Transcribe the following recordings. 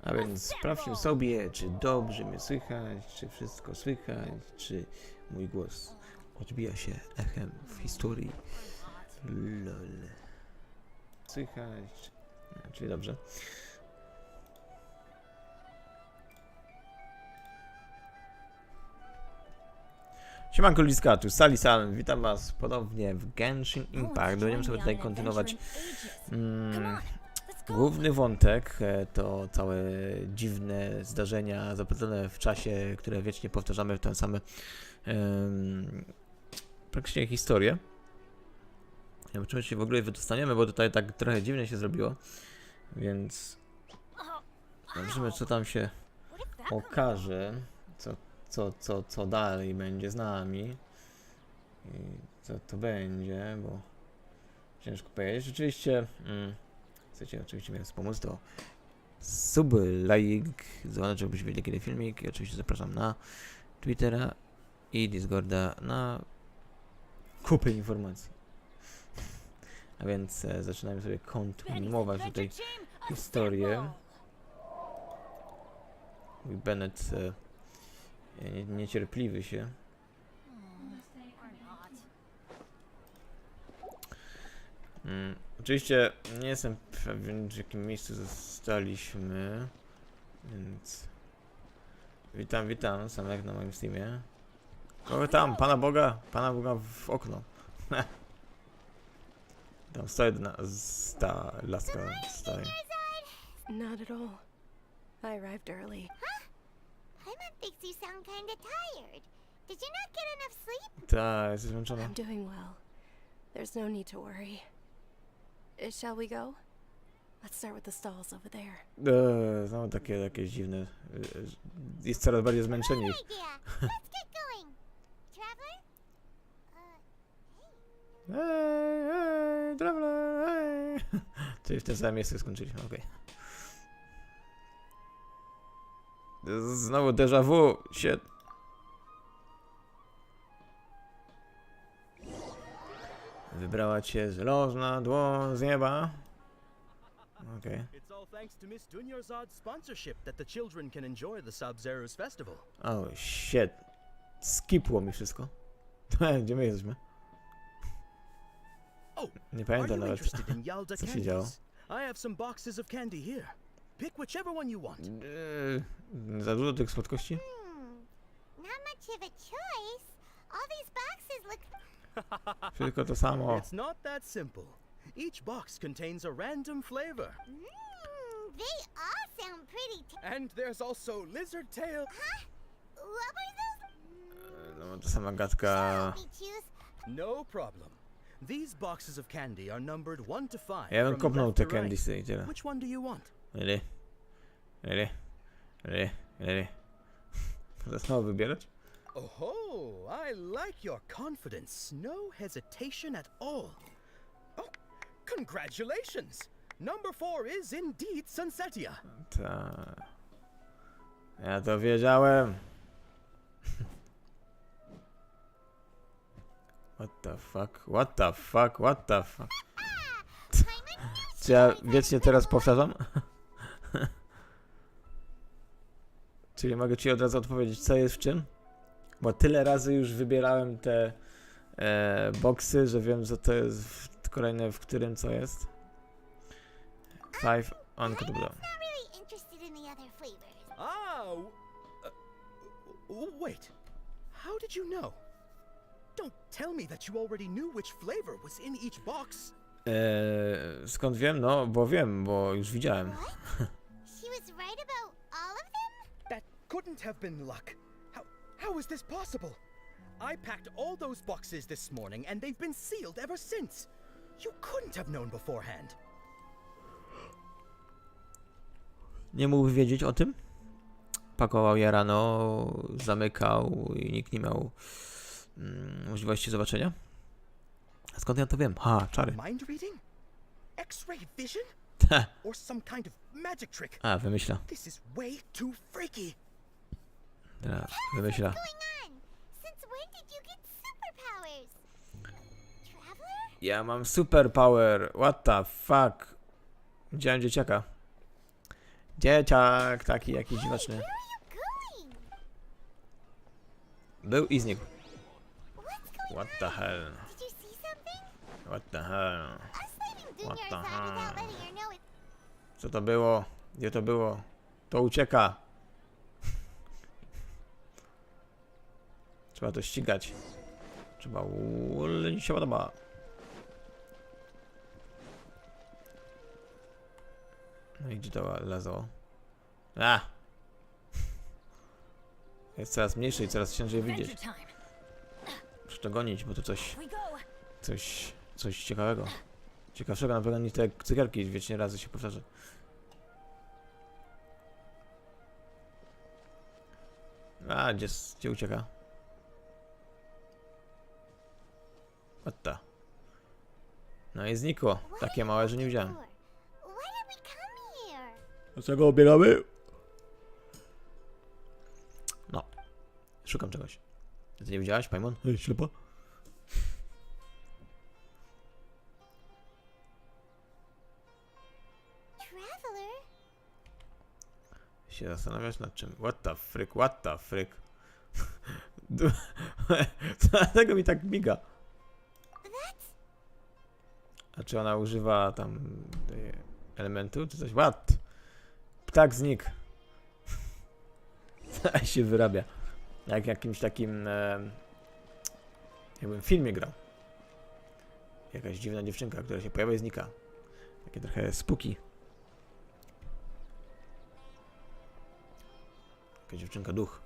A więc sprawdźmy sobie, czy dobrze mnie słychać, czy wszystko słychać, czy mój głos odbija się echem w historii. Lol. Słychać, czyli dobrze. Siemanko, ludziska, tu Saliego, witam was ponownie w Genshin Impact. Będziemy sobie tutaj kontynuować główny wątek, to całe dziwne zdarzenia zaplecione w czasie, które wiecznie powtarzamy w tę samą praktycznie historię. Zobaczymy, czy się w ogóle wydostaniemy, bo tutaj tak trochę dziwnie się zrobiło, więc zobaczymy, co tam się okaże, co dalej będzie z nami i co to będzie, bo ciężko powiedzieć. Oczywiście, chcecie oczywiście mnie wspomóc, to sub, like, dzwoneczek, żebyście wiedzieli kiedy filmik i oczywiście zapraszam na Twittera i Discorda na kupę informacji. A więc zaczynamy sobie kontynuować tutaj historię. Mój Bennett niecierpliwy się. Oczywiście nie jestem pewien, w jakim miejscu zostaliśmy, więc witam, sam jak na moim streamie. Kogo tam? Pana Boga w okno. Tam stoi ta laska stoi. Not at all. I arrived early. Paimon thinks you sound kinda tired. Did you not get enough sleep? Ta, jesteś zmęczona. I'm doing well. There's no need to worry. Shall we go? Let's start with the stalls over there. Znowu takie jakieś dziwne. Jest coraz bardziej zmęczeni. Good idea. Let's get going. Traveler? Hej, traveler, hej. Czyli w tym samym miejscu skończyliśmy, okej. Znowu déjà vu, shit. Wybrała cię żelazna dłoń z nieba. Okej. It's all thanks to Miss Dunyarzad's sponsorship that the children can enjoy the Sub-Zero's festival. Oh shit. Skipło mi wszystko. Gdzie my jesteśmy? Oh, Nie are pamiętam you nawet, interested in Yalda co się działo. candies? I have some boxes of candy here. Pick whichever one you want. Za dużo tych słodkości? Not much of a choice. All these boxes look... Wszystko to samo. It's not that simple. Each box contains a random flavor. They all sound pretty And there's also lizard tail. What were those? No to sama gadka. Let me choose. No problem. These boxes of candy are numbered 1 to 5. Ja bym from kopnął left te to right. candiesy i tyle. Which one do you want? Really? To znowu wybierać? Oh, I like your confidence. No hesitation at all. Oh, congratulations! Number 4 is indeed Sunsetia. Ta. Ja to wiedziałem. What the fuck? Czy ja wiecznie teraz powtarzam? Czyli mogę ci od razu odpowiedzieć, co jest w czym? Bo tyle razy już wybierałem te boxy, że wiem, że to jest kolejne, w którym co jest. 5 on I'm not really interested in the other flavors. Wait. How did you know? Don't tell me that you already knew which flavor was in each box. Skąd wiem? No, bo już widziałem. She was right about all of them? That couldn't have been luck. How is this possible? I packed all those boxes this morning and they've been sealed ever since. You couldn't have known beforehand. Nie mógł wiedzieć o tym? Pakował je rano, zamykał i nikt nie miał możliwości zobaczenia? A skąd ja to wiem? Ha, czary. Mind reading? X-ray vision? Or some kind of magic trick? A, wymyśla. This is way too freaky. Teraz wymyśla. What's going on? Since when did you get superpowers? Traveler? Ja mam superpower. What the fuck? Widziałem dzieciaka. Dzieciak taki jakiś dziwaczny. Where are you going? Był i znikł. What's going What the hell? Did you see something? What the hell? Us leaving What Dunyar's the on hell? without letting her know it. Co to było? Gdzie to było? To ucieka. Trzeba to ścigać. Trzeba mi się podoba. No i gdzie to lezo? A! Jest coraz mniejszy i coraz ciężej widzieć. Muszę to gonić, bo to coś ciekawego. Ciekawszego na pewno niż te cukierki wiecznie razy się powtarza. A, gdzie ucieka? What the? No i znikło. Takie małe, że nie widziałem. Why did we come here? Dlaczego obiegamy? No. Szukam czegoś. Ty nie widziałaś, Paimon? Ej, ślepa? Traveler? Się zastanawiasz nad czym? What the frick? What the frick? Dlatego mi tak miga. That's A czy ona używa tam elementu, czy coś? What? Ptak znikł. się wyrabia. Jak w jakimś takim jakbym w filmie grał. Jakaś dziwna dziewczynka, która się pojawia i znika. Takie trochę spooky. Jakaś dziewczynka duch.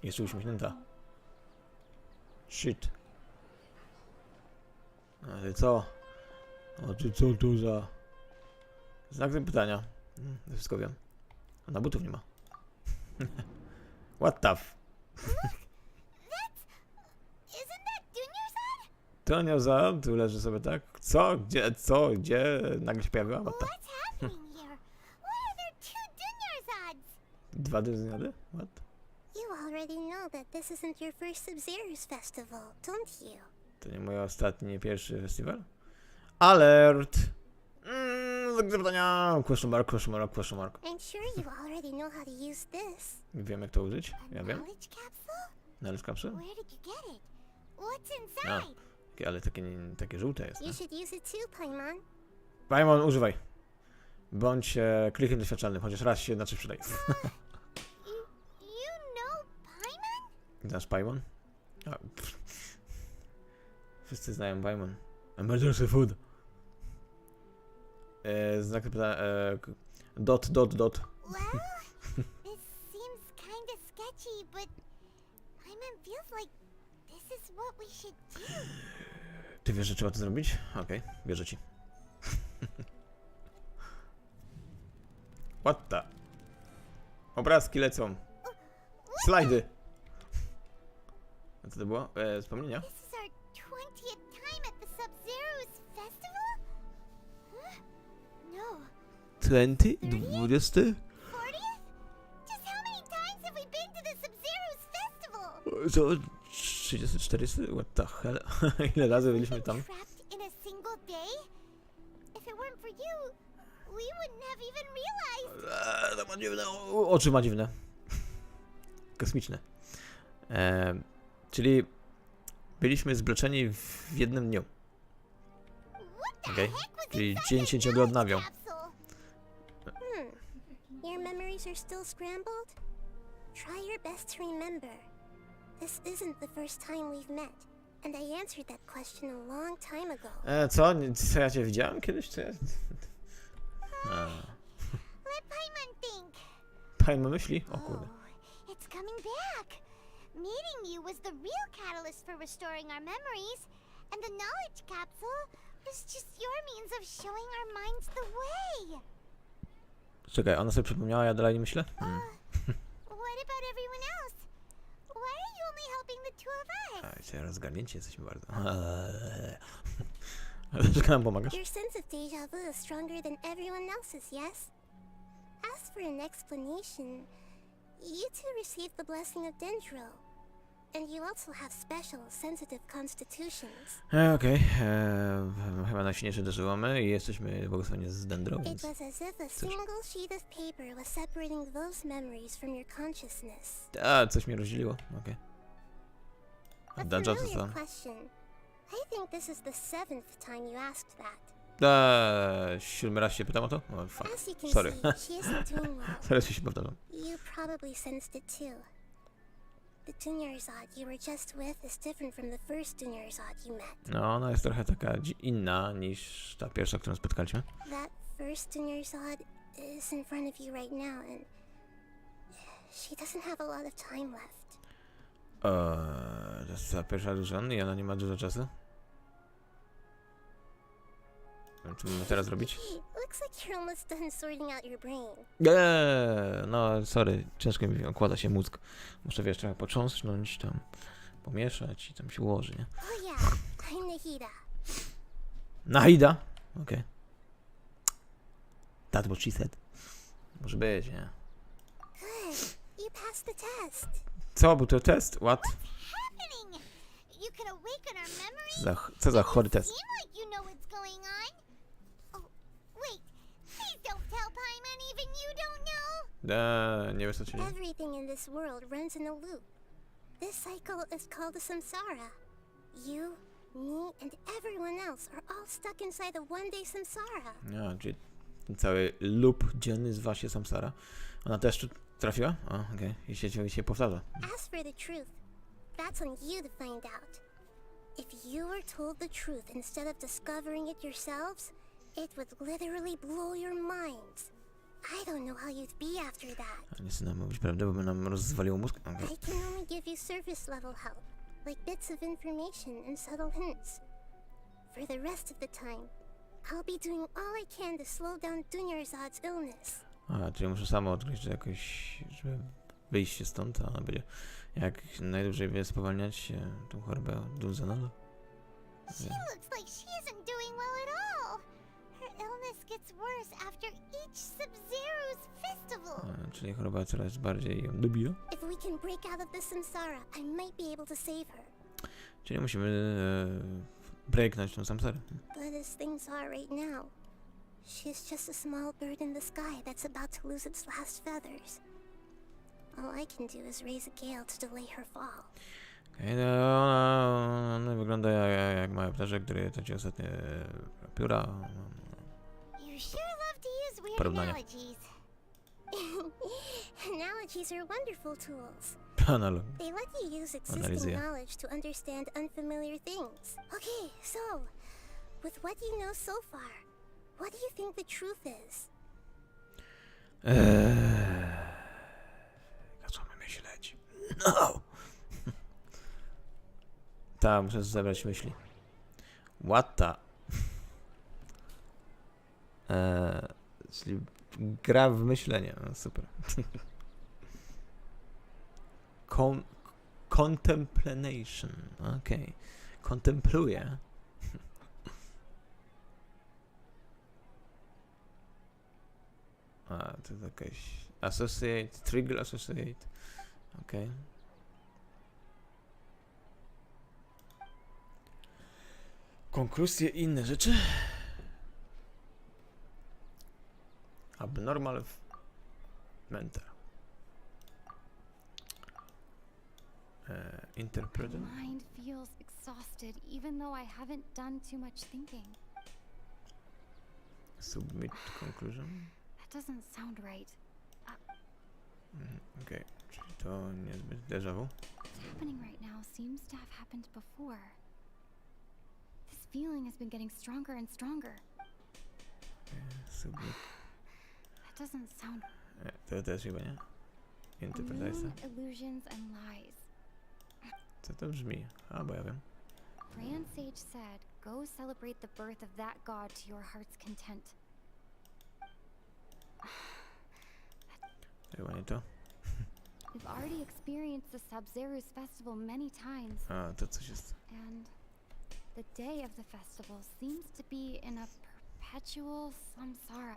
Jeszcze uśmiechnięta. Shit. A ty co? A ty co tu za... Znak zapytania. Wszystko wiem. A na butów nie ma. What the f... isn't that Dunyar's? To nie za... Tu leży sobie tak. Co? Gdzie? Co? Gdzie? Nagle się pojawiła? What the... What's happening here? Why are there two Dunyar's? Dwa dyzniady? What? You already know that this isn't your first Sub-Zero's festival, don't you? To nie mój ostatni, pierwszy festiwal? Alert! Znak zapytania! Question mark, question mark, question mark. I'm sure you already know how to use this. Wiem jak to użyć. A Ja wiem. knowledge capsule? Knowledge capsule? Where did you get it? What's A, inside? ale takie żółte jest. You Nie? should use it too, Paimon. Paimon, używaj. Bądź klikiem doświadczalnym, chociaż raz się na czymś przydaje. You know Paimon? Znasz Paimon? A, wszyscy znają Paimon. Emergency food. Znak zapytania... dot. Well, this seems kinda sketchy, but Paimon feels like this is what we should do. Ty wiesz, że trzeba to zrobić? Okej, wierzę ci. What the? Obrazki lecą. Slajdy. A co to było? Wspomnienia? This is our 20th time at the Sub-Zero's festival? Huh? No. 20? 20? 40th? Just how many times have we been to the Sub-Zero's festival? Co? 30, 40? What the hell? Ile razy byliśmy tam? Trapped in a single day? If it weren't for you, we wouldn't have even realized. To ma dziwne. Oczy ma dziwne. Kosmiczne. Czyli byliśmy zbloczeni w jednym dniu. What the Okej. heck was Czyli inside dzień that się ciągle knowledge odnawiał. capsule? Your memories are still scrambled? Try your best to remember. This isn't the first time we've met, and I answered that question a long time ago. Co? Co ja cię widziałem kiedyś? Co ja... Let Paimon think. Paimon myśli? O kurde. Oh, it's coming back. Meeting you was the real catalyst for restoring our memories, and the knowledge capsule was just your means of showing our minds the way. Czekaj, ona sobie przypomniała, ja dalej nie myślę? What about everyone else? Why are you only helping the two of us? Dzisiaj rozgarnięci jesteśmy bardzo. Ale dlaczego nam pomagasz? Your sense of déjà vu is stronger than everyone else's, yes? As for an explanation, you two received the blessing of Dendro, and you also have special, sensitive constitutions. Okej, chyba chyba najsilniejsze dożyłomy i jesteśmy błogosławieni z dendrą, It więc... was as if a single sheet of paper was separating those memories from your consciousness. A, coś mnie rozdzieliło, okej. A Dadzia to familiar co? question. I think this is the 7th time you asked that. 7 raz się pytam o to? O, fuck. As you can Sorry. see, she isn't doing well. Teraz się powtarzam. You probably sensed it too. The Dunyarzad you were just with is different from the first Dunyarzad you met. No, ona jest trochę taka inna niż ta pierwsza, którą spotkaliśmy. That first Dunyarzad is in front of you right now, and she doesn't have a lot of time left. To jest ta pierwsza duża i ona nie ma dużo czasu. Co mamy teraz robić? Looks like you're almost done sorting out your brain. No sorry, ciężko mi układa się mózg. Muszę, wiesz, trochę począsnąć, tam pomieszać i tam się ułoży, nie? Oh yeah, I'm Nahida. Nahida? Okej. That's what she said. Może być, nie? Good, you passed the test. Co, był to test? What? Happening! You can awaken our memories. Co za chory test? Seem like you know what's going on. Oh, wait. Please don't tell Paimon even you don't know. Nie wiesz co czyli. Everything in this world runs in a loop. This cycle is called a samsara. You, me, and everyone else are all stuck inside a one-day samsara. No, czyli ten cały loop dzienny zwa się samsara. Ona też tu trafiła? O, okej. I się powtarza. As for the truth, that's on you to find out. If you were told the truth instead of discovering it yourselves, it would literally blow your minds. I don't know how you'd be after that. A nie chcę nam mówić prawdę, bo by nam rozwaliło mózg. Okay. I can only give you surface level help, like bits of information and subtle hints. For the rest of the time, I'll be doing all I can to slow down Dunyarzad's illness. A, czyli muszę samo odkryć, że jakoś, żeby wyjść się stąd, a ona będzie jak najdłużej wie spowalniać tą chorobę Dunzanala. She looks like she isn't doing well at all. Her illness gets worse after each Sub-Zero's festival. Czyli choroba coraz bardziej ją dobija. If we can break out of the samsara, I might be able to save her. Czyli musimy breaknąć tą samsarę. But as things are right now, she's just a small bird in the sky that's about to lose its last feathers. All I can do is raise a gale to delay her fall. Okay, no, ona wygląda jak mały ptaszek, który traci ostatnie pióra. You sure love to use weird Porównania. analogies. Analogies are wonderful tools. Analog. They let you use existing Analizuję. knowledge to understand unfamiliar things. Okay, so, with what you know so far, what do you think the truth is? Zaczynamy myśleć. No! Tak, muszę zebrać myśli. What the... czyli gra w myślenie. No, super. Contemplation. Okej. Kontempluję. A, to jest jakaś... Associate, trigger associate. Okej. Konkluzje i inne rzeczy. Abnormal mental. Interpreter. My mind feels exhausted even though I haven't done too much thinking. Submit conclusion. That doesn't sound right. Okej, czyli to niezbyt déjà vu. What's happening right now seems to have happened before. This feeling has been getting stronger and stronger. Submit. That doesn't sound To też chyba nie? Interpretacja. moon, illusions and lies. Co to brzmi? A, bo ja wiem. Grand Sage said, go celebrate the birth of that god to your heart's content. Chyba nie to. We've already experienced the Sub-Zero's festival many times, A, to coś jest. and the day of the festival seems to be in a perpetual samsara.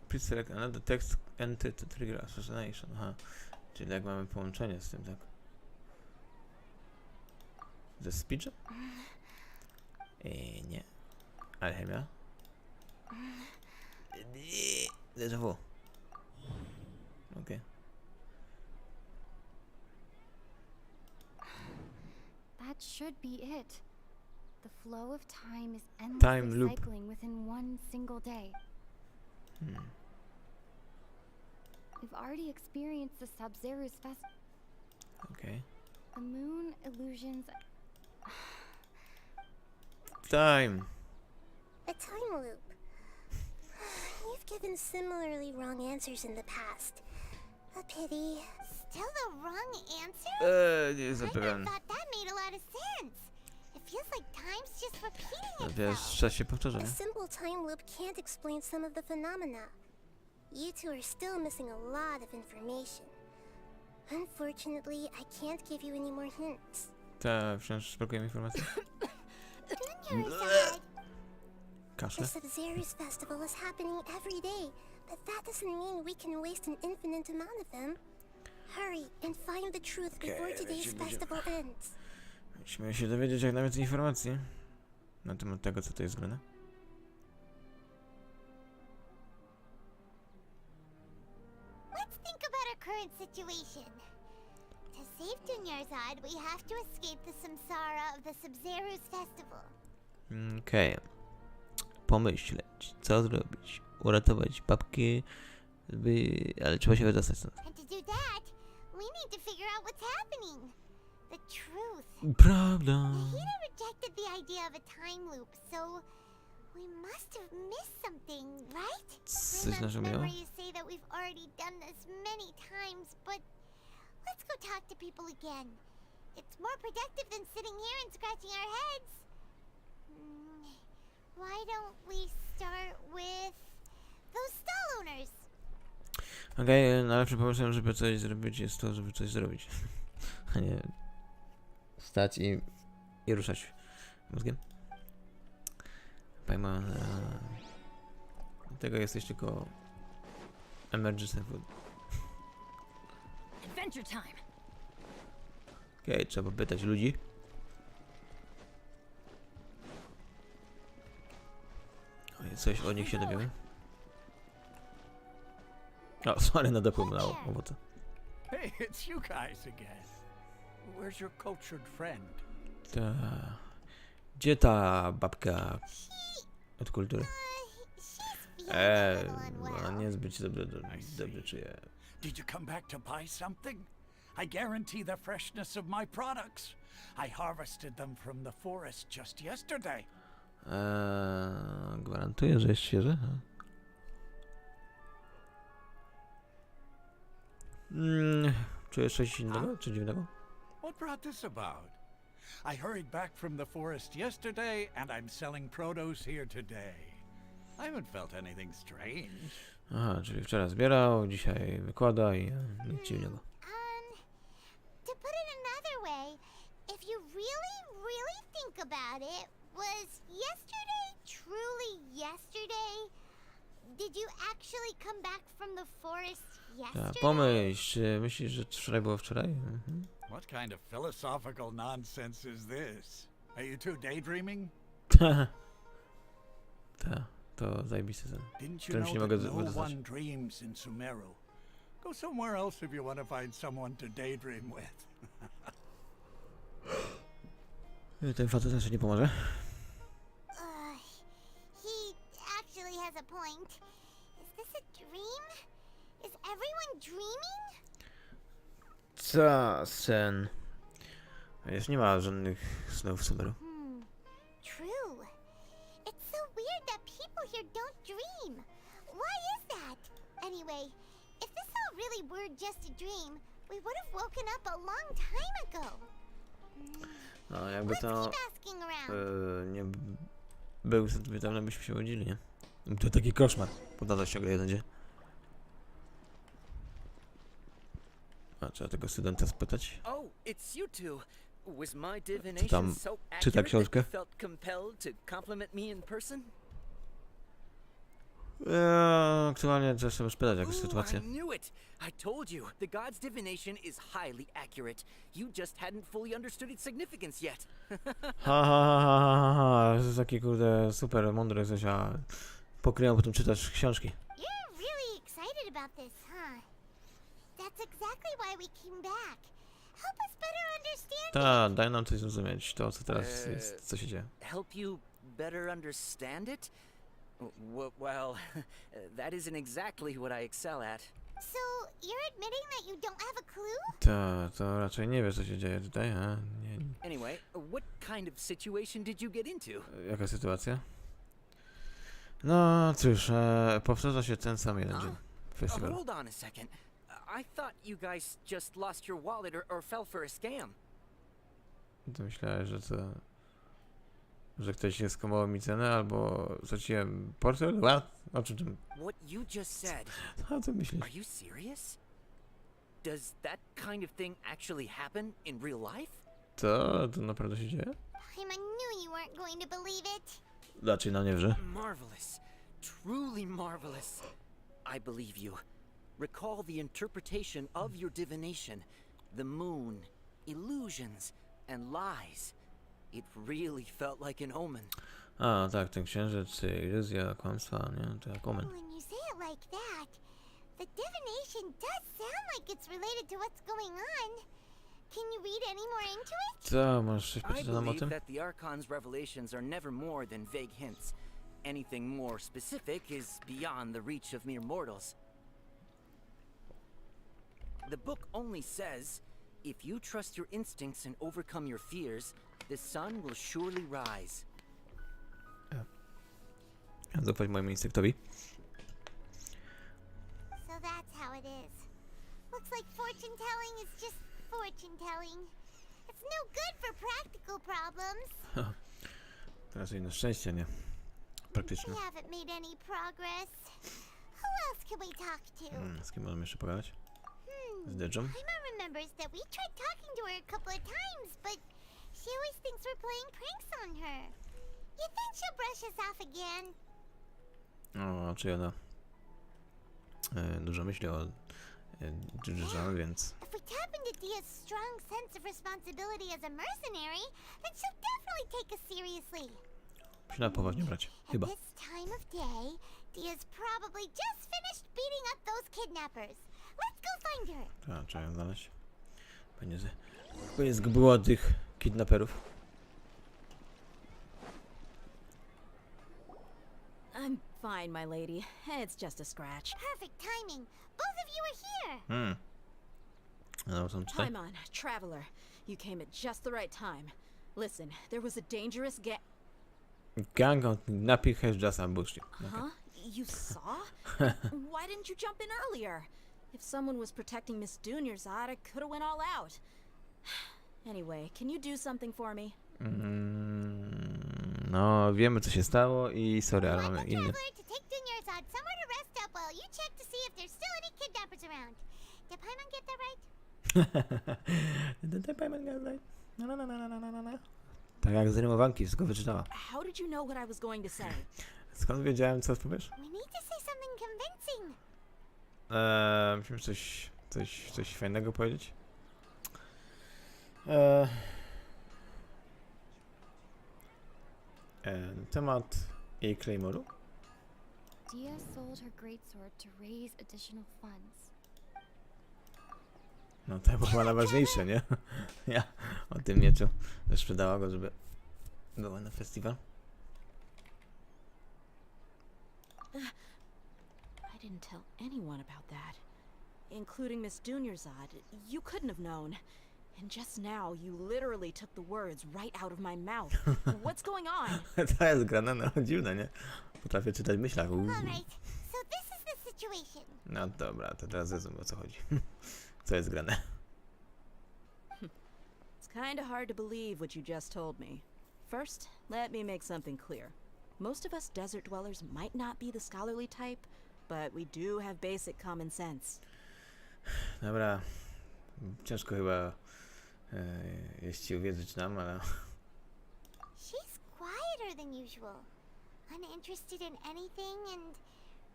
Please select another text entry to trigger assassination. Aha. Czyli jak mamy połączenie z tym, tak? Ze speechem? Nie. Alchemia? Déjà vu. Okej. That should be it. The flow of time is Time endlessly loop. cycling within one single day. We've already experienced the Sub-Zero's fest. Okej. The moon illusions. Time. A time loop. You've given similarly wrong answers in the past. A pity. Still the wrong answer? Nie jestem I pewien. thought that made a lot of sense. It feels like time's just repeating Wiesz, itself. czas się powtarza, A nie? simple time loop can't explain some of the phenomena. You two are still missing a lot of information. Unfortunately, I can't give you any more hints. Tak, wciąż brakuje mi informacji. On your side, the Kaszę. Sub-Zero's festival is happening every day, but that doesn't mean we can waste an infinite amount of them. Hurry and find the truth before today's festival ends. Musimy się dowiedzieć jak najwięcej informacji na temat tego, co to jest grane. Let's think about our current situation. To save Dunyarzad, we have to escape the samsara of the Sub-Zero's festival. Okej. Pomyśleć, co zrobić. Uratować babki, ale trzeba się wydostać stąd. And to do that, we need to figure out what's happening. The truth. Prawda. Hina rejected the idea of a time loop, so we must have missed something, right? Coś naszego miało? Memories say that we've already done this many times, but let's go talk to people again. It's more productive than sitting here and scratching our heads. Why don't we start with those stall owners? Okej, najlepszym pomysłem, żeby coś zrobić, jest to, żeby coś zrobić. A nie stać i ruszać mózgiem. Pajma, tego jesteś tylko emergency food. Adventure time. Okej, trzeba pytać ludzi. O, coś o nich się dowiemy. O, sorry, nadepłem na owoce. Hey, it's you guys again. Where's your cultured friend? Ta. Gdzie ta babka od kultury? She's feeling a little Ona unwell. niezbyt się dobrze czuje. Did you come back to buy something? I guarantee the freshness of my products. I harvested them from the forest just yesterday. Gwarantuję, że jest świeże. Czujesz coś innego, czy dziwnego? What brought this about? I hurried back from the forest yesterday, and I'm selling produce here today. I haven't felt anything strange. Aha, czyli wczoraj zbierał, dzisiaj wykłada i nic dziwnego. To put it another way, if you really think about it, was yesterday truly yesterday? Did you actually come back from the forest yesterday? Pomyśl, czy myślisz, że wczoraj było wczoraj? Mhm. What kind of philosophical nonsense is this? Are you two daydreaming? Ta, to zajebisty sen. Didn't you Którym się know nie mogę that no wydostać. one dreams in Sumeru? Go somewhere else if you want to find someone to daydream with. Ten facet też nie pomoże. He actually has a point. Is this a dream? Is everyone dreaming? Co sen? Wiesz, nie ma żadnych snów w Sumeru. True. It's so weird that people here don't dream. Why is that? Anyway, if this all really were just a dream, we would have woken up a long time ago. No, jakby Let's to keep asking around. nie był sobie tam, byśmy się urodzili, nie? To taki koszmar. Podada się grę jeden dzień. A trzeba tego studenta spytać. Oh, it's you two. Was my tam divination so czyta accurate that książkę? you felt compelled to compliment me in person? Aktualnie trzeba sobie spytać jakąś Ooh, sytuację. I knew it! I told you, the god's divination is highly accurate. You just hadn't fully understood its significance yet. Ha. To jest taki kurde super mądry coś, a pokryją potem czytasz książki. You're really excited about this, huh? That's exactly why we came back. Help us better understand Tak, daj nam coś zrozumieć, to co teraz jest, co się dzieje. Help you better understand it? Well, that isn't exactly what I excel at. So, you're admitting that you don't have a clue? To raczej nie wiesz co się dzieje tutaj, a? Nie. Anyway, what kind of situation did you get into? Jaka sytuacja? No cóż, powtarza się ten sam jeden dzień. Festiwal. Hold on a second. I thought you guys just lost your wallet or fell for a scam. To myślałem, że ktoś się skamował mi cenę, albo straciłem portfel? O czym tym? What you just said, A co myślisz? are you serious? Does that kind of thing actually happen in real life? To naprawdę się dzieje? I knew you weren't going to believe it. Raczej na nie wierzę. Marvelous. Truly marvelous. I believe you. Recall the interpretation of your divination. The moon, illusions, and lies. It really felt like an omen. A, tak, ten księżyc, iluzja, kłamstwa, nie? To jak omen. When you say it like that, the divination does sound like it's related to what's going on. Can you read any more into it? Co, możesz coś I powiedzieć nam o believe tym? that the Archon's revelations are never more than vague hints. Anything more specific is beyond the reach of mere mortals. The book only says, if you trust your instincts and overcome your fears, the sun will surely rise. Zaufać mojemu instynktowi. So that's how it is. Looks like fortune telling is just fortune telling. It's no good for practical problems. Teraz inne szczęście, nie? Praktyczne. We haven't made any progress. Who else can we talk to? Z kim możemy jeszcze pogadać? Z Dydżą? Emma remembers that we tried talking to her a couple of times, but she always thinks we're playing pranks on her. You think she'll brush us off again? O, czy ona dużo myśli o Dydżą, więc... If we tap into Dia's strong sense of responsibility as a mercenary, then she'll definitely take us seriously. Musimy poważnie brać, At chyba. this time of day, Dia's probably just finished beating up those kidnappers. Let's go find her. Tak, trzeba ją znaleźć. Pewnie zgubiła tych kidnaperów. I'm fine, my lady. It's just a scratch. Perfect timing. Both of you are here. No, są tutaj. I'm on, Traveler. You came at just the right time. Listen, there was a dangerous Gang of kidnapping has just ambushed you. Okay. Huh? You saw? Why didn't you jump in earlier? If someone was protecting Miss Dunyarzad, I could have went all out. Anyway, can you do something for me? No, wiemy co się stało i sorry, ale Want mamy the inny. traveler to take Dunyarzad somewhere to rest up while you check to see if there's still any kidnappers around. Did Paimon get that right? Did Paimon get that right? No. Tak jak z rymowanki, wszystko wyczytała. How did you know what I was going to say? Skąd wiedziałem, co odpowiesz? We need to say something convincing. Musimy coś fajnego powiedzieć. Temat jej Claymore'u. Dia sold her greatsword to raise additional funds. No to chyba najważniejsze, nie? Ja o tym nie czuł, że sprzedała go, żeby była na festiwal. I didn't tell anyone about that. Including Miss Dunyarzad. You couldn't have known. And just now, you literally took the words right out of my mouth. What's going on? To jest grane, no dziwne, nie? Potrafię czytać w myślach. Alright, so this is the situation. No dobra, to teraz rozumiem o co chodzi. Co jest grane? It's kinda hard to believe what you just told me. First, let me make something clear. Most of us desert dwellers might not be the scholarly type, but we do have basic common sense. Dobra, ciężko chyba jest ci uwierzyć nam, ale... She's quieter than usual. Uninterested in anything and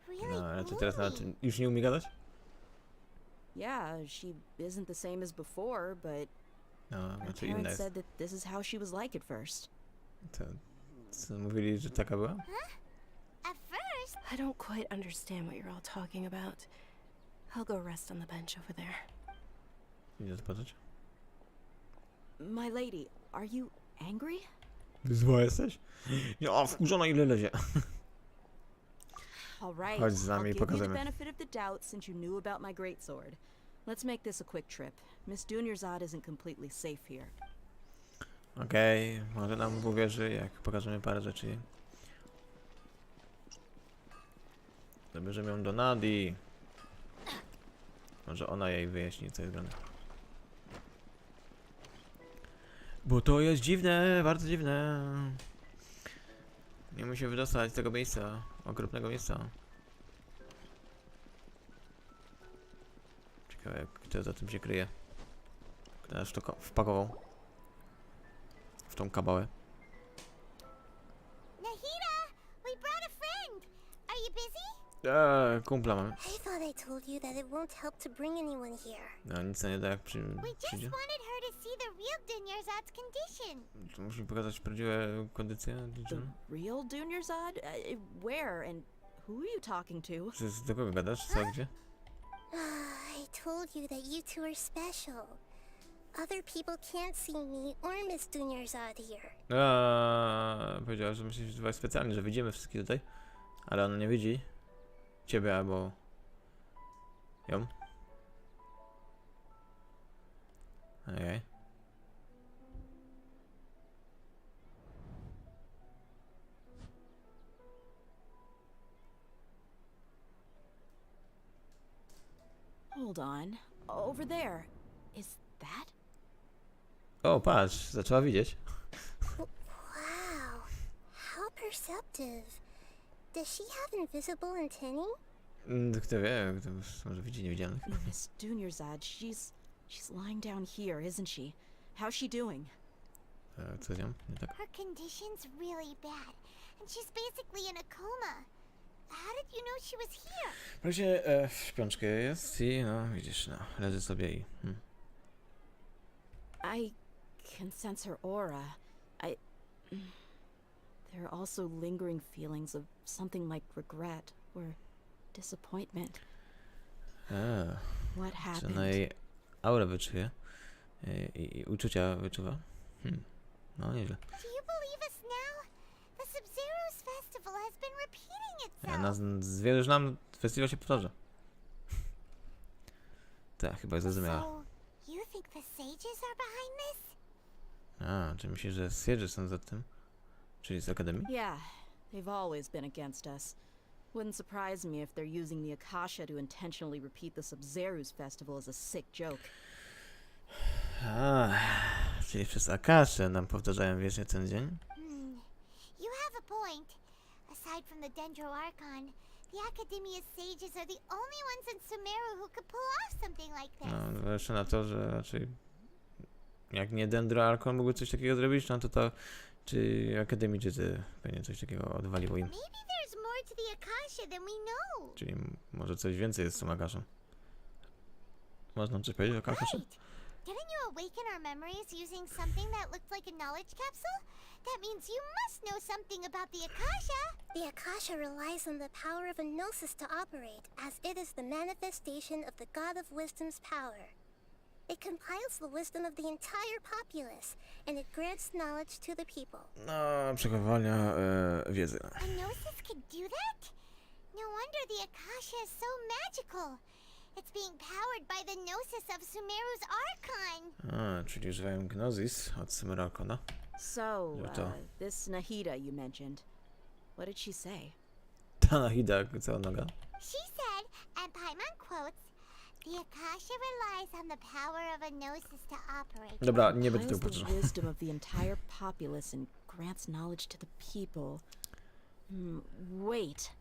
really No, ale to teraz nawet gloomy. już nie umie gadać? Yeah, she isn't the same as before, but No, her znaczy inna parents jest. said that this is how she was like at first. To, co mówili, że taka była? At first, I don't quite understand what you're all talking about. I'll go rest on the bench over there. Idę zobaczyć. My lady, are you angry? Zła jesteś? Ja, wkurzona ile lezie. All right, Chodź z nami I'll i give you the pokażemy. benefit of the doubt since you knew about my greatsword. Let's make this a quick trip. Miss Dunyarzad isn't completely safe here. Okej, może nam uwierzy, jak pokażemy parę rzeczy jej. Zabierzemy ją do Nadi. Może ona jej wyjaśni, co jest grane. Bo to jest dziwne, bardzo dziwne. Nie musi się wydostać z tego miejsca, okropnego miejsca. Ciekawe, kto za tym się kryje. Kto nas w to wpakował. W tą kabałę. Nahida, we brought a friend. Are you busy? Kumpla mamy. I thought I told you that it won't help to bring anyone here. No nic nie da jak We just przyjdzie. wanted her to see the real Dunyarzad's condition. To musimy pokazać prawdziwe kondycje The dziewczyny. real Dunyarzad? Where and who are you talking to? Do kogo gadasz? Co, gdzie? I told you that you two are special. Other people can't see me or Miss Dunyarzad here. Powiedziała, że myślisz, że specjalnie, że widzimy wszystkich tutaj. Ale ona nie widzi ciebie albo ją. Okej. Hold on. Over there. Is that? O, patrz, zaczęła widzieć. Wow, how perceptive. Does she have invisible antennae? Kto wie, kto może widzi niewidzialnych. Miss Dunyarzad, she's lying down here, isn't she? How's she doing? Co z nią? Nie tak. Her condition's really bad, and she's basically in a coma. How did you know she was here? W razie w śpiączkę jest i no widzisz, no, leży sobie i... I can sense her aura. There are also lingering feelings of something like regret or disappointment. What Czy happened? ona jej aurę wyczuje i uczucia wyczuwa? No nieźle. Do you believe us now? The Sub-Zero's festival has been repeating itself. Zwierzysz nam, festiwal się powtarza. Tak, chyba zrozumiała. So, you think the sages are behind this? Czy myślisz, że Sierzy są za tym? Czyli z Akademii? Yeah, they've always been against us. Wouldn't surprise me if they're using the Akasha to intentionally repeat the Sub-Zero's festival as a sick joke. Czyli przez Akaszę nam powtarzają wiecznie ten dzień? You have a point. Aside from the Dendro Archon, the Academia's sages are the only ones in Sumeru who could pull off something like this. No, jeszcze na to, że raczej jak nie Dendro Archon mógłby coś takiego zrobić, no to czy Akademijczycy pewnie coś takiego odwaliło im. Maybe there's more to the Akasha than we know. Czyli może coś więcej jest z tą Akaszą. Można coś powiedzieć o Akaszy? Right. Didn't you awaken our memories using something that looked like a knowledge capsule? That means you must know something about the Akasha. The Akasha relies on the power of a gnosis to operate, as it is the manifestation of the God of Wisdom's power. It compiles the wisdom of the entire populace, and it grants knowledge to the people. No, przechowywania wiedzy. A gnosis could do that? No wonder the Akasha is so magical. It's being powered by the gnosis of Sumeru's Archon. Czyli używają Gnosis od Sumera Archona. So, to. this Nahida you mentioned, what did she say? Ta Nahida, cała noga. She said, and Paimon quotes, the Akasha relies on the power of a gnosis to operate. Dobra, nie będę tego Compiles the powtarzał. wisdom of the entire populace and grants knowledge to the people. Wait,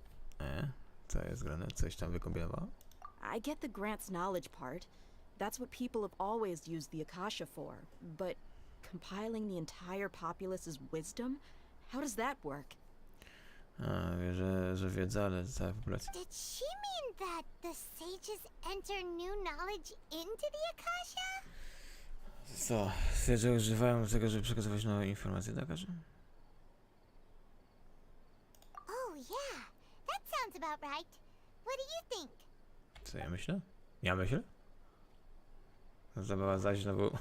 Co jest grane? Coś tam wykombinowała? I get the grants knowledge part. That's what people have always used the Akasha for. But compiling the entire populace's wisdom? How does that work? A, wie, że wiedza, ale cała populacja. Did she mean that the sages enter new knowledge into the Akasha? Co? Sage używają tego, żeby przekazywać nowe informacje do Akaszy? Oh yeah, that sounds about right. What do you think? Co ja myślę? Ja myślę? Zabawa zaś znowu.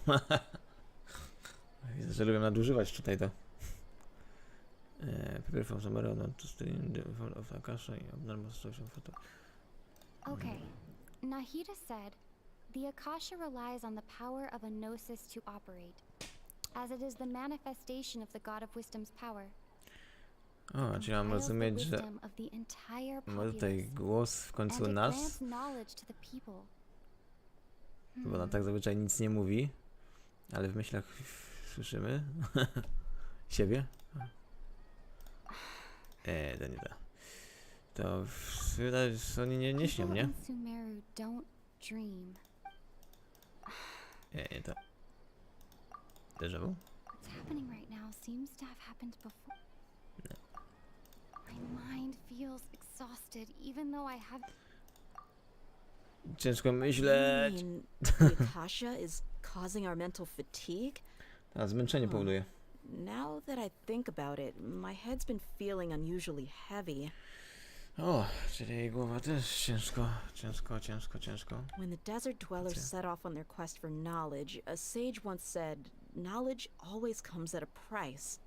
Widzę, że lubię nadużywać tutaj to. Prepare from somewhere not to stream the of Akasha i abnormal social photo. Okay, Nahida said, the Akasha relies on the power of a gnosis to operate, as it is the manifestation of the God of Wisdom's power. O, czyli mam rozumieć, że ma tutaj głos w końcu nas, bo ona tak zazwyczaj nic nie mówi, ale w myślach słyszymy siebie. To nie to. To wydaje się, że oni nie śnią, nie? Nie to. Déjà vu? What's happening right now seems to have happened before. My mind feels exhausted, even though I have. Ciężko myśleć. You mean the Akasha is causing our mental fatigue? A zmęczenie powoduje. Now that I think about it, my head's been feeling unusually heavy. O, czyli jej głowa też ciężko. When the desert dwellers set off on their quest for knowledge, a sage once said, knowledge always comes at a price.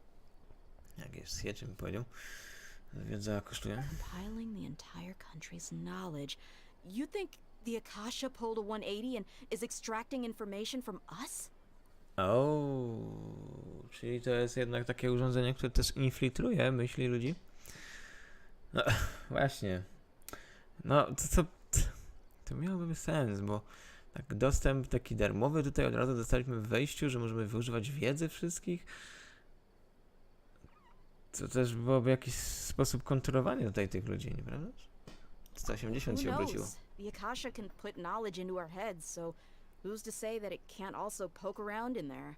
Jak jest Siege, bym powiedział. Wiedza kosztuje. Compiling the entire country's knowledge. You think the Akasha pulled a 180 and is extracting information from us? O, czyli to jest jednak takie urządzenie, które też infiltruje myśli ludzi. No, właśnie. No, to miałoby sens, bo tak dostęp taki darmowy tutaj od razu dostaliśmy w wejściu, że możemy wyużywać wiedzy wszystkich. To też byłoby w jakiś sposób kontrolowanie tutaj tych ludzi, nieprawda? 180 się obróciło. The Akasha can put knowledge into our heads, so who's to say that it can't also poke around in there?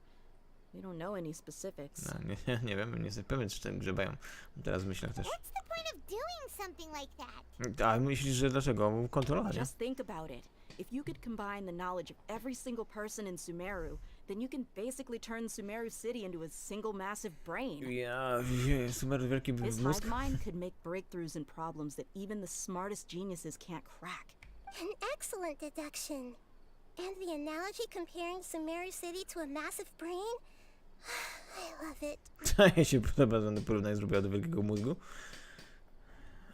We don't know any specifics. No, nie wiem, nie jestem pewien, czy tam grzebają. Teraz w myślach też. What's the point of doing something like that? A myślisz, że dlaczego? Kontrolować. Just think about it. If you could combine the knowledge of every single person in Sumeru, then you can basically turn Sumeru City into a single massive brain. Ja, Sumeru wielki This mózg. hive mind could make breakthroughs in problems that even the smartest geniuses can't crack. An excellent deduction. And the analogy comparing Sumeru City to a massive brain? I love it. To się podoba, że one porównanie zrobiła do wielkiego mózgu.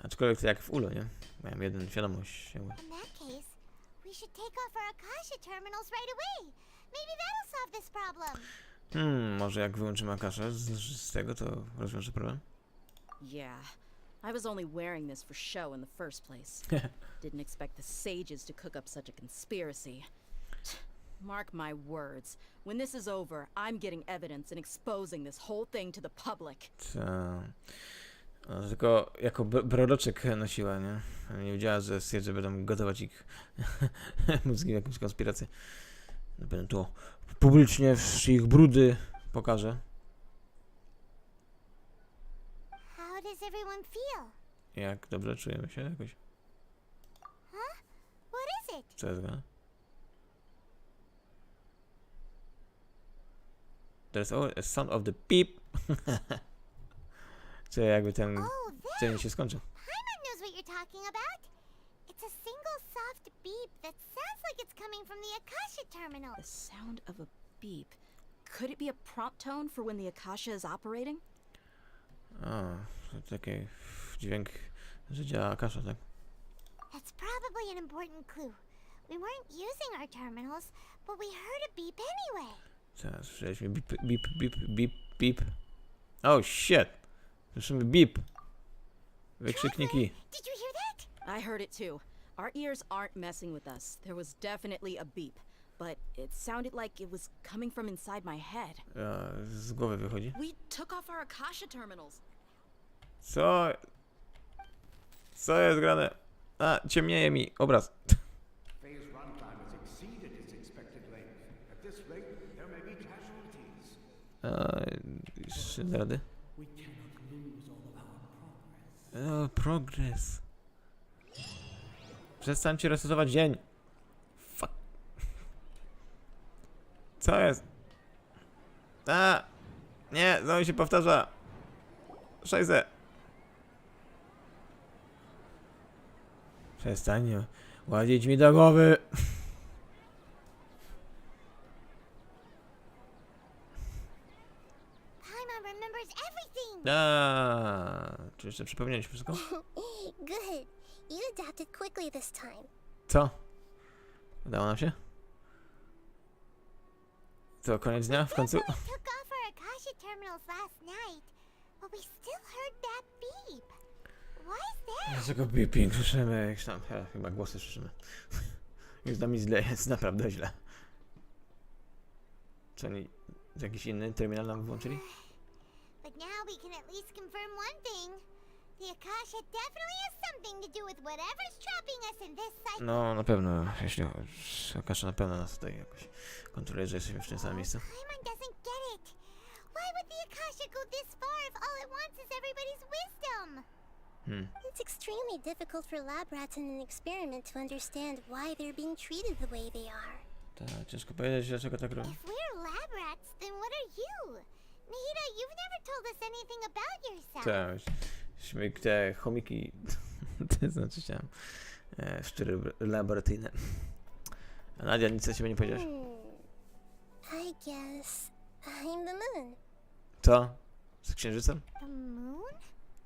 Aczkolwiek to jak w ULO, nie? Miałem jeden świadomość. In that case, we should take off our Akasha terminals right away. Maybe that'll solve this problem. Może jak wyłączymy Akaszę z tego, to rozwiąże problem? Yeah. I was only wearing this for show in the first place. Didn't expect the sages to cook up such a conspiracy. Mark my words. When this is over, I'm getting evidence and exposing this whole thing to the public. Tylko jako proroczek nosiła, nie? Nie wiedziała, że Siege będą gotować ich mózgi w jakąś konspirację. Będę to publicznie ich brudy pokażę. How does everyone feel? Jak dobrze czujemy się jakoś? Huh? What is it? Co jest grane? There's a sound of the beep. Czyli jakby ten dzień się skończył. Paimon knows what you're talking about. It's a single soft beep that sounds like it's coming from the Akasha terminal. The sound of a beep. Could it be a prompt tone for when the Akasha is operating? O, taki dźwięk, że działa Akasha, tak? That's probably an important clue. We weren't using our terminals, but we heard a beep anyway. Teraz słyszeliśmy beep, beep, beep, beep, beep. Oh shit! Słyszymy beep. Wykrzykniki. Did you hear that? I heard it too. Our ears aren't messing with us. There was definitely a beep, but it sounded like it was coming from inside my head. Z głowy wychodzi. We took off our Akasha terminals. Co? Co jest grane? A, ciemnieje mi obraz. Phase runtime has exceeded its expected length. At this rate, there may be casualties. Jeszcze da rady? We cannot lose all of our progress. O, progres. Przestańcie resetować dzień. Fuck. Co jest? A! Nie, znowu się powtarza. Szajse. Przestań łazić mi do głowy. Paimon remembers everything! Czy jeszcze przypomnieliśmy wszystko? Good. You adapted quickly this time. Co? Udało nam się? To koniec dnia w końcu? Took off our Akasha terminals last night, but we still heard that beep. Why is that? Dlaczego beeping słyszymy? Jak tam, chyba głosy słyszymy. Jest dla mnie źle, jest naprawdę źle. Czy oni jakiś inny terminal nam włączyli? But now we can at least confirm one thing. The Akasha definitely has something to do with whatever's trapping us in this cycle. No, na pewno, jeśli Akasha na pewno nas tutaj jakoś kontroluje, że jesteśmy w tym samym miejscu. Paimon doesn't get it. Why would the Akasha go this far if all it wants is everybody's wisdom? It's extremely difficult for lab rats in an experiment to understand why they're being treated the way they are. Tak, ciężko powiedzieć, dlaczego tak robią. If we're lab rats, then what are you? Nahida, you've never told us anything about yourself. Tak, śmiech, te chomiki, to znaczy chciałem, szczery laboratoryjne. A Nadia, nic o siebie nie powiedziałeś? I guess I'm the moon. Co? Z księżycem? The moon?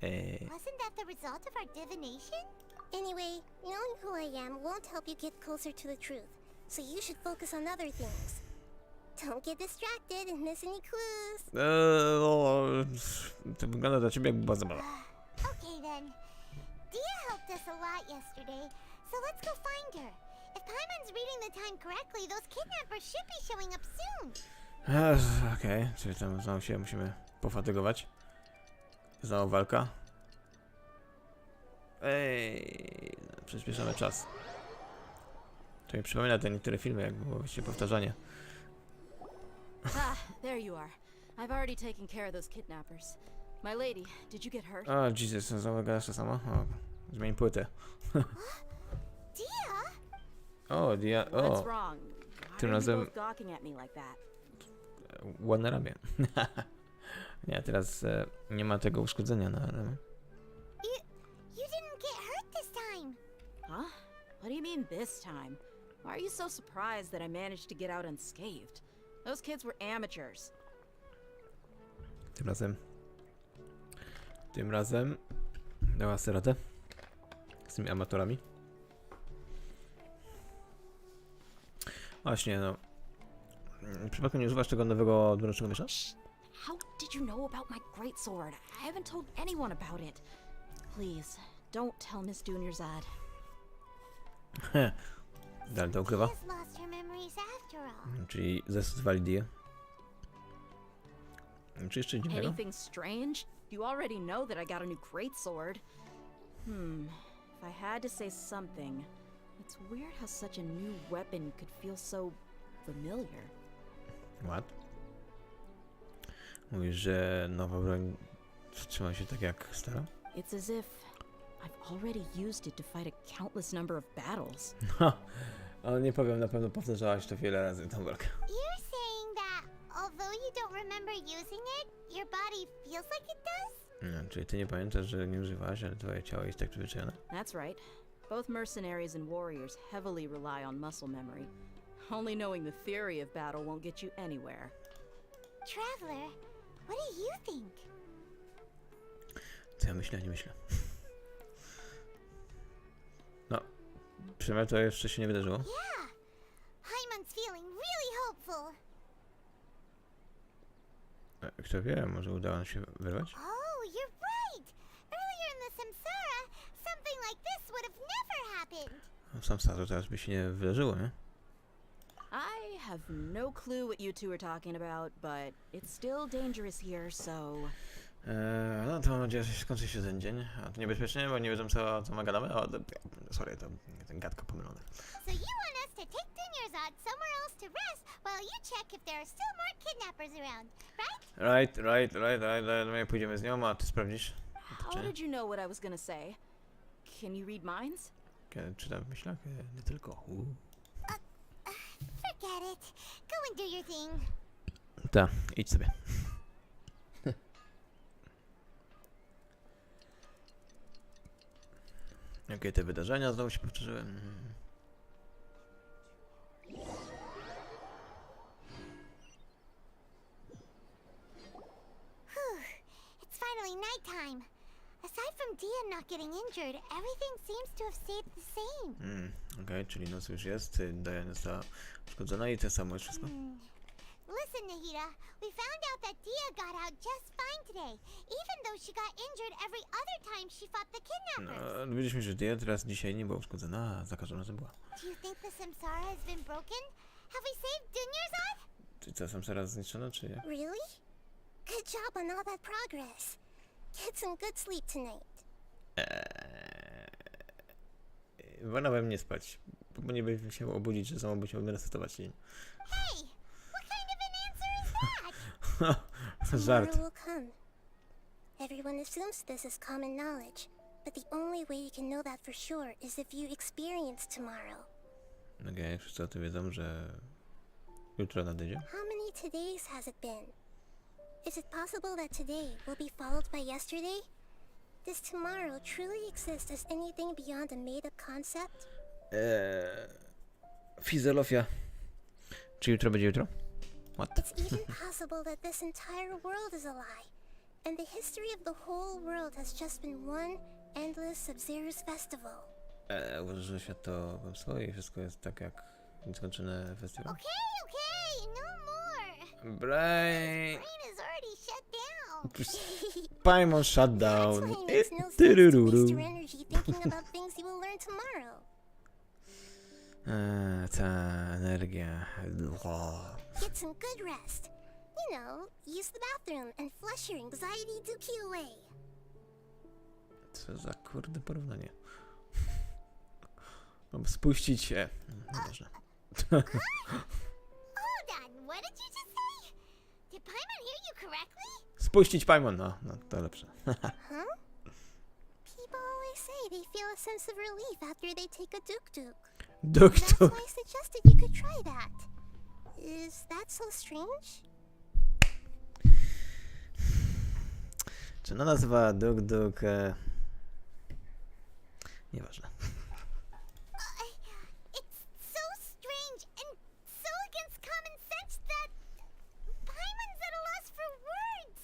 Wasn't that the result of our divination? Anyway, knowing who I am won't help you get closer to the truth, so you should focus on other things. Don't get distracted and miss any clues. To wygląda dla ciebie jak była zabawa. Okay then. Dia helped us a lot yesterday, so let's go find her. If Paimon's reading the time correctly, those kidnappers should be showing up soon. Okej, czyli tam znowu się musimy pofatygować. Znowu walka. Przyspieszamy czas. To mi przypomina te niektóre filmy, jak było właściwie powtarzanie. Ah, there you are. I've already taken care of those kidnappers. My lady, did you get hurt? O, Jesus, znowu gadasz to samo? O, zmień płytę. Dia? O, What's wrong? Why Tym are you razem both gawking at me like that? ładne ramię. Nie, teraz nie ma tego uszkodzenia na ramię. You didn't get hurt this time. Huh? What do you mean this time? Why are you so surprised that I managed to get out unscathed? Those kids were amateurs. Tym razem dała sobie radę z tymi amatorami. Właśnie, no. Przypadkiem nie używasz tego nowego dwuręcznego miecza? How did you know about my greatsword? I haven't told anyone about it. Please, don't tell Miss Junior's Dalej to ukrywa. Dia's lost her memories after all. Czyli zastosowali Dię. Czy jeszcze dziwnego? Anything strange? You already know that I got a new greatsword. If I had to say something, it's weird how such a new weapon could feel so familiar. What? Mówisz, że nowa broń trzyma się tak jak stara? It's as if I've already used it to fight a countless number of battles. Ale nie powiem, na pewno powtarzałaś to wiele razy, tą walkę. You're saying that although you don't remember using it, your body feels like it does? No, czyli ty nie pamiętasz, że nie używałaś, ale twoje ciało jest tak przyzwyczajone? That's right. Both mercenaries and warriors heavily rely on muscle memory. Only knowing the theory of battle won't get you anywhere. Traveler, what do you think? Co ja myślę, nie myślę. No, przynajmniej to jeszcze się nie wydarzyło. Yeah, Paimon's feeling really hopeful. Kto wie, może udało nam się wyrwać? Oh, you're right. Earlier in the Samsara, something like this would have never happened. No, sam to teraz by się nie wydarzyło, nie? I have no clue what you two are talking about, but it's still dangerous here, so... No to mam nadzieję, że skończy się ten dzień. A to niebezpiecznie, bo nie wiedzą co my gadamy. O, sorry, to ten gadka pomylony. So you want us to take Dunyarzad somewhere else to rest while you check if there are still more kidnappers around, right? Right. My pójdziemy z nią, a ty sprawdzisz. How did you know what I was gonna say? Can you read minds? Kiedy czytam w myślach, nie tylko. Forget it. Go and do your thing. Ta, idź sobie. Jakie te wydarzenia znowu się powtórzyły? It's finally nighttime. Aside from Dia not getting injured, everything seems to have stayed the same. Okej, czyli noc już jest, Diana została uszkodzona i to samo jest wszystko. Listen, Nahida, we found out that Dia got out just fine today, even though she got injured every other time she fought the kidnappers. No, dowiedzieliśmy się, że Dia teraz dzisiaj nie była uszkodzona, a za każdym razem była. Do you think the Samsara has been broken? Have we saved Dunyarzad? Czy co, sam teraz zniszczono, czy jak? Really? Good job on all that progress. Get some good sleep tonight. Wolałbym nie spać, bo nie bym się obudzić, że samo by się resetować dzień. Hey, what kind of an answer is that? Żart. Tomorrow will come. Everyone assumes this is common knowledge, but the only way you can know that for sure is if you experience tomorrow. Okej, wszyscy o tym wiedzą, że jutro nadejdzie. How many todays has it been? Is it possible that today will be followed by yesterday? Does tomorrow truly exist as anything beyond a made-up concept? Fizjologia. Czy jutro będzie jutro? What? It's even possible that this entire world is a lie, and the history of the whole world has just been one endless Sub-Zero's festival. Uważasz, że świat to pomysł i wszystko jest tak jak nieskończony festiwal? Okay, no more. Brain! Brain is already shut down. Paimon shut That's down. why it makes no sense to waste your Tyrururu. energy thinking about things you will learn tomorrow. Ta energia. Get some good rest. You know, use the bathroom and flush your anxiety dookie away. Co za kurde porównanie. Mam spuścić się. Nieważne. Hold on, what did you just say? Did Paimon hear you correctly? Spuścić Paimon, no to lepsze. Huh? People always say they feel a sense of relief after they take a duk-duk. That's Duk-duk. why I suggested you could try that. Is that so strange? Czy ona nazywa duk-duk? Nieważne. It's so strange and so against common sense that Paimon's at a loss for words.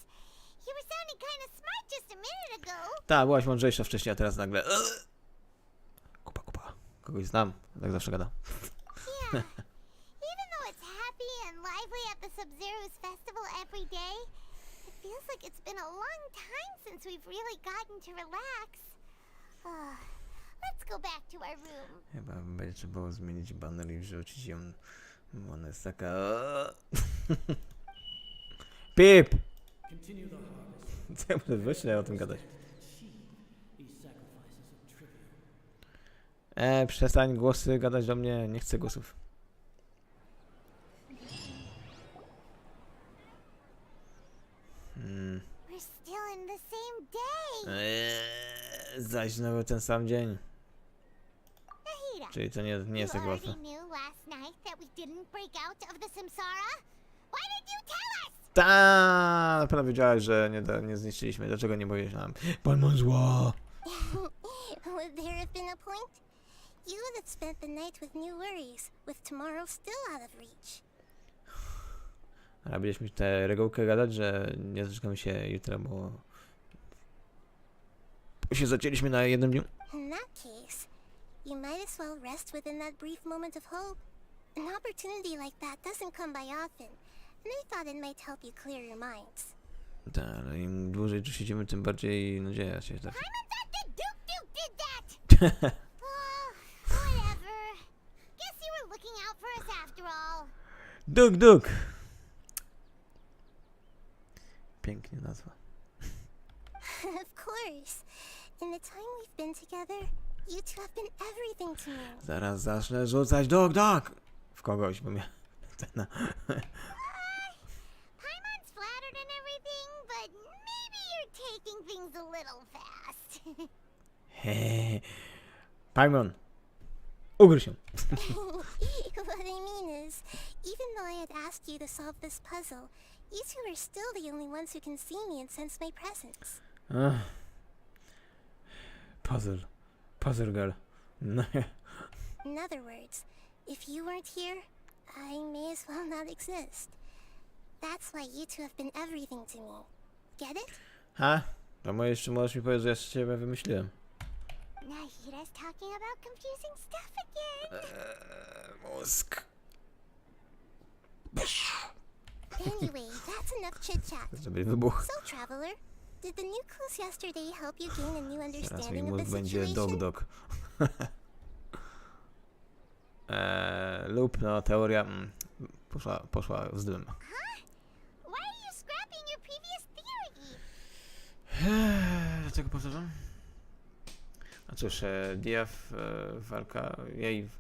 You were sounding kind of smart just a minute ago. Ta, byłaś mądrzejsza wcześniej, a teraz nagle... Kupa. Kogoś znam, tak zawsze gada. Yeah. Even though it's happy and lively at the Sub-Zero's festival every day, it feels like it's been a long time since we've really gotten to relax. Let's go back to our room. Chyba będzie trzeba było zmienić banner i wrzucić ją. Ona jest taka... Pip! Co ja muszę wyślę o tym gadać? Przestań głosy gadać do mnie, nie chcę głosów. We're still in the same day. Zaś znowu ten sam dzień. Nahida, Czyli to nie jest you tak łatwe. already knew last night that we didn't break out of the Samsara? Why did you tell us? Ta, na pewno wiedziałaś, że nie zniszczyliśmy. Dlaczego nie powiedziałam? Pan ma zło. Would there have been a point? You would have spent the night with new worries, with tomorrow still out of reach. Ale będziemy tę regułkę gadać, że nie doczekamy się jutra, bo się zacięliśmy na jednym dniu. In that case, you might as well rest within that brief moment of hope. An opportunity like that doesn't come by often, and I thought it might help you clear your minds. Tak, ale im dłużej tu siedzimy, tym bardziej nadzieja się trafi. I thought the Duke did that! Whatever. Guess you were looking out for us after all. Duk! Pięknie nazwa. Of course. In the time we've been together, you two have been everything to me. Zaraz zacznę rzucać duk! W kogoś, bo mnie... Paimon's flattered and everything, but maybe you're you're taking things a little fast. Hehehe. Paimon. Ugryź się. What I mean is, even though I had asked you to solve this puzzle, you two are still the only ones who can see me and sense my presence. Ach. Puzzle. Puzzle girl. No. In other words, if you weren't here, I may as well not exist. That's why you two have been everything to me. Get it? Ha? A może jeszcze możesz mi powiedzieć, że jeszcze ciebie wymyśliłem. Nahira's talking about confusing stuff again. Mózg. Anyway, that's enough chit-chat. Żeby wybuch. So, Traveler, did the new clues yesterday help you gain a new Teraz mi understanding of mózg the będzie situation? dog. Lub no teoria poszła z dymem. Why are you scrapping your previous theory? Dlaczego powtarzam? A cóż, Diaf walka, jej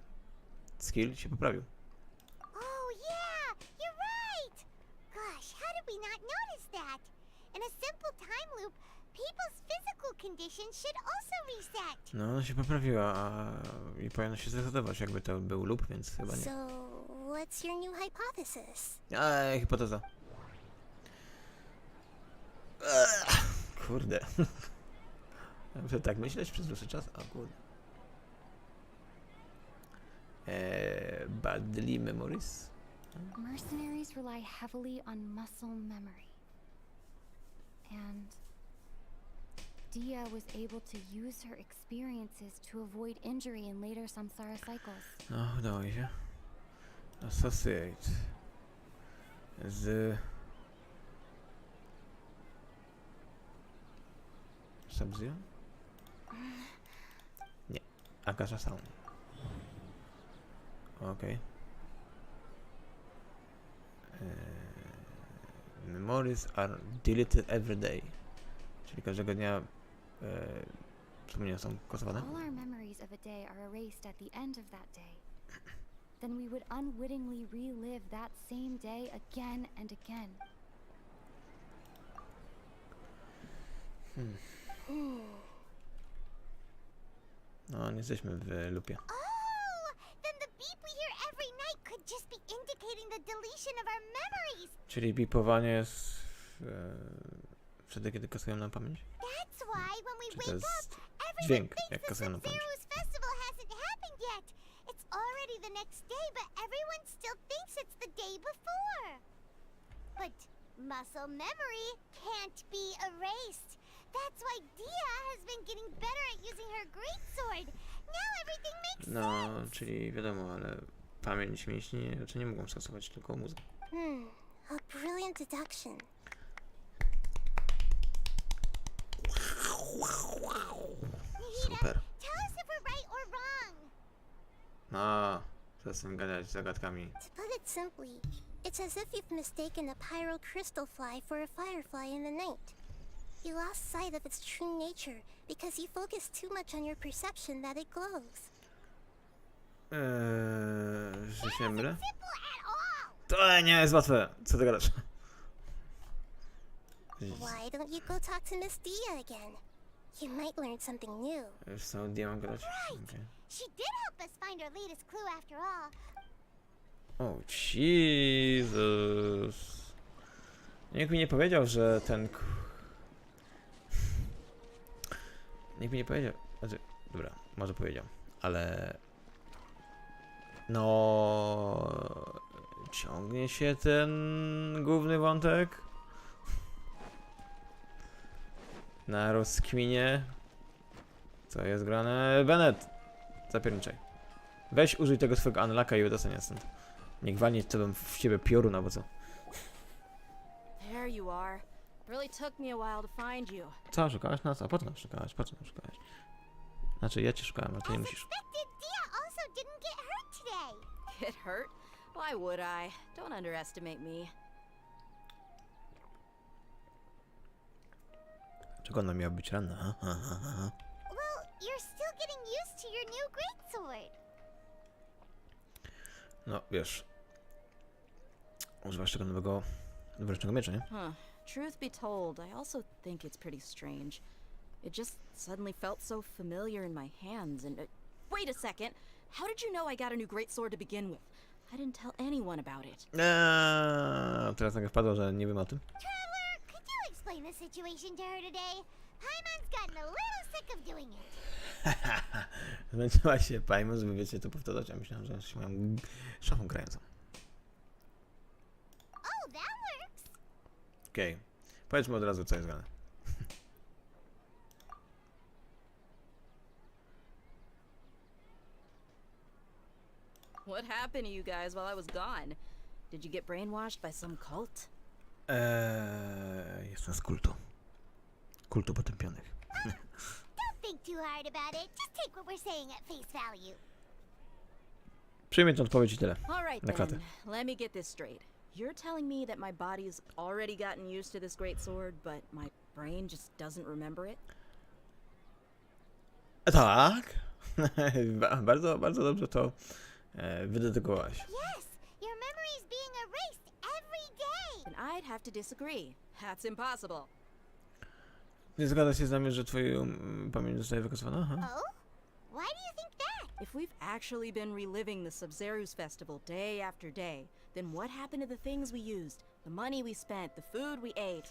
skill się poprawił. Oh yeah, you're right! Gosh, how did we not notice that? In a simple time loop, people's physical condition should also reset. No, ona się poprawiła i powinno się zresetować, jakby to był lub, więc chyba nie. So, what's your new hypothesis? Hipoteza. Kurde. Muszę tak myśleć przez dłuższy czas? O kurde. Badly memories. Mercenaries rely heavily on muscle memory. And Dia was able to use her experiences to avoid injury in later samsara cycles. No, udało jej się. Associate. Z... Sub-Zero? Nie. Akasha Sound. Okej. Memories are deleted every day. Czyli każdego dnia wspomnienia są kasowane. All our memories of a day are erased at the end of that day. Then we would unwittingly relive that same day again and again. No, nie jesteśmy w lupie. Oh, then the beep we hear every night could just be indicating the deletion of our memories. Czyli bipowanie jest wtedy, kiedy kasują nam pamięć? That's why when we Czy to wake jest up, everyone dźwięk, thinks jak the kasują nam pamięć? Sub-Zero's festival hasn't happened yet. It's already the next day, but everyone still thinks it's the day before. But muscle memory can't be erased. That's why Dia has been getting better at using her greatsword. Now everything makes No, sense. czyli wiadomo, ale pamięć mięśni raczej nie mogą skasować, tylko mózg. A brilliant deduction. Super. Tell us if we're right or wrong. No, przestań gadać zagadkami. To put it simply, it's as if you've mistaken a pyro crystal fly for a firefly in the night. You lost sight of its true nature because you focus too much on your perception that it glows. Że się mylę? Simple at all. To nie jest łatwe. Co ty gadasz? Why don't you go talk to Miss Dia again? You might learn something new. Już są D mam gadać? Okay. She did help us find our latest clue after all. O, Jezus. Nikt mi nie powiedział, że ten... Nikt mi nie powiedział... Znaczy, dobra, może powiedział, ale... No... Ciągnie się ten główny wątek na rozkminie. Co jest grane? Bennett! Zapierniczaj. Weź użyj tego swojego unlocka i wydostanie stąd. Niech walnie w ciebie piorun albo co. There you are. Really took me a while to find you. Co, szukałaś nas? A po co nas szukałaś? Po co nas szukałaś? Znaczy, ja cię szukałem, a ty nie As musisz. expected, Dia also didn't get hurt today. Get hurt? Why would I? Don't underestimate me. Czego ona miała być ranna? Well, you're still getting used to your new greatsword. No, wiesz. Używasz tego nowego, dwuręcznego miecza, nie? Huh. Truth be told, I also think it's pretty strange. It just suddenly felt so familiar in my hands and... wait a second! How did you know I got a new greatsword to begin with? I didn't tell anyone about it. Teraz nagle wpadło, że nie wiem o tym. Traveler, could you explain the situation to her today? Paimon's gotten a little sick of doing it. Zmęczyła się Paimon, żeby wiecie to powtarzać, a myślałem, że się mają szafą grającą. Oh, that works. Okej. Powiedzmy od razu, co jest grane. What happened to you guys while I was gone? Did you get brainwashed by some cult? Jestem z kultu. Kultu potępionych. Don't think too hard about it. Just take what we're saying at face value. Przyjmie tę odpowiedź i tyle. All right Na klatę. then, let me get this straight. You're telling me that my body's already gotten used to this great sword, but my brain just doesn't remember it? Tak. Bardzo, bardzo dobrze to wydedukowałaś. Yes, your memory's being erased every day. Then I'd have to disagree. That's impossible. Nie zgadza się z nami, że twoja pamięć zostaje wykasowana? Aha. Oh? Why do you think that? If we've actually been reliving the Sub-Zero's festival day after day, then what happened to the things we used? The money we spent, the food we ate?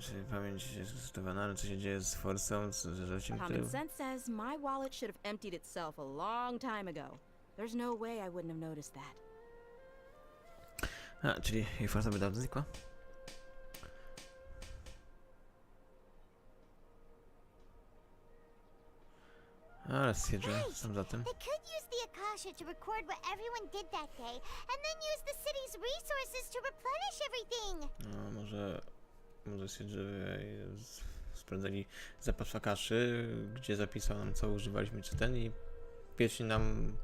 Czyli pamięć jest zastosowana, ale co się dzieje z forsą, z życiem, Common które... sense says my wallet should have emptied itself a long time ago. There's no way I wouldn't have noticed that. Czyli jej forsa by dawno znikła? Ale stwierdzę, sam za tym. They could use the Akasha to record what everyone did that day, and then use the city's resources to replenish everything. No, może stwierdzę, że sprawdzali zapas Akaszy, gdzie zapisał nam co używaliśmy, czy ten i pierwsi nam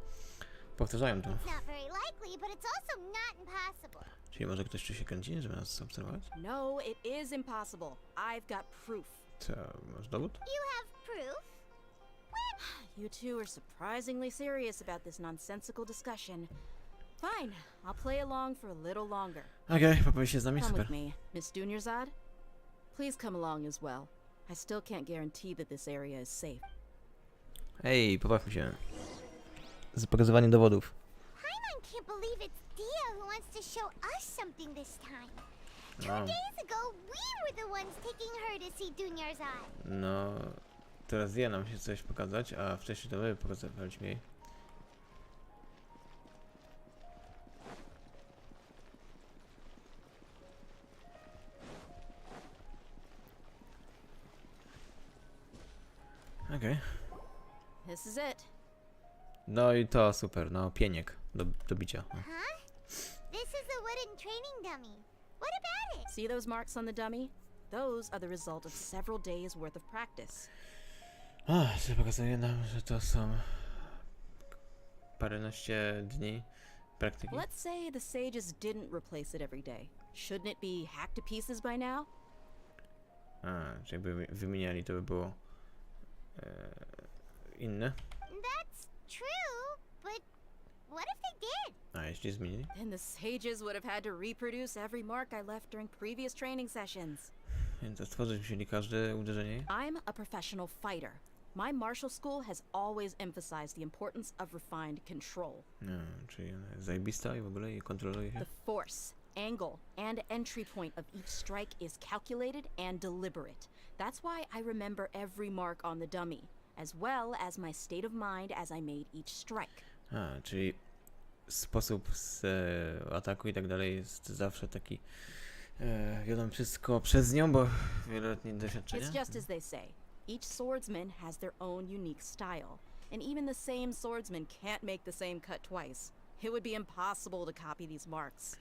powtarzają to. It's not very likely, but it's also not impossible. Czyli może ktoś tu się kręci, żeby nas obserwować? No, it is impossible. I've got proof. Co, masz dowód? You have proof? You two are surprisingly serious about this nonsensical discussion. Fine, I'll play along for a little longer. Okej, popowiedz się z nami, Come super. with me, Miss Dunyarzad. Please come along as well. I still can't guarantee that this area is safe. Hej, pobawmy się. Z pokazywaniem dowodów. Paimon can't believe it's Dia who wants to show us something this time. 2 No, days ago, we were the ones taking her to see Dunyarzad. no, teraz ja nam się coś pokazać, a wcześniej to wy pokazywaliśmy jej. Okej. This is it. No i to super, no pieniek do bicia. No. Huh? This is a wooden training dummy. What about it? See those marks on the dummy? Those are the result of several days' worth of practice. Czyli pokazuje nam, że to są paręnaście dni praktyki. Let's say the sages didn't replace it every day. Shouldn't it be hacked to pieces by now? Czyli jakby wymieniali, to by było inne. That's true, but what if they did? A jeśli zmienili? Then the sages would have had to reproduce every mark I left during previous training sessions. Więc stworzyć musieli każde uderzenie? I'm a professional fighter. My martial school has always emphasized the importance of refined control. No, czyli ona jest zajebista i w ogóle i kontroluje się. The force, angle, and entry point of each strike is calculated and deliberate. That's why I remember every mark on the dummy, as well as my state of mind as I made each strike. Czyli sposób ataku i tak dalej jest zawsze taki wiadomo wszystko przez nią, bo wieloletnie doświadczenie. It's just as they say. Each swordsman has their own unique style, and even the same swordsman can't make the same cut twice. It would be impossible to copy these marks.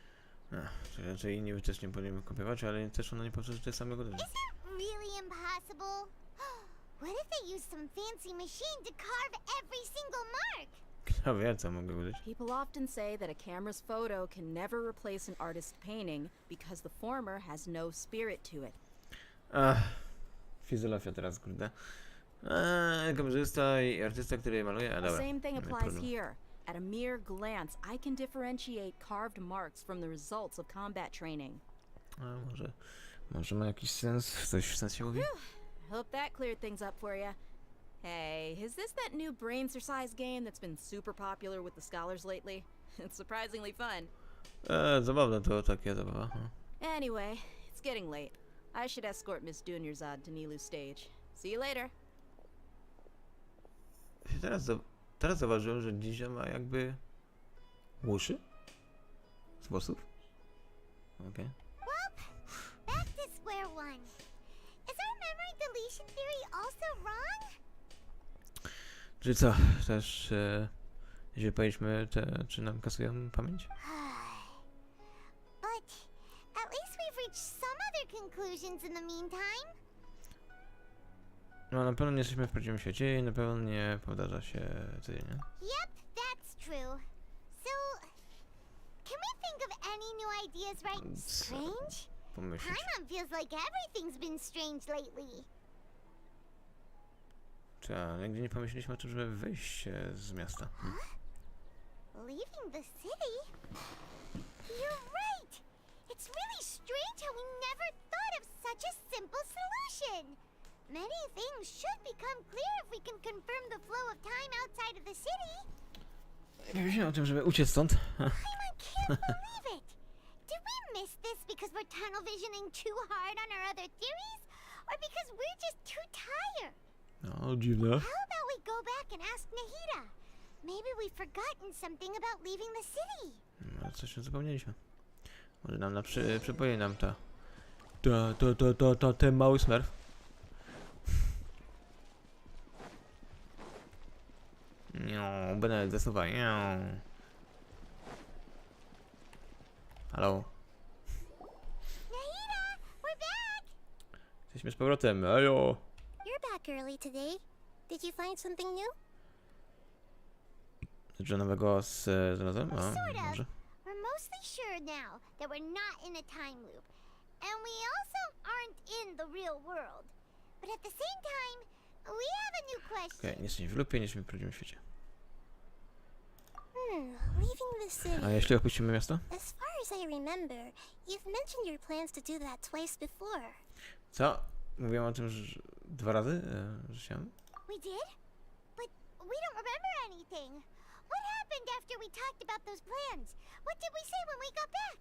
Czyli raczej inni też nie powinien kopiować, ale też ona nie powtórzy tego samego uderzenia. Is it really impossible? What if they use some fancy machine to carve every single mark? Kto wie, co mogę uderzyć? People often say that a camera's photo can never replace an artist's painting because the former has no spirit to it. Fizjologia teraz, kurde. Kamerzysta i artysta, który maluje, The dobra. same thing nie applies problem. here. At a mere glance, I can differentiate carved marks from the results of combat training. A może ma jakiś sens? Coś w sensie mówi? Hope that cleared things up for you. Hey, is this that new braincercise game that's been super popular with the scholars lately? It's surprisingly fun. Zabawne to takie zabawa. Anyway, it's getting late. I should escort Miss Dunyarzad to Nilu's stage. See you later. Teraz zauważyłem, że Dzizia ma jakby uszy z włosów. Okej. Back to square one. Is our memory deletion theory also wrong? Czyli co? Też jeśli powiedzieliśmy, czy nam kasują pamięć? But at least we've reached some other conclusions in the meantime. No na pewno nie jesteśmy w prawdziwym świecie i na pewno nie powtarza się codziennie. Yep, that's true. So, can we think of any new ideas right? Strange? Pomyśleć. Paimon feels like everything's been strange lately. Czy nigdy nie pomyśleliśmy o tym, żeby wyjść z miasta? Leaving the city? You're right! It's really strange how we never thought of such a simple solution! Many things should become clear if we can confirm the flow of time outside of the city. Myślałem o tym, żeby uciec stąd. Paimon can't believe it! Did we miss this because we're tunnel visioning too hard on our other theories? Or because we're just too tired? No, dziwne. How about we go back and ask Nahida? Maybe we've forgotten something about leaving the city. No, coś zapomnieliśmy. Może nam przypomni nam ten mały smerf. Nie, będę zasuwaj. Halo. Nahida, we're back! Jesteśmy z powrotem. Ajo. You're back early today. Did you find something new? Czy nowego znalazłem? A, Sort of. może. We're mostly sure now that we're not in a time loop. And we also aren't in the real world. But at the same time, we have a new question. Okej, nie jesteśmy w lupie, nie jesteśmy w prawdziwym świecie. Leaving the city. A jeśli opuścimy miasto? As far as I remember, you've mentioned your plans to do that twice before. Co? Mówiłem o tym, że 2 razy? Że chciałem? We did? But we don't remember anything. What happened after we talked about those plans? What did we say when we got back?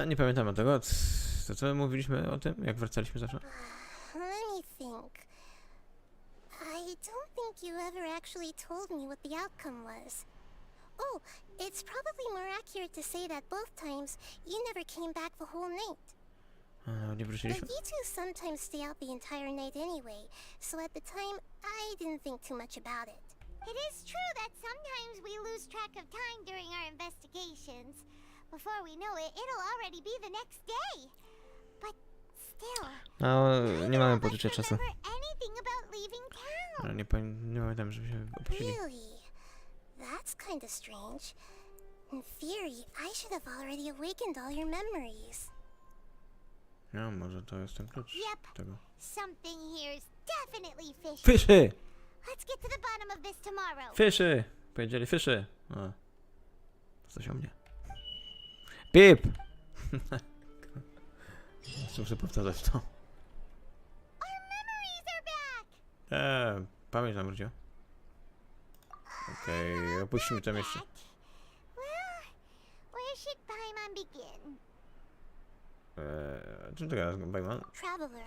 Nie pamiętam tego. To co mówiliśmy o tym, jak wracaliśmy zawsze? Let me think. I don't think you ever actually told me what the outcome was. Oh, it's probably more accurate to say that both times you never came back the whole night. Nie But wróciliśmy? you two sometimes stay out the entire night anyway, so at the time I didn't think too much about it. It is true that sometimes we lose track of time during our investigations. Before we know it, it'll already be the next day. But still, No, nie mamy I poczucia don't czasu. remember anything about leaving town. Ale nie pamiętam, żeby się opuścili. Really? That's kind of strange. In theory, I should have already awakened all your memories. No, może to jest ten klucz Yep. tego. Something here's definitely fishy. Fyszy! Let's get to the bottom of this tomorrow. Fyszy! Powiedzieli fyszy. O. Coś o mnie. Pip! Muszę powtarzać to. Our memories are back. Pamięć nam wróciła. Okej, opuścimy to miejsce. Well, where should Paimon begin? Czym to gadasz, Bajman? Traveler,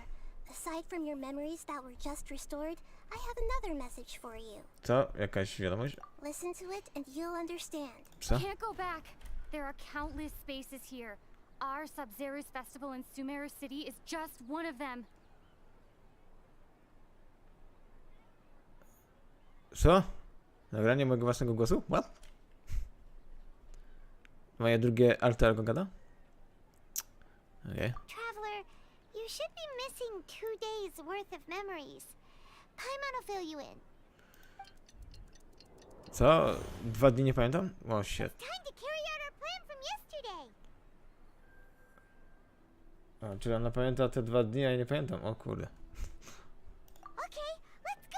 aside from your memories that were just restored, I have another message for you. Co? Jakaś wiadomość? Listen to it and you'll understand. Co? Can't go back. There are countless spaces here. Our Sub-Zero's festival in Sumeru City is just one of them. Co? Nagranie mojego własnego głosu? What? Moje drugie alter ego gada? Okej. Traveler, you should be missing 2 days worth of memories. Paimon will fill you in. Co? 2 dni nie pamiętam? O, shit. Time to carry out our plan from yesterday. O, czyli ona pamięta te 2 dni, a ja nie pamiętam. O kurde. Okay, let's go.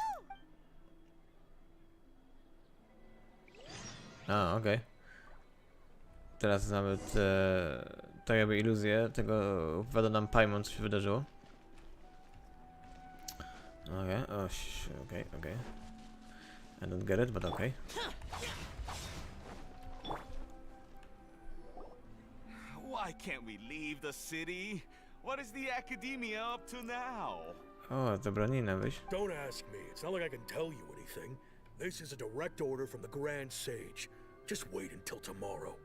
A, okej. Teraz nawet tak jakby iluzję tego opowiada nam Paimon, co się wydarzyło. Okay. I don't get it, but okay. Why can't we leave the city? What is the academia up to now? O, zabroni nam wyjść. Don't ask me. It's not like I can tell you anything. This is a direct order from the Grand Sage. Just wait until tomorrow.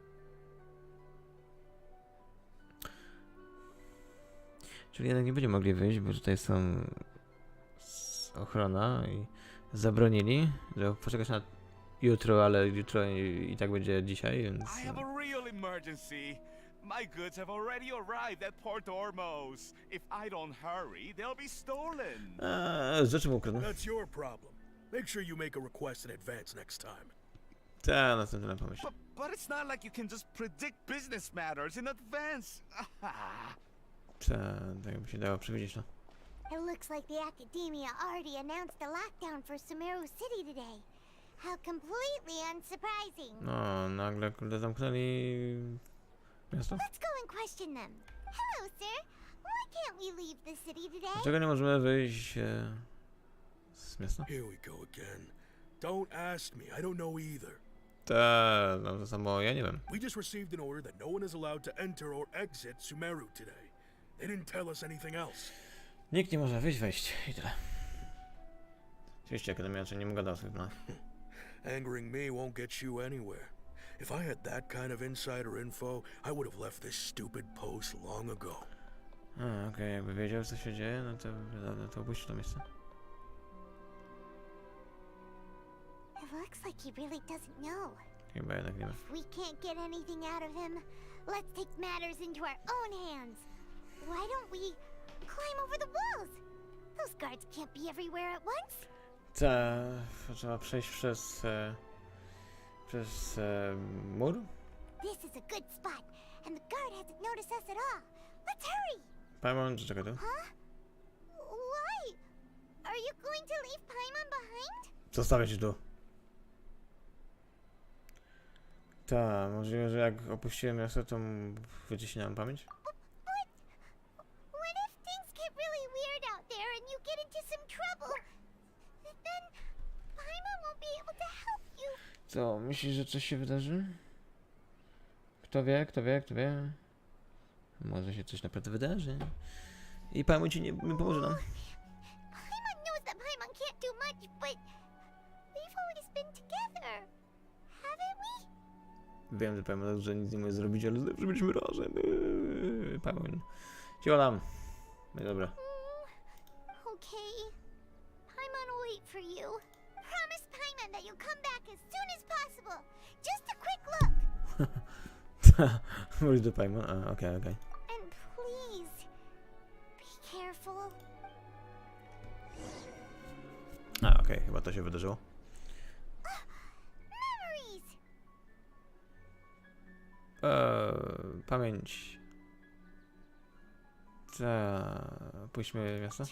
Czyli jednak nie będziemy mogli wyjść, bo tutaj są ochrona i zabronili, że poczekać na jutro, ale jutro i tak będzie dzisiaj, więc... I have a real emergency. My goods have already arrived at Port Ormos. If I don't hurry, they'll be stolen. Rzeczy mu ukradną. That's your problem. Make sure you make a request in advance next time. Tak, następny na pomyśl. But it's not like you can just predict business matters in advance. Tak jakby się dało przewidzieć, no. It looks like the academia already announced a lockdown for Sumeru City today. How completely unsurprising. No, nagle kurde zamknęli miasto. Let's go and question them. Hello, sir. Why can't we leave the city today? Dlaczego nie możemy wyjść z miasta? Here we go again. Don't ask me. I don't know either. Tak, no to samo ja nie wiem. We just received an order that no one is allowed to enter or exit Sumeru today. They didn't tell us anything else. Nikt nie może wejść i tyle. Oczywiście akademia nie mu gadał sobie, no. Angering me won't get you anywhere. If I had that kind of insider info, I would have left this stupid post long ago. Okej, jakby wiedział co się dzieje, no to opuścił to miejsce. It looks like he really doesn't know. Chyba jednak nie ma. If we can't get anything out of him, let's take matters into our own hands. Why don't we climb over the walls? Those guards can't be everywhere at once. Trzeba przejść przez mur? This is a good spot, and the guard hasn't noticed us at all. Let's hurry! Paimon, czekaj tu. Huh? Why? Are you going to leave Paimon behind? Zostawię cię tu. Tak, możliwe, że jak opuściłem miasto, to wyciśniałem pamięć. What if things get really weird out there and you get into some trouble? Then Paimon won't be able to help you. Co, myślisz, że coś się wydarzy? Kto wie, kto wie, kto wie? Może się coś naprawdę wydarzy. I Paimon ci nie pomoże nam. Paimon knows that Paimon can't do much, but we've always been together, haven't we? Wiem, że Paimon, że nic nie może zrobić, ale zawsze byliśmy razem. Paimon. Cicho nam. No dobra. Okay. Paimon will wait for you. Promise Paimon that you'll come back as soon as possible. Just a quick look. Mówisz do Paimon? Okej. And please, be careful. Okej, chyba to się wydarzyło. Memories! Pamięć. Pójdźmy miasto.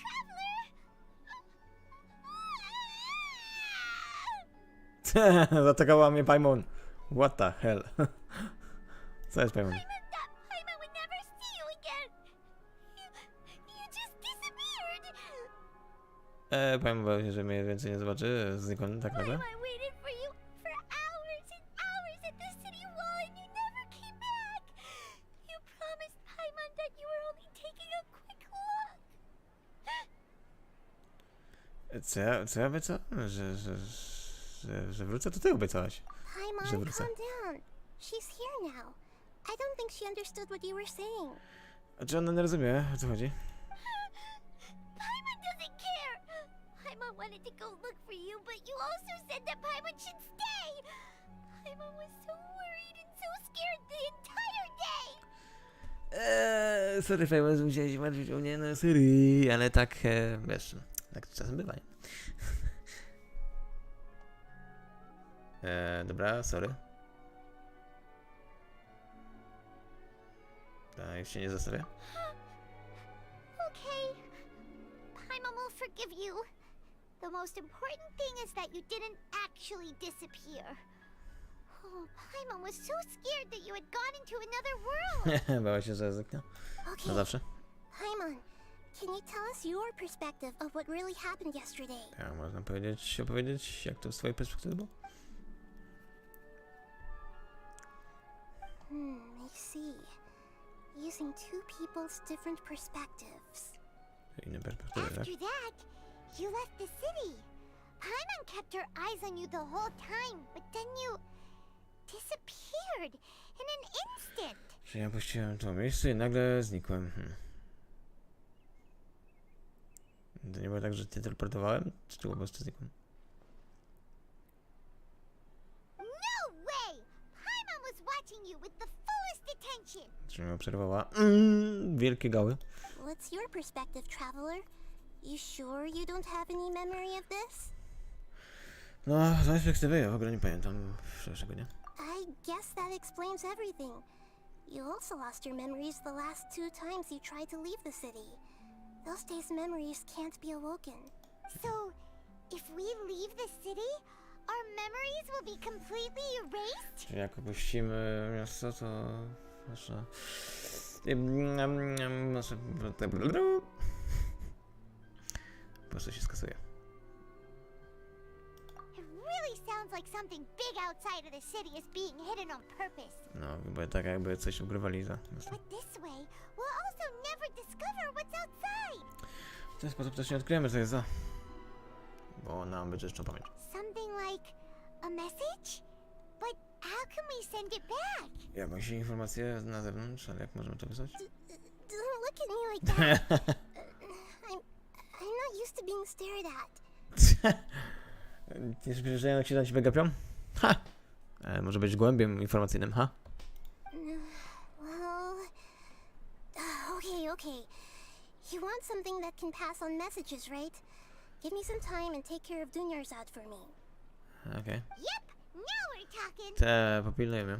Zaatakowała mnie Paimon. What the hell? Co jest Paimon? Paimon would never see you again. You just disappeared. Paimon bał się, że mnie więcej nie zobaczy znikąd tak nagle. Paimon waited for you for hours and hours at the city wall and you never came back. You promised Paimon that you were only taking a quick look. Co ja obiecałem? Że wrócę? To ty obiecałaś. Paimon, Że wrócę. calm down. She's here now. I don't think she understood what you were saying. A czy ona nie rozumie, o co chodzi? Paimon doesn't care. Paimon wanted to go look for you, but you also said that Paimon should stay. Paimon was so worried and so scared the entire day. Sorry Paimon, że musiałeś się martwić o mnie, no sorry, ale tak, wiesz, tak czasem bywa, nie? Dobra, sorry. Już się nie zostawię. Okay. Paimon will forgive you. The most important thing is that you didn't actually disappear. Oh, Paimon was so scared that you had gone into another world. Bała się, że zniknę. Na Okay, zawsze. Paimon, can you tell us your perspective of what really happened yesterday? Ja, można opowiedzieć, jak to z twojej perspektywy było? I see. Using two people's different perspectives. Inne perspektywy, tak? After that, you left the city. Paimon kept her eyes on you the whole time, but then you disappeared in an instant. Czyli ja puściłem to miejsce i nagle znikłem. To nie było tak, że cię teleportowałem? Czy to po prostu znikłem? No way! Paimon was watching you with the fullest attention. Czy mnie obserwowała? Wielkie gały. What's your perspective, traveler? You sure you don't have any memory of this? No, z perspektywy ja w ogóle nie pamiętam wczorajszego dnia. I guess that explains everything. You also lost your memories the last two times you tried to leave the city. Those days' memories can't be awoken. So, if we leave the city, our memories will be completely erased? Czyli jak opuścimy miasto, to... Nasza... Po prostu się skasuje. It really sounds like something big outside of the city is being hidden on purpose. No, chyba tak jakby coś ugrywali za... But this way, we'll also never discover what's outside. W ten sposób też nie odkryjemy, co jest za... Bo nam będzie jeszcze pamięć. Something like a message? But how can we send it back? Jakąś informację na zewnątrz, ale jak możemy to wysłać? Don't look at me like that. I'm not used to being stared at. Nie słyszysz, że ja ci na ciebie gapią? Ha! Może być głębiem informacyjnym, ha? Well, okay. You want something that can pass on messages, right? Give me some time and take care of Dunyarzad for me. Okej. Yep, now we're talking. Te popilnujemy.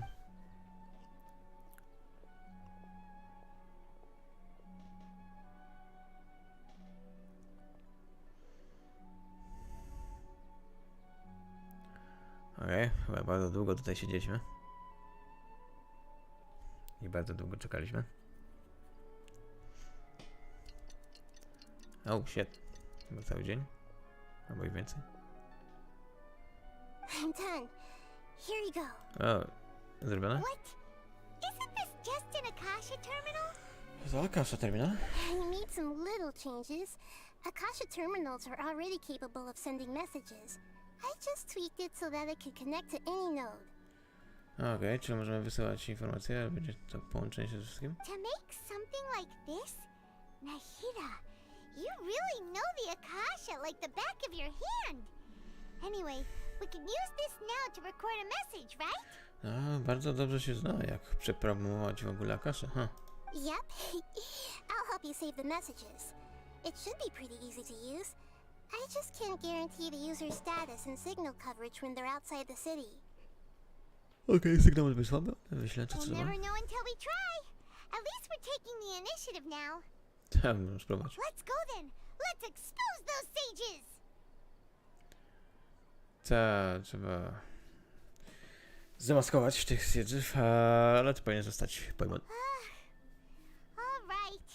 Okej, chyba bardzo długo tutaj siedzieliśmy. I bardzo długo czekaliśmy. Oh shit. Chyba cały dzień. Albo i więcej. I'm done. Here you go. O, zrobione? What? Isn't this just an Akasha terminal? To Akasha terminal? I made some little changes. Akasha terminals are already capable of sending messages. I just tweaked it so that it could connect to any node. Okej, czyli możemy wysyłać informacje, ale będzie to połączenie się ze wszystkim? To make something like this? Nahida, you really know the Akasha like the back of your hand. Anyway, we can use this now to record a message, right? No, bardzo dobrze się zna, jak przepromować w ogóle Akaszę, ha. Yep. I'll help you save the messages. It should be pretty easy to use. I just can't guarantee the user's status and signal coverage when they're outside the city. Okej, sygnał jest słaby. Wyślę to, co We'll trzeba. never know until we try. At least we're taking the initiative now. Tak, możemy spróbować. Let's go then. Let's expose those sages. Tak, trzeba zamaskować tych siedzów, ale to powinien zostać Paimon. All right.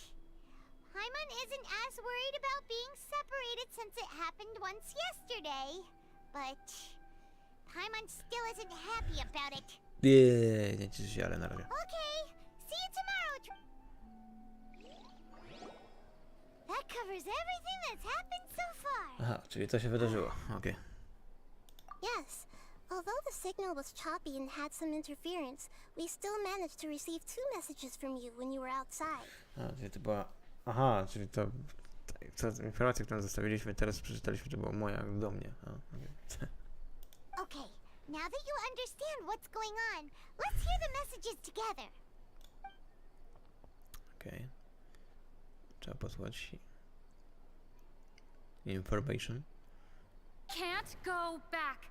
Paimon isn't as worried about being separated since it happened once yesterday, but Paimon still isn't happy about it. Nie cieszę się, ale na razie. Okay, see you tomorrow. That covers everything that's happened so far. Aha, czyli to się wydarzyło, okej. Yes. Although the signal was choppy and had some interference, we still managed to receive 2 messages from you when you were outside. A, czyli to była... Aha, czyli to... Ta informacja, którą zostawiliśmy, teraz przeczytaliśmy, to była moja do mnie. Okay, now that you understand what's going on, let's hear the messages together. Okej. Trzeba posłać... Information. Can't go back.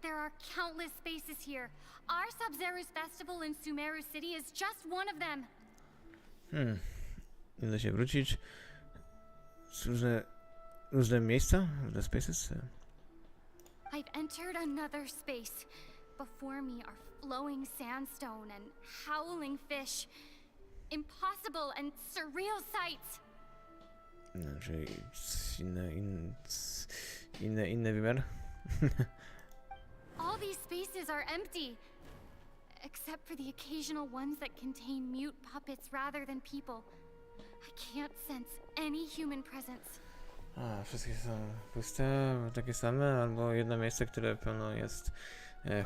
There are countless spaces here. Our Sub-Zero's festival in Sumeru City is just one of them. Nie da się wrócić. Różne miejsca? Różne spaces? I've entered another space, before me are flowing sandstone and howling fish. Impossible and surreal sights. No, czyli inny wymiar. All these spaces are empty, except for the occasional ones that contain mute puppets rather than people. I can't sense any human presence. A, wszystkie są puste, takie same, albo jedno miejsce, które pełno jest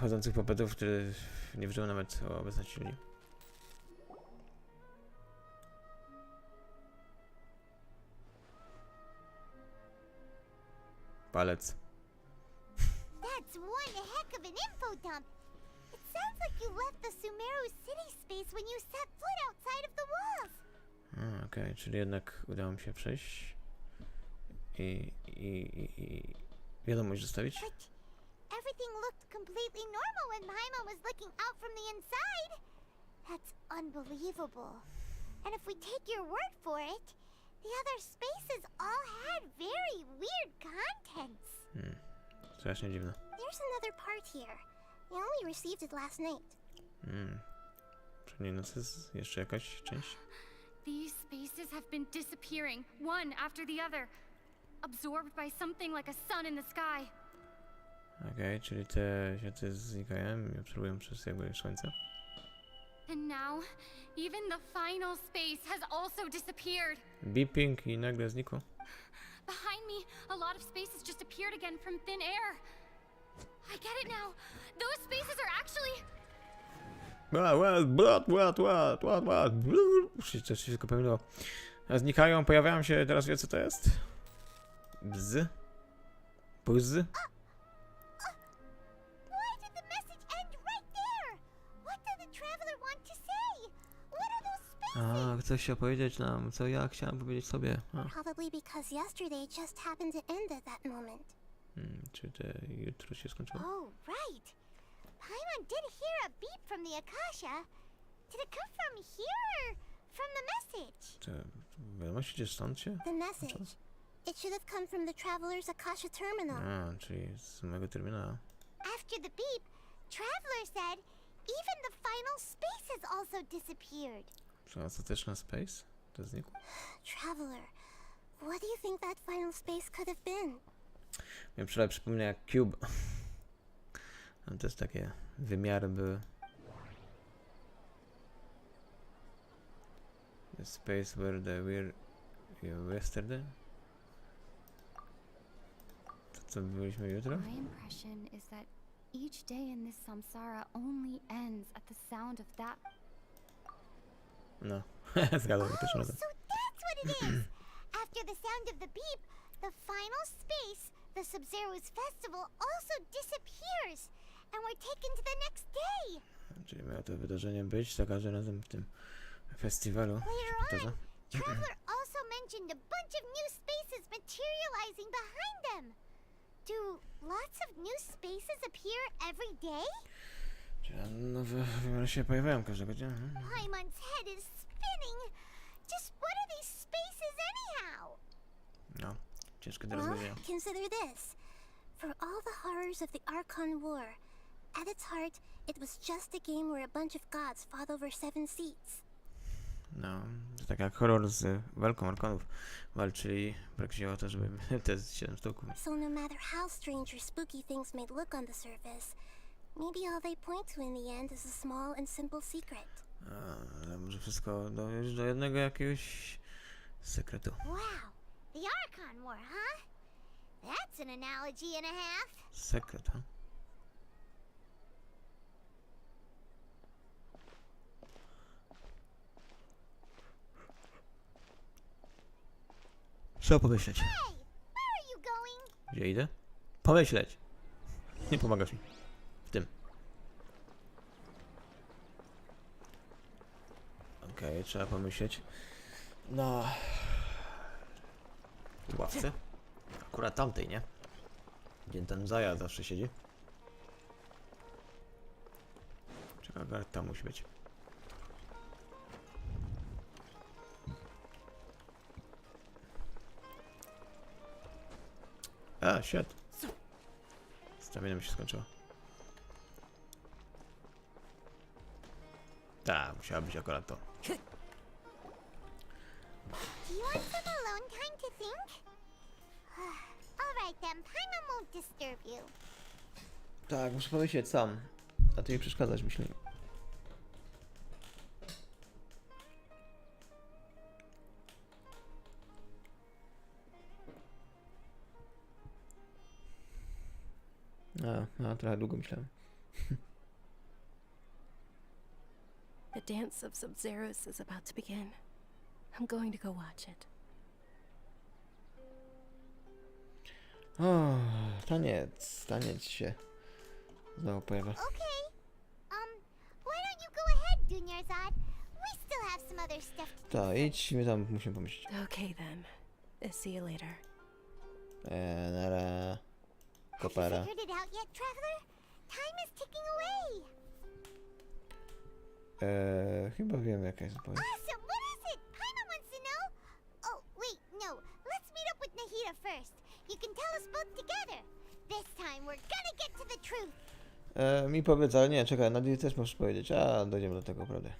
chodzących puppetów, które nie wróżą nawet o obecności ludzi. Palec. That's one heck of an info dump. It sounds like you left the Sumeru city space when you set foot outside of the walls. Okej, czyli jednak udało mi się przejść i wiadomość zostawić. But everything looked completely normal when Paimon was looking out from the inside. That's unbelievable. And if we take your word for it, the other spaces all had very weird contents. Strasznie dziwne. There's another part here. We only received it last night. Przedniej nocy jest jeszcze jakaś część? These spaces have been disappearing, one after the other, absorbed by something like a sun in the sky. Okej, czyli te światy znikają i obserwują przez jakby słońce. And now, even the final space has also disappeared. Beeping i nagle znikło. Behind me, a lot of spaces just appeared again from thin air. I get it now. Those spaces are actually... What? Coś się tylko pomyliło. Znikają, pojawiają się, teraz wie co to jest? Bzy? Bzy? Why did the message end right there? What did the traveler want to say? What are those spaces? Chcesz się powiedzieć nam, co ja chciałem powiedzieć sobie. Probably because yesterday just happened to end at that moment. Czy to jutro się skończyło? Oh, right. Paimon did hear a beep from the Akasha. Did it come from here or from the message? To wiadomość idzie stąd się? The message. It should have come from the traveler's Akasha terminal. Czyli z mojego terminala. After the beep, Traveler said even the final space has also disappeared. Czy ostateczna space? To znikło? Traveler, what do you think that final space could have been? Mnie przypomina jak Cube. Tam też takie wymiary były. The space where the we're yesterday? To co byliśmy jutro? My impression is that each day in this samsara only ends at the sound of that. No, zgadzam się też na to. So that's what it is! After the sound of the beep, the final space, the Sub-Zero's festival, also disappears, and we're taken to the next day! Czyli miało to wydarzenie być za każdym razem w tym festiwalu. Later on, Traveler also mentioned a bunch of new spaces materializing behind them. Do lots of new spaces appear every day? Czyli nowe wymiary się pojawiają każdego dnia. Paimon's head is spinning. Just what are these spaces anyhow? No, ciężko do rozwiązania. Consider this. For all the horrors of the Archon War, at its heart, it was just a game where a bunch of gods fought over 7 seats. No, to tak jak horror z walką arkonów. Walczyli praktycznie o to, żeby te 7 sztuk. So no matter how strange or spooky things may look on the surface, maybe all they point to in the end is a small and simple secret. Ale może wszystko dojść do jednego jakiegoś sekretu. Wow, the Archon War, huh? That's an analogy and a half. Sekret, ha? Trzeba pomyśleć. Hey, where are you going? Gdzie idę? Pomyśleć. Nie pomagasz mi w tym. Okej, trzeba pomyśleć. No. W ławce. Akurat tamtej, nie? Gdzie ten Zaja zawsze siedzi. Czekaj, tam musi być. A, świat. Stawienie mi się skończyło. Tak, musiała być akurat to. Do you want some alone time to think? Alright then, Paimon won't disturb you. Tak, muszę pomyśleć sam. A ty mi przeszkadzać, myślę. No, trochę długo myślałem. The dance of Sub-Zeros is about to begin. I'm going to go watch it. O, taniec się znowu pojawia. Okay. Why don't you go ahead, Dunyarzad? We still have some other stuff to To idź, my tam musimy pomyśleć. Okay then. See you later. Nara. Have you Kopara. figured it out yet, traveler? Time is ticking away. Chyba wiem jaka jest odpowiedź. Awesome, what is it? Paimon wants to know. Oh, wait, no. Let's meet up with Nahida first. You can tell us both together. This time we're gonna get to the truth. Mi powiedz, ale nie, czekaj, Nadia też możesz powiedzieć. Dojdziemy do tego, prawda?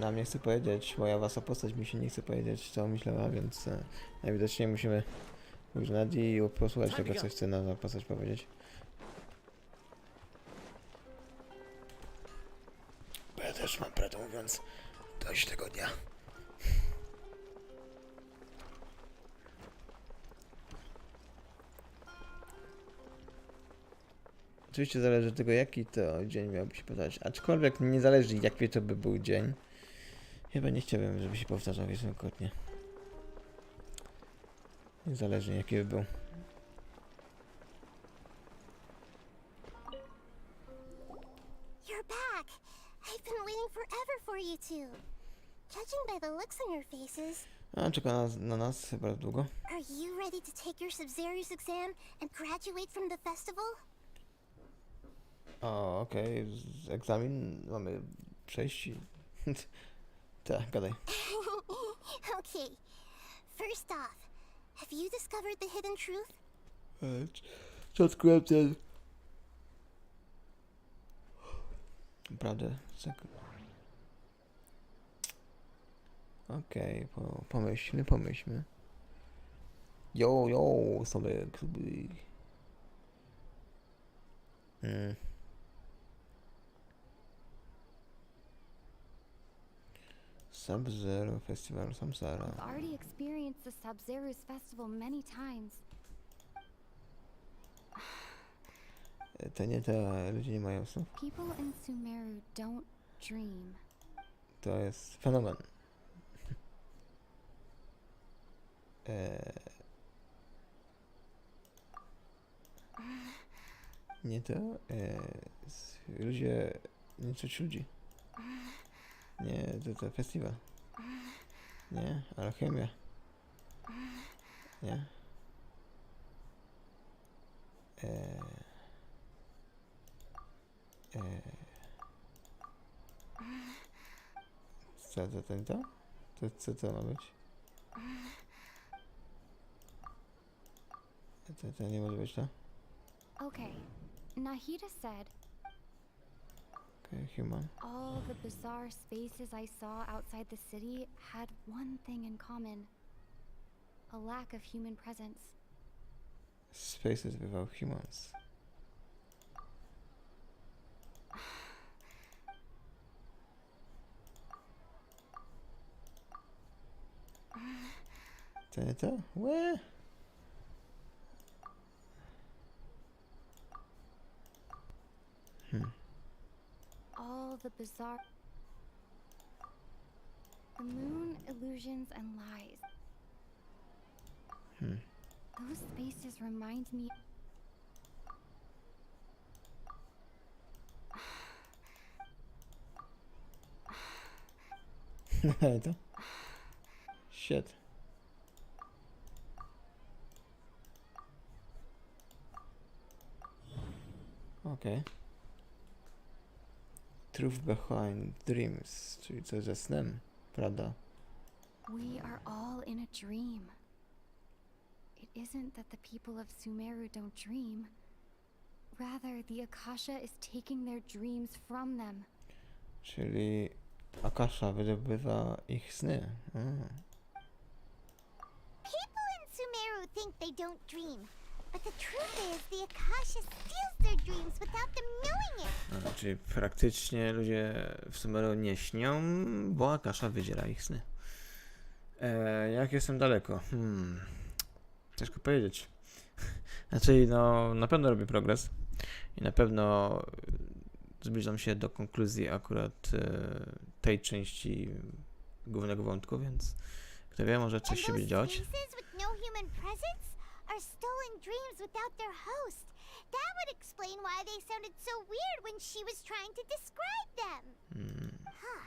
Nam nie chce powiedzieć, moja wasza postać mi się nie chce powiedzieć, co myślała, więc najwidoczniej musimy pójść do Nadii i posłuchać tego, co chce nam postać powiedzieć. Bo ja też mam, prawdę mówiąc, dość tego dnia. Oczywiście zależy od tego, jaki to dzień miałby się podać. Aczkolwiek nie zależy, jaki to by był dzień. Chyba nie chciałbym, żeby się powtarzał wielokrotnie. Niezależnie, jaki by był. You're back. I've been waiting forever for you two. Judging by the looks on your faces, Czeka na nas bardzo długo. are you ready to take your Sub-Zero's exam and graduate from the festival? O, okej. Egzamin mamy przejść i... Tak, gadaj. Okay. First off, have you discovered the hidden truth? Co odkryłem ten... Prawda? Okej, pomyślmy. Jo, sobie... Sub-Zero Festival Samsara. I've already experienced the Sub-Zero's festival many times. To nie te ludzie nie mają snów. People in Sumeru don't dream. To jest fenomen. Nie to. Ludzie. Nie czuć ludzi. Nie, to festiwal. Nie, alchemia. Nie. Co ma być? To nie może być to? Okay, Nahida said, Okay, human. all the bizarre spaces I saw outside the city had one thing in common. A lack of human presence. Spaces without humans. To nie to? Łe! All the bizarre... The moon, illusions, and lies. Those spaces remind me... To? Shit. Okay. Truth behind dreams, czyli coś ze snem, prawda? We are all in a dream. It isn't that the people of Sumeru don't dream. Rather, the Akasha is taking their dreams from them. Czyli Akasha wydobywa ich sny. People in Sumeru think they don't dream, but the truth is the Akasha steals their dreams without them knowing it. Czyli praktycznie ludzie w Sumeru nie śnią, bo Akasha wydziela ich sny. Jak jestem daleko? Ciężko powiedzieć. Znaczy, no, na pewno robię progres i na pewno zbliżam się do konkluzji akurat tej części głównego wątku, więc kto wie, może coś się będzie działać. Are stolen dreams without their host. That would explain why they sounded so weird when she was trying to describe them. Huh.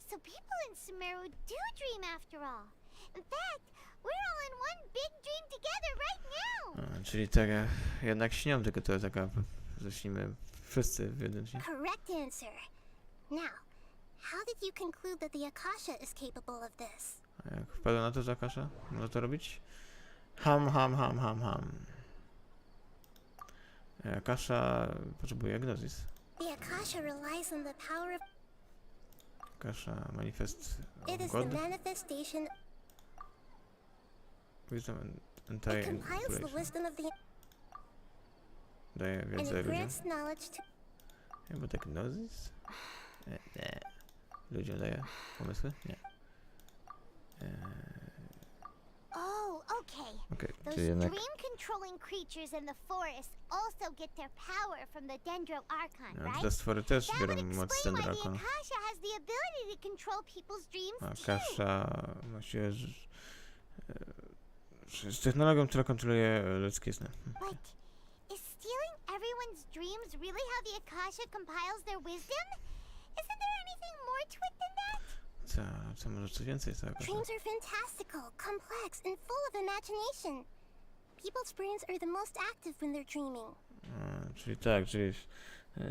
So people in Sumeru do dream after all. In fact, we're all in one big dream together right now. Czyli tak, jednak śnią, tylko to jest taka, że śnimy wszyscy w jednym dniu. Correct answer. Now, how did you conclude that the Akasha is capable of this? A jak wpadła na to, że Akasha może to robić? Akasha potrzebuje gnozis. The Akasha relies on the power of... Akasha manifest It is God. the manifestation... Wisdom and It entire compiles the inspiration. wisdom of the... Daje And wiedzę it ludziom. grants knowledge to... Chyba tak gnozis? Nie. Ludziom daje pomysły? Nie. Oh, okay. Okej, Those czyli jednak... dream-controlling creatures in the forest also get their power from the Dendro Archon, No, right? te stwory też That biorą would moc z explain why the Dendrakon. Akasha has the ability to control people's dreams too. Akasha właściwie z technologią, która kontroluje ludzkie sny. But is stealing everyone's dreams really how the Akasha compiles their wisdom? Isn't there anything more to it than that? Co może coś więcej z tego Akasha? Dreams are fantastical, complex, and full of imagination. People's brains are the most active when they're dreaming. Czyli tak, czyli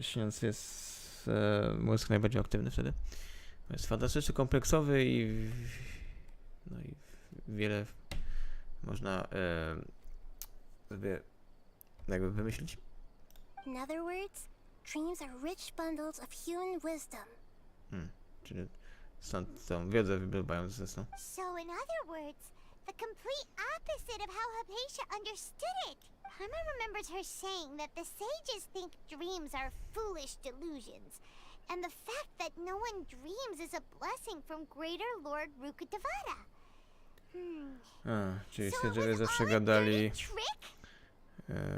śniąc jest mózg najbardziej aktywny wtedy. Jest fantastyczny, kompleksowy i no i wiele można sobie jakby wymyślić. In other words, dreams are rich bundles of human wisdom. Czyli stąd tą wiedzę wydobywają ze snu. So in other words, the complete opposite of how Hypatia understood it. Paimon remembers her saying that the sages think dreams are foolish delusions, and the fact that no one dreams is a blessing from Greater Lord Rukkhadevata. Czyli So it sędziowie was zawsze all a gadali, dirty trick?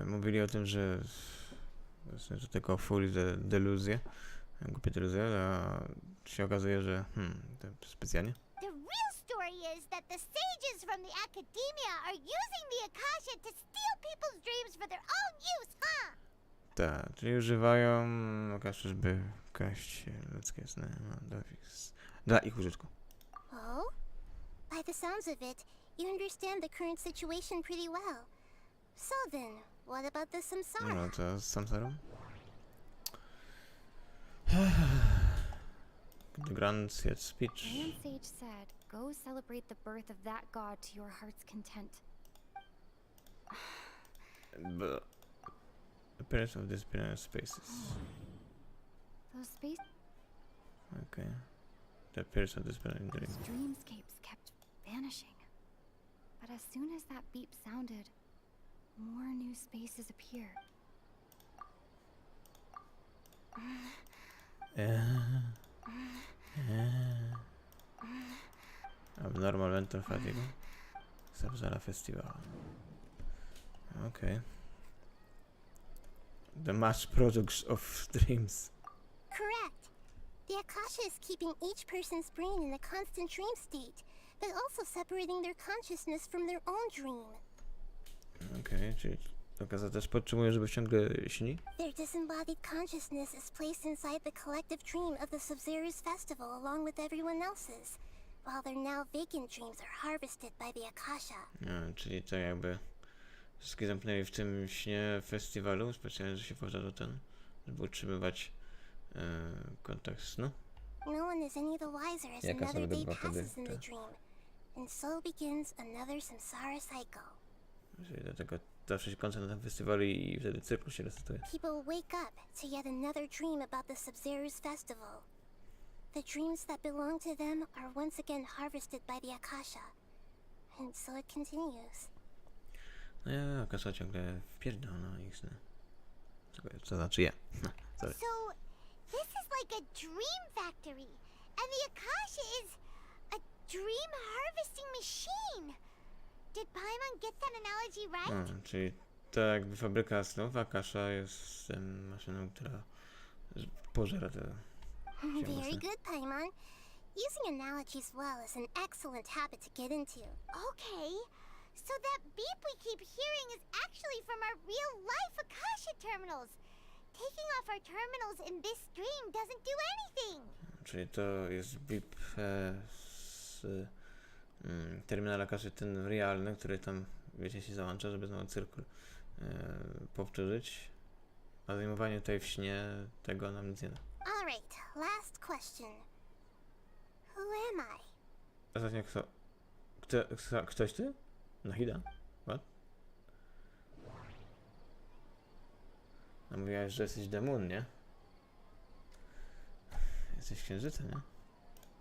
mówili o tym, że właśnie, że tylko deluzje, głupie deluzje, a się okazuje, że to specjalnie. The real story is that the sages from the academia are using the Akasha to steal people's dreams for their own use, huh? Tak, czyli używają Akaszy, żeby kraść ludzkie sny dla ich użytku. Oh? By the sounds of it, you understand the current situation pretty well. So then, what about the samsara? No to z samsarą? The grand speech. Grand Sage said, go celebrate the birth of that god to your heart's content. The appearance of disappearing spaces. Those space Okay. The appearance of disappearing dream. dreamscapes kept vanishing. But as soon as that beep sounded, more new spaces appeared. Abnormal mental fatigue. Samsara Festival. Okay. The mass products of dreams. Correct. The Akasha is keeping each person's brain in a constant dream state, but also separating their consciousness from their own dream. Okay, czyli Akasha też podtrzymuje, żeby ciągle śni? Their disembodied consciousness is placed inside the collective dream of the Sub-Zero's festival along with everyone else's, while their now vacant dreams are harvested by the Akasha. Czyli to jakby wszystkie zamknęli w tym śnie festiwalu, specjalnie, że się powtarza ten, żeby utrzymywać kontakt snu. No one is any the wiser as Jaka another day sobie passes in the tak. dream, and so begins another samsara cycle. Czyli dlatego zawsze się kończy na tym festiwalu i wtedy cykl się resetuje. People wake up to yet another dream about the Sub-Zero's festival. The dreams that belong to them are once again harvested by the Akasha. And so it continues. No ja, Akasha ciągle wpierdala ich sny. Co znaczy ja? Sorry. So, this is like a dream factory. And the Akasha is a dream harvesting machine. Did Paimon get that analogy right? Czyli to jakby fabryka snów, Akasha jest maszyną, która pożera te Very good, Paimon. Using analogies well is an excellent habit to get into. Okay, so that beep we keep hearing is actually from our real-life Akasha terminals. Taking off our terminals in this stream doesn't do anything. Czyli to jest bip z terminala Akaszy, ten realny, który tam, wiecie, się załącza, żeby znowu cyrkul powtórzyć. A zajmowanie tutaj w śnie tego nam nic nie da. Alright, last question. Who am I? Ostatnio ktoś ty? Nahida? What? No mówiłaś, że jesteś demon, nie? Jesteś księżycem, nie?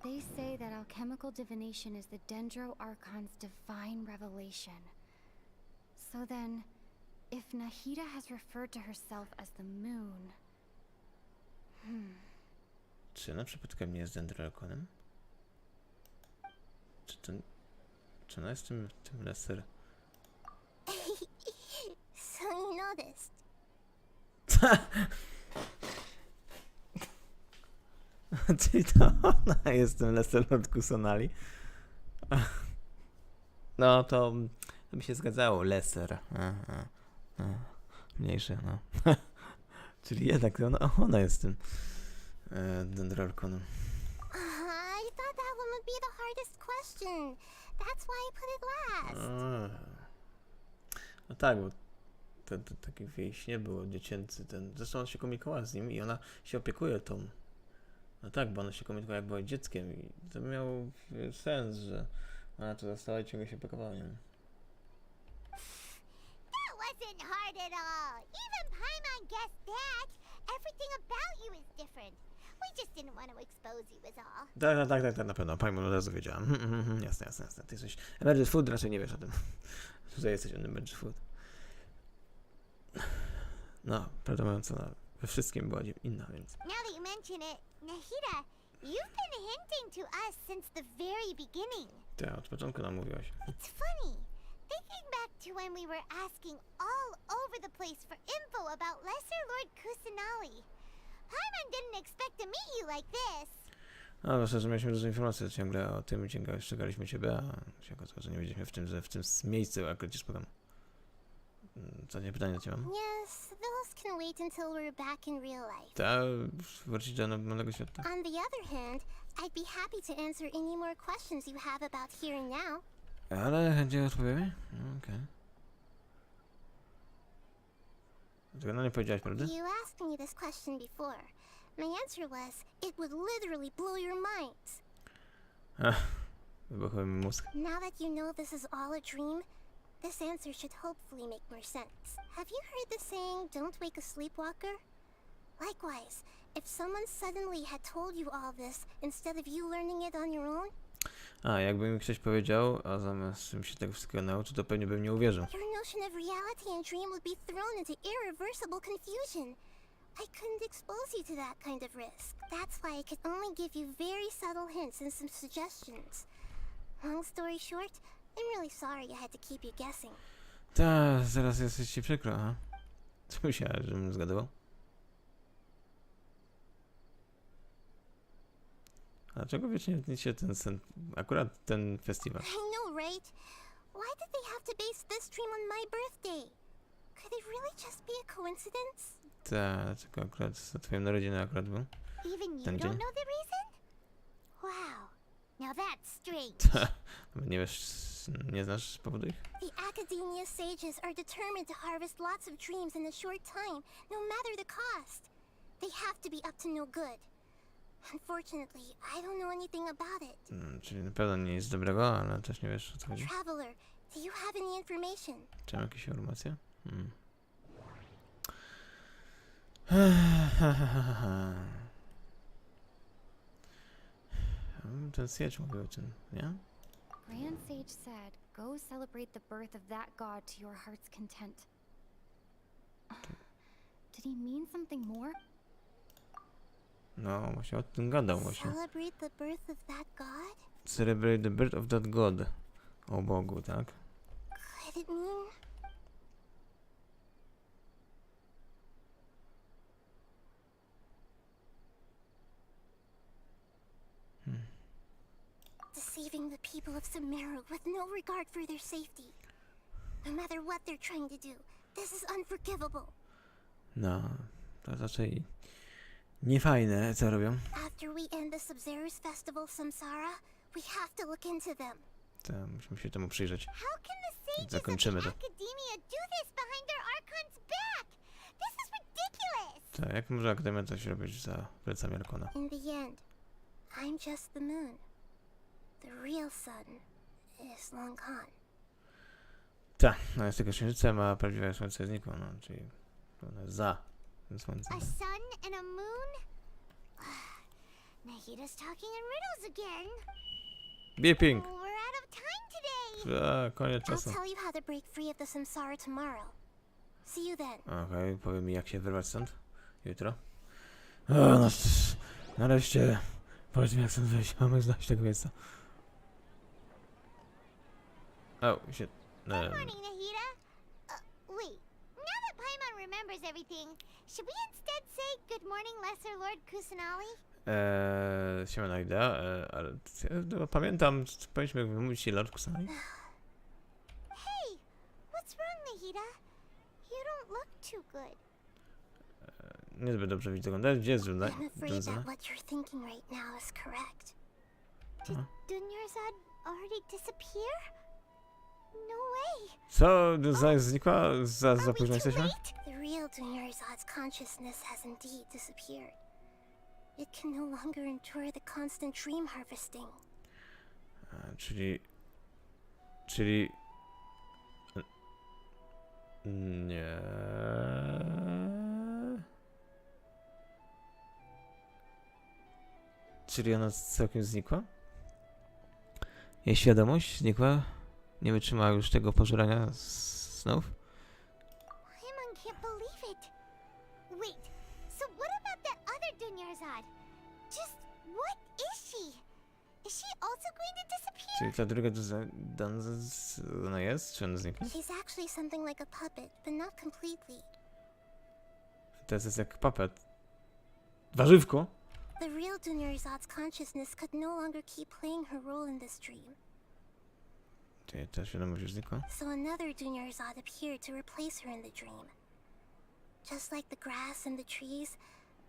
They say that alchemical divination is the Dendro Archon's divine revelation. So then, if Nahida has referred to herself as the moon... Czy ona przypadkiem nie jest Dendroarkonem? Czy ona jest tym Lesser? So you noticed. Czyli to ona jest tym Lesser od Kusonali? No to by się zgadzało, Lesser. Mniejsze, no. Czyli jednak ona jest tym Dendroarkonem. I thought that one would be the hardest question. That's why I put it last. No tak, bo taki w jej śnie było dziecięcy ten. Zresztą on się komunikowała z nim i ona się opiekuje tą. No tak, bo ona się komunikowała jak była dzieckiem i to miał sens, że ona tu została i ciągle się opiekowała nią. That wasn't hard at all. Even Paimon guessed that. Everything about you is different. We just didn't want to expose you is all. Tak, na pewno. Paimon od razu wiedziała. Jasne. Ty jesteś Emergent Food, raczej nie wiesz o tym. Tutaj jesteś Emergent Food. No, prawdę mówiąc, ona we wszystkim była inna, więc... Now that you mention it, Nahida, you've been hinting to us since the very beginning. Tak, od początku nam mówiłaś. It's funny. Thinking back to when we were asking all over the place for info about Lesser Lord Kusanali. Paimon didn't expect to meet you like this. No, myślę, że mieliśmy dużo informacji ciągle o tym, ściągaliśmy ciebie, a się okazało, że nie wiedzieliśmy w tym miejscu, jak cię spotkam. Co nie pytanie do ciebie mam? Yes, those can wait until we're back in real life. Tak, wrócić do normalnego świata. On the other hand, I'd be happy to answer any more questions you have about here and now. Ale chętnie odpowiemy? Okej. Tylko no nie powiedziałaś, prawda? You asked me this question before. My answer was, it would literally blow your minds. Wybuchowy mózg. Now that you know this is all a dream, this answer should hopefully make more sense. Have you heard the saying, don't wake a sleepwalker? Likewise, if someone suddenly had told you all this instead of you learning it on your own, A, jakby mi ktoś powiedział, a zamiast bym się tego wszystkiego nauczył, to pewnie bym nie uwierzył. your notion of reality and dream would be thrown into irreversible confusion. I couldn't expose you to that kind of risk. That's why I could only give you very subtle hints and some suggestions. Long story short, I'm really sorry I had to keep you guessing. Tak, zaraz jest ci przykro, aha. Co myślałeś, żebym zgadywał? A dlaczego wiecznie się akurat ten festiwal? I know, right? Why did they have to base this dream on my birthday? Could it really just be a coincidence? Tak, dlaczego akurat za twoją narodzinę akurat był? Even you Ten don't dzień? know the reason? Wow. Now that's strange. Nie wiesz, nie znasz powodu ich? The Academia sages are determined to harvest lots of dreams in a short time, no matter the cost. They have to be up to no good. Unfortunately, I don't know anything about it. Czyli na pewno nie jest dobrego, ale też nie wiesz, o co chodzi. Traveler, do you have any information? Czy mam jakieś informacje? Ten Siege mówił o tym, nie? Grand Sage said, go celebrate the birth of that god to your heart's content. Did he mean something more? No, właśnie o tym gadał właśnie. Celebrate the birth of that god? Celebrate the birth of that god. O Bogu, tak? Could it mean... deceiving the people of Sumeru with no regard for their safety. No matter what they're trying to do, this is unforgivable. No, to raczej niefajne, co robią. After we end the Sub-Zero's festival Samsara, we have to look into them. To musimy się temu przyjrzeć. How can the sages of Zakończymy to. academia do this behind their archon's back? This is ridiculous! Tak, jak może Akademia coś robić za plecami Arkona? In the end, I'm just the moon. The real sun is long gone. Tak, no jest tylko księżycem, a prawdziwe słońce znikło, no, czyli ono jest za tym słońcem. A sun and a moon? Nahida's talking in riddles again. Beeping! We're out of time today. Koniec I'll czasu. tell you how to break free of the samsara tomorrow. See you then. Okej, powie mi jak się wyrwać stąd jutro. O, no, nareszcie powiedz mi jak stąd wyjść, mamy znaleźć tego miejsca. O, się... Good morning, Nahida. Wait. Now that Paimon remembers everything, should we instead say good morning, Lesser Lord Kusanali? Siemano idea, ale ja pamiętam, powinniśmy wymówić się Lord Kusanali. Hey, what's wrong, Nahida? You don't look too good. Niezbyt dobrze widzę wyglądać. Gdzie jest Juna? I'm afraid that what you're thinking right now is correct. Did Dunyarzad already disappear? No way. Co? Juna znikła? Za Are we późno too jesteśmy? late? The real Dunyarzad's consciousness has indeed disappeared. It can no longer endure the constant dream harvesting. Czyli... Nie... Czyli ona całkiem znikła? Jej świadomość znikła? Nie wytrzymała już tego pożerania snów? Paimon can't believe it. Wait, so what about that other Dunyarzad? Just what is she? Is she also going to disappear? Czyli ta druga ona jest? Czy ona znikła? She's actually something like a puppet, but not completely. To jest jak puppet. Warzywko? The real Dunyarzad's consciousness could no longer keep playing her role in this dream. Czyli ta świadomość już znikła? So another Dunyarzad appeared to replace her in the dream. Just like the grass and the trees,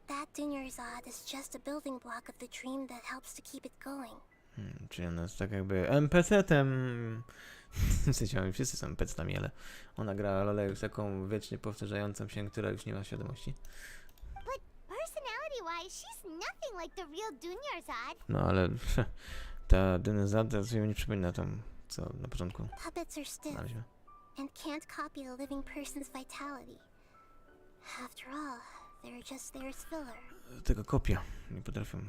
that Dunyarzad is just a building block of the dream that helps to keep it going. Czyli ona jest tak jakby NPC-tem. W sensie oni wszyscy są NPC-tami, ale ona gra rolę już taką wiecznie powtarzającą się, która już nie ma świadomości. But personality-wise, she's nothing like the real Dunyarzad. No ale ta Dunyarzad sobie nie przypomina tą, co na początku Puppets are stiff znaliśmy. and can't copy a living person's vitality. After all, they're just there as filler. Tego kopia. Nie potrafią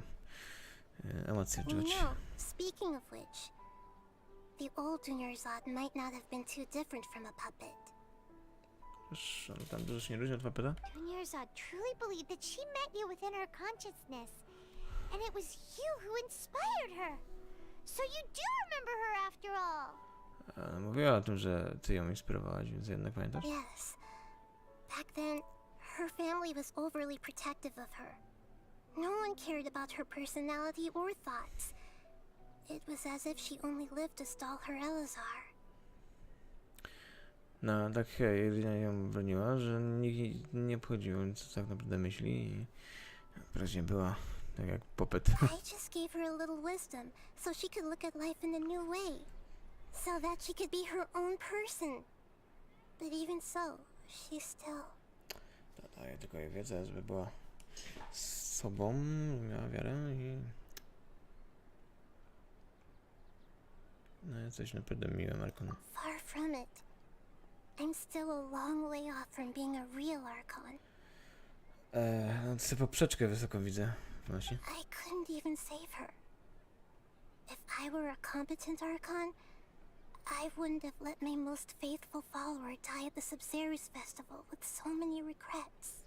emocje You odczuwać. know, speaking of which, the old Dunyarzad might not have been too different from a puppet. Wiesz, on tam dużo się nie różni od papeta? Dunyarzad truly believed that she met you within her consciousness, and it was you who inspired her. So you do remember her after all. Mówiła o tym, że ty ją inspirowałaś, więc jednak pamiętasz? Yes. Back then, her family was overly protective of her. No one cared about her personality or thoughts. It was as if she only lived to stall her Elazar. No, tak jedynie ją broniła, że nikt nie obchodził, co tak naprawdę myśli i wreszcie była tak jak popet. I just gave her a little wisdom so she could look at life in a new way. So that she could be her own person. But even so, she's still... Daję tylko jej wiedzę, żeby była sobą, miała wiarę i... No jest coś naprawdę miłe, Arkon. Far from it. I'm still a long way off from being a real Archon. No to sobie poprzeczkę wysoko widzę w nosi. I couldn't even save her. If I were a competent Archon, I wouldn't have let my most faithful follower die at the Subseries Festival with so many regrets.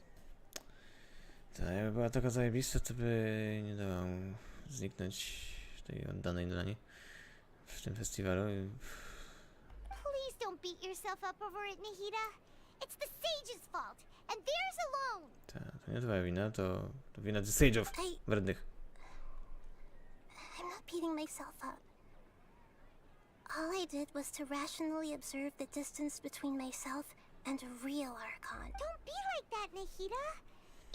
Ta, jakby była taka zajebista, to by nie dała mu zniknąć tej oddanej dla niej w tym festiwalu. Please don't beat yourself up over it, Nahida. It's the Sage's fault, and theirs alone. Ta, to nie twoja wina, to wina The Sage'ów wrednych. I'm not beating myself up. All I did was to rationally observe the distance between myself and a real Archon. Don't be like that, Nahida.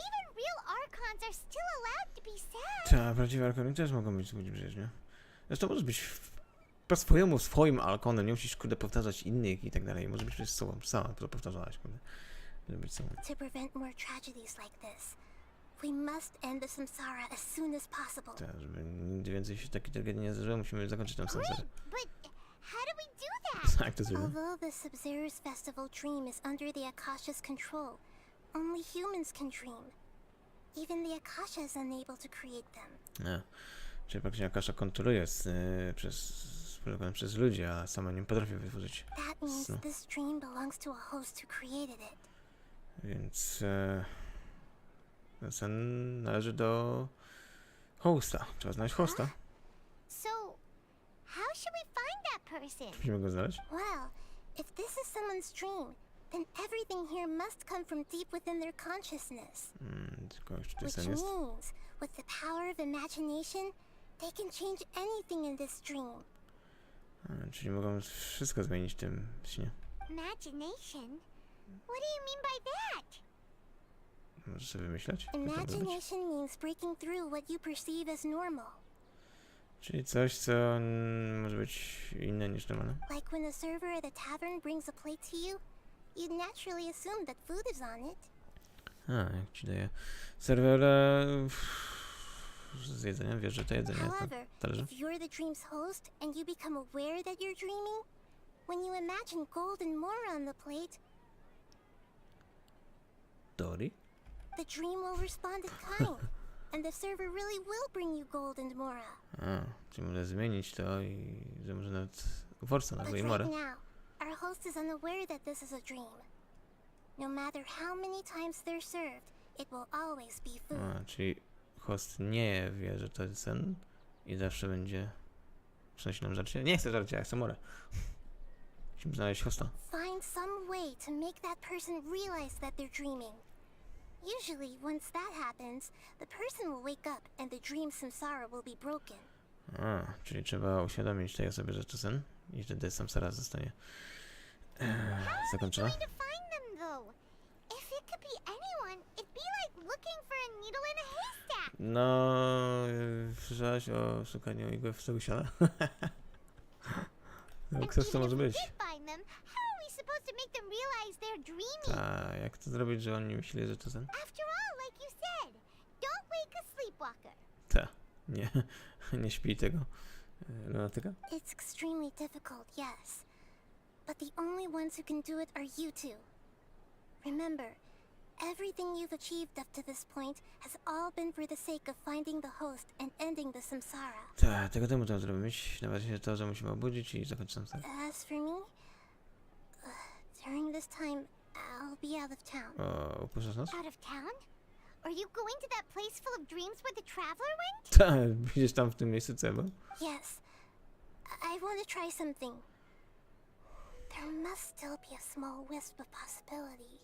Even real Archons are still allowed to be sad. Ta, prawdziwe Archony też mogą być smutni przecież, nie? Zresztą możesz być po swojemu, swoim Archonem, nie musisz, kurde, powtarzać innych i tak dalej. Może być przecież sobą, sama to powtarzałaś, kurde. Żeby być sobą. To prevent more tragedies like this, we must end the samsara as soon as possible. Tak, żeby nigdy więcej się takie tragedie nie zdarzyło, musimy zakończyć tam samsarę. But how do we do that? Jak to zrobimy? Although the Subseries Festival dream is under the Akasha's control, only humans can dream. Even the Akasha is unable to create them. A, czyli praktycznie Akasha kontroluje przez ludzi, a sama nie potrafi wytworzyć That means snu. this dream belongs to a host who created it. Więc ten sen należy do hosta. Trzeba znaleźć hosta. So, how should we find that person? Musimy go znaleźć. Well, if this is someone's dream, then everything here must come from deep within their consciousness. Tylko jeszcze tutaj Which sen jest. means, with the power of imagination, they can change anything in this dream. Czyli mogą wszystko zmienić w tym śnie. Imagination? What do you mean by that? Możesz sobie wymyśleć? Jak to może być? Imagination means breaking through what you perceive as normal. Czyli coś, co może być inne niż normalne. Like when the server at the tavern brings a plate to you, you'd naturally assume that food is on it. Jak ci daje serwer z jedzeniem, wiesz, że to jedzenie jest na However, talerzu. if you're the dream's host and you become aware that you're dreaming, when you imagine gold and more on the plate, Dory? the dream will respond in kind, and the server really will bring you gold and mora. Czyli może zmienić to i że może nawet forsa na But i right morę. now, our host is unaware that this is a dream. No matter how many times they're served, it will always be food. Czyli host nie wie, że to jest sen i zawsze będzie przynosić nam żarcie. Nie chcę żarcia, ja chcę morę. Musimy znaleźć hosta. Find some way to make that person realize that they're dreaming. Usually, once that happens, the person will wake up and the dream samsara will be broken. Czyli trzeba uświadomić tej osobie, że to sen i wtedy samsara zostanie zakończona. How are we going to find them, though? If it could be anyone, it'd be like looking for a needle in a haystack. No, słyszałaś o szukaniu igły w stogu siana? No, ktoś to może być. Find them, how are we supposed to make them realize they're dreaming? Jak to zrobić, że oni myśleli, że to sen? After all, like you said, don't wake a sleepwalker. Nie śpi tego lunatyka? It's extremely difficult, yes. But the only ones who can do it are you two. Remember, everything you've achieved up to this point has all been for the sake of finding the host and ending the samsara. Tego temu trzeba zrobić. Najważniejsze to, że musimy obudzić i zakończyć samsarę. As for me, during this time, I'll be out of town. Upuszczasz nas? Out of town? Are you going to that place full of dreams where the traveler went? Widzisz tam w tym miejscu, co ja byłem? Yes. I want to try something. There must still be a small wisp of possibility.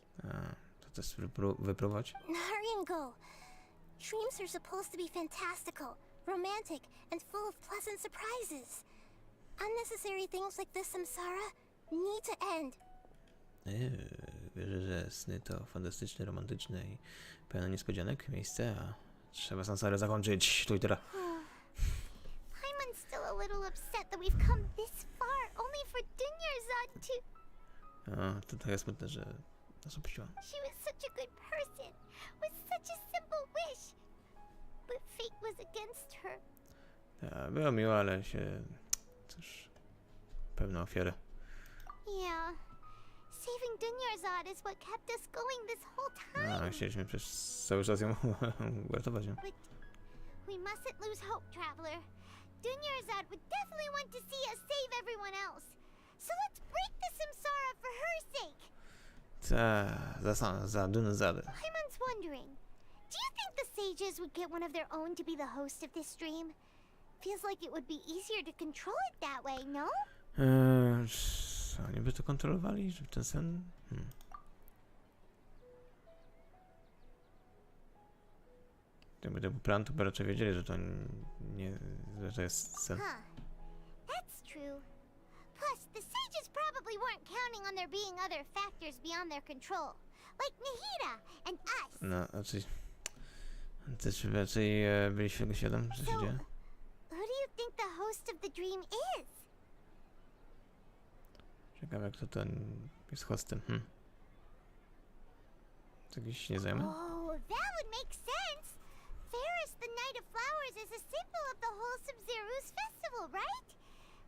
To też wypróbować? Hurry and go. Dreams are supposed to be fantastical, romantic, and full of pleasant surprises. Unnecessary things like this samsara need to end. Wierzę, że sny to fantastyczne, romantyczne i pełne niespodzianek miejsce, a trzeba samsarę zakończyć tu i teraz. I'm still a little upset that we've come this far only for Dunyarzad to... To tak jest smutne, że nas opuściła. She was such a good person, with such a simple wish. But fate was against her. Było miło, ale się... cóż... pewne ofiary. Yeah. Saving Dunyarzad is what kept us going this whole time. Chcieliśmy przez cały czas ją uratować, nie? But we mustn't lose hope, traveler. Dunyarzad would definitely want to see us save everyone else. So let's break the samsara for her sake. Za Dunyarzady. Paimon's wondering, do you think the sages would get one of their own to be the host of this stream? Feels like it would be easier to control it that way, no? Oni by to kontrolowali, żeby ten sen... Gdyby to był plan, to by raczej wiedzieli, że to nie... że to jest sen. Huh. That's true. Plus, the sages probably weren't counting on there being other factors beyond their control. Like Nahida and us. No, też raczej byliśmy tego świadom, co się dzieje. Who do you think the host of the dream is? Ciekawe, kto to jest hostem. To jakiś nieznajomy? Oh, that would make sense. Ferris, the Knight of Flowers, is a symbol of the whole Sub-Zero's festival, right?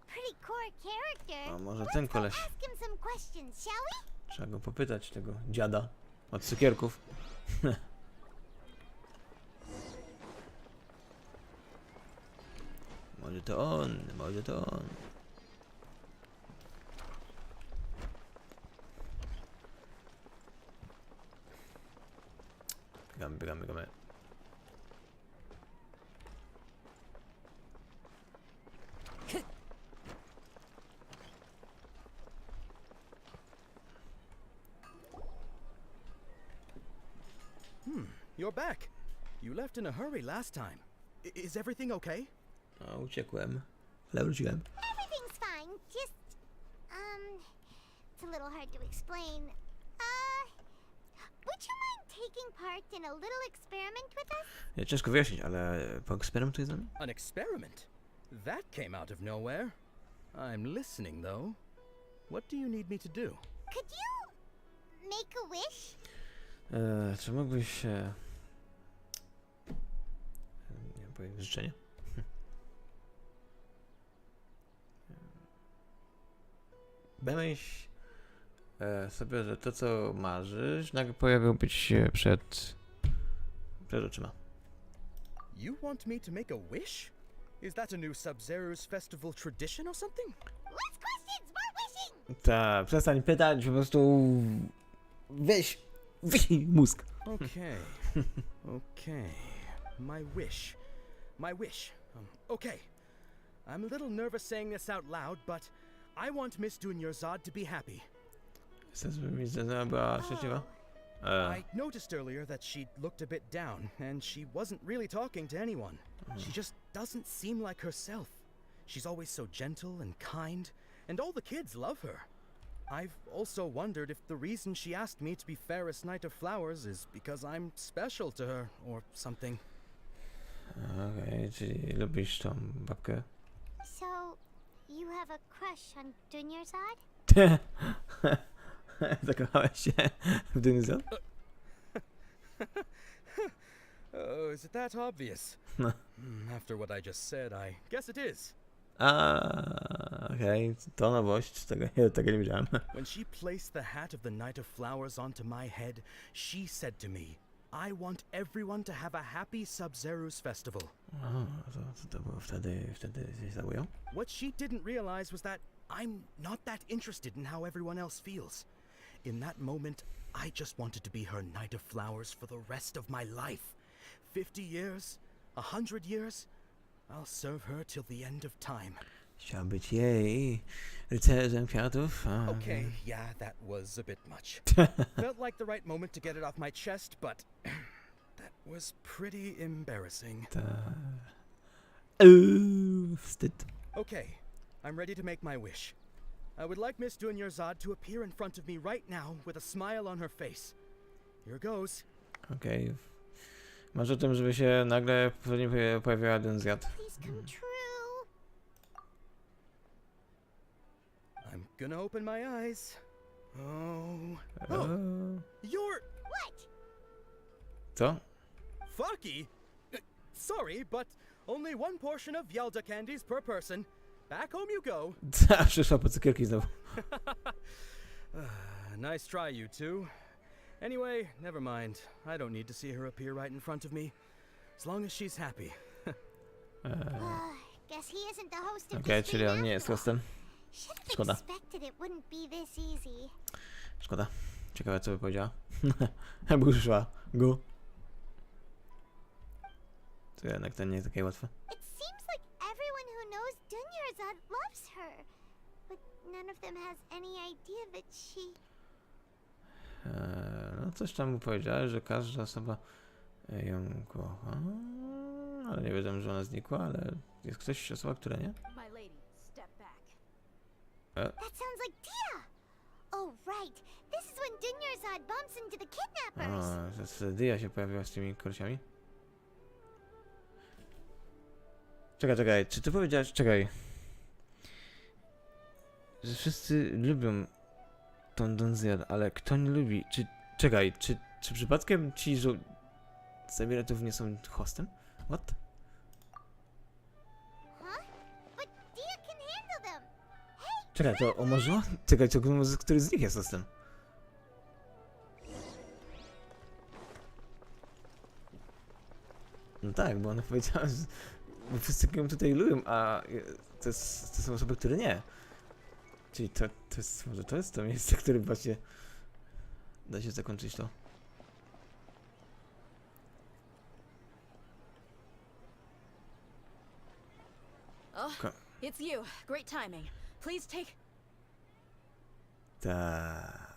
Pretty core character. A może ten koleś? Let's ask him some questions, shall we? Trzeba go popytać, tego dziada od cukierków. Może to on, może to on. Biegamy. You're back. You left in a hurry last time. Is everything okay? A, uciekłem, ale wróciłem. Everything's fine. Just, it's a little hard to explain. Would you mind taking part in a little experiment with us? Ja ciężko wyjaśnić, ale poeksperymentuj z nami? An experiment? That came out of nowhere. I'm listening, though. What do you need me to do? Could you make a wish? Czy mógłbyś... nie wiem, powiedzieć życzenie? Myśl sobie, że to, co marzysz, nagle pojawiłoby ci się przed oczyma. You want me to make a wish? Is that a new Sub-Zero's festival tradition or something? Less questions, more wishing! Ta, przestań pytać, po prostu weź mózg. Okay. Okay. My wish. Okay. I'm a little nervous saying this out loud, but I want Miss Dunyarzad to be happy. Chcę, żeby mi była szczęśliwa? I noticed earlier that she looked a bit down, and she wasn't really talking to anyone. She just doesn't seem like herself. She's always so gentle and kind, and all the kids love her. I've also wondered if the reason she asked me to be Ferris Knight of Flowers is because I'm special to her, or something. Okej, czyli lubisz tą babkę? So, you have a crush on Dunyarzad? Zakochałeś się w Dunyarzad? Oh, is it that obvious? No. After what I just said, I guess it is. Okej, to nowość, tego nie wiedziałem. When she placed the hat of the Knight of Flowers onto my head, she said to me, I want everyone to have a happy Sub-Zero's festival. To było wtedy się zabują? What she didn't realize was that I'm not that interested in how everyone else feels. In that moment, I just wanted to be her Knight of Flowers for the rest of my life. 50 years, 100 years, I'll serve her till the end of time. Chciał być jej rycerzem kwiatów? Okay, yeah, that was a bit much. Felt like the right moment to get it off my chest, but that was pretty embarrassing. Wstyd. Okay, I'm ready to make my wish. I would like Miss Dunyarzad to appear in front of me right now with a smile on her face. Here goes. Okej. Masz o tym, żeby się nagle pojawiła Dunyarzad. Please come true. I'm gonna open my eyes. Oh. You're... What? Co? Fucky? Sorry, but only one portion of Yalda candies per person. Back home you go. Przyszła po cukierki znowu. Nice try, you two. Anyway, never mind. I don't need to see her appear right in front of me. As long as she's happy. Guess he isn't the host of Okej, this czyli thing on nie jest after all. hostem. Should've Szkoda. expected it wouldn't be this easy. Szkoda. Ciekawe co by powiedziała. Jakby już szła. Gu. To jednak to nie jest takie łatwe. It seems like everyone who knows Dunyarzad loves her, but none of them has any idea that she... No coś tam mu powiedziała, że każda osoba ją kocha. Ale nie wiedzą, że ona znikła, ale jest ktoś, osoba, która nie? My lady, step back. That sounds like Dia! Oh, right. This is when Dunyarzad bumps into the kidnappers. O, to Dia się pojawiła z tymi kolesiami. Czekaj, czy ty powiedziałeś, że wszyscy lubią tą Donzjad, ale kto nie lubi, czy przypadkiem ci Zabiratów nie są hostem? What? Huh? But Dia can handle them. Czekaj, to o może? To który z nich jest hostem? No tak, bo ona powiedziała, że wszyscy ją tutaj lubią, a to są osoby, które nie. Czyli to jest, może to jest to miejsce, w którym właśnie da się zakończyć to. Oh, it's you. Great timing. Please take...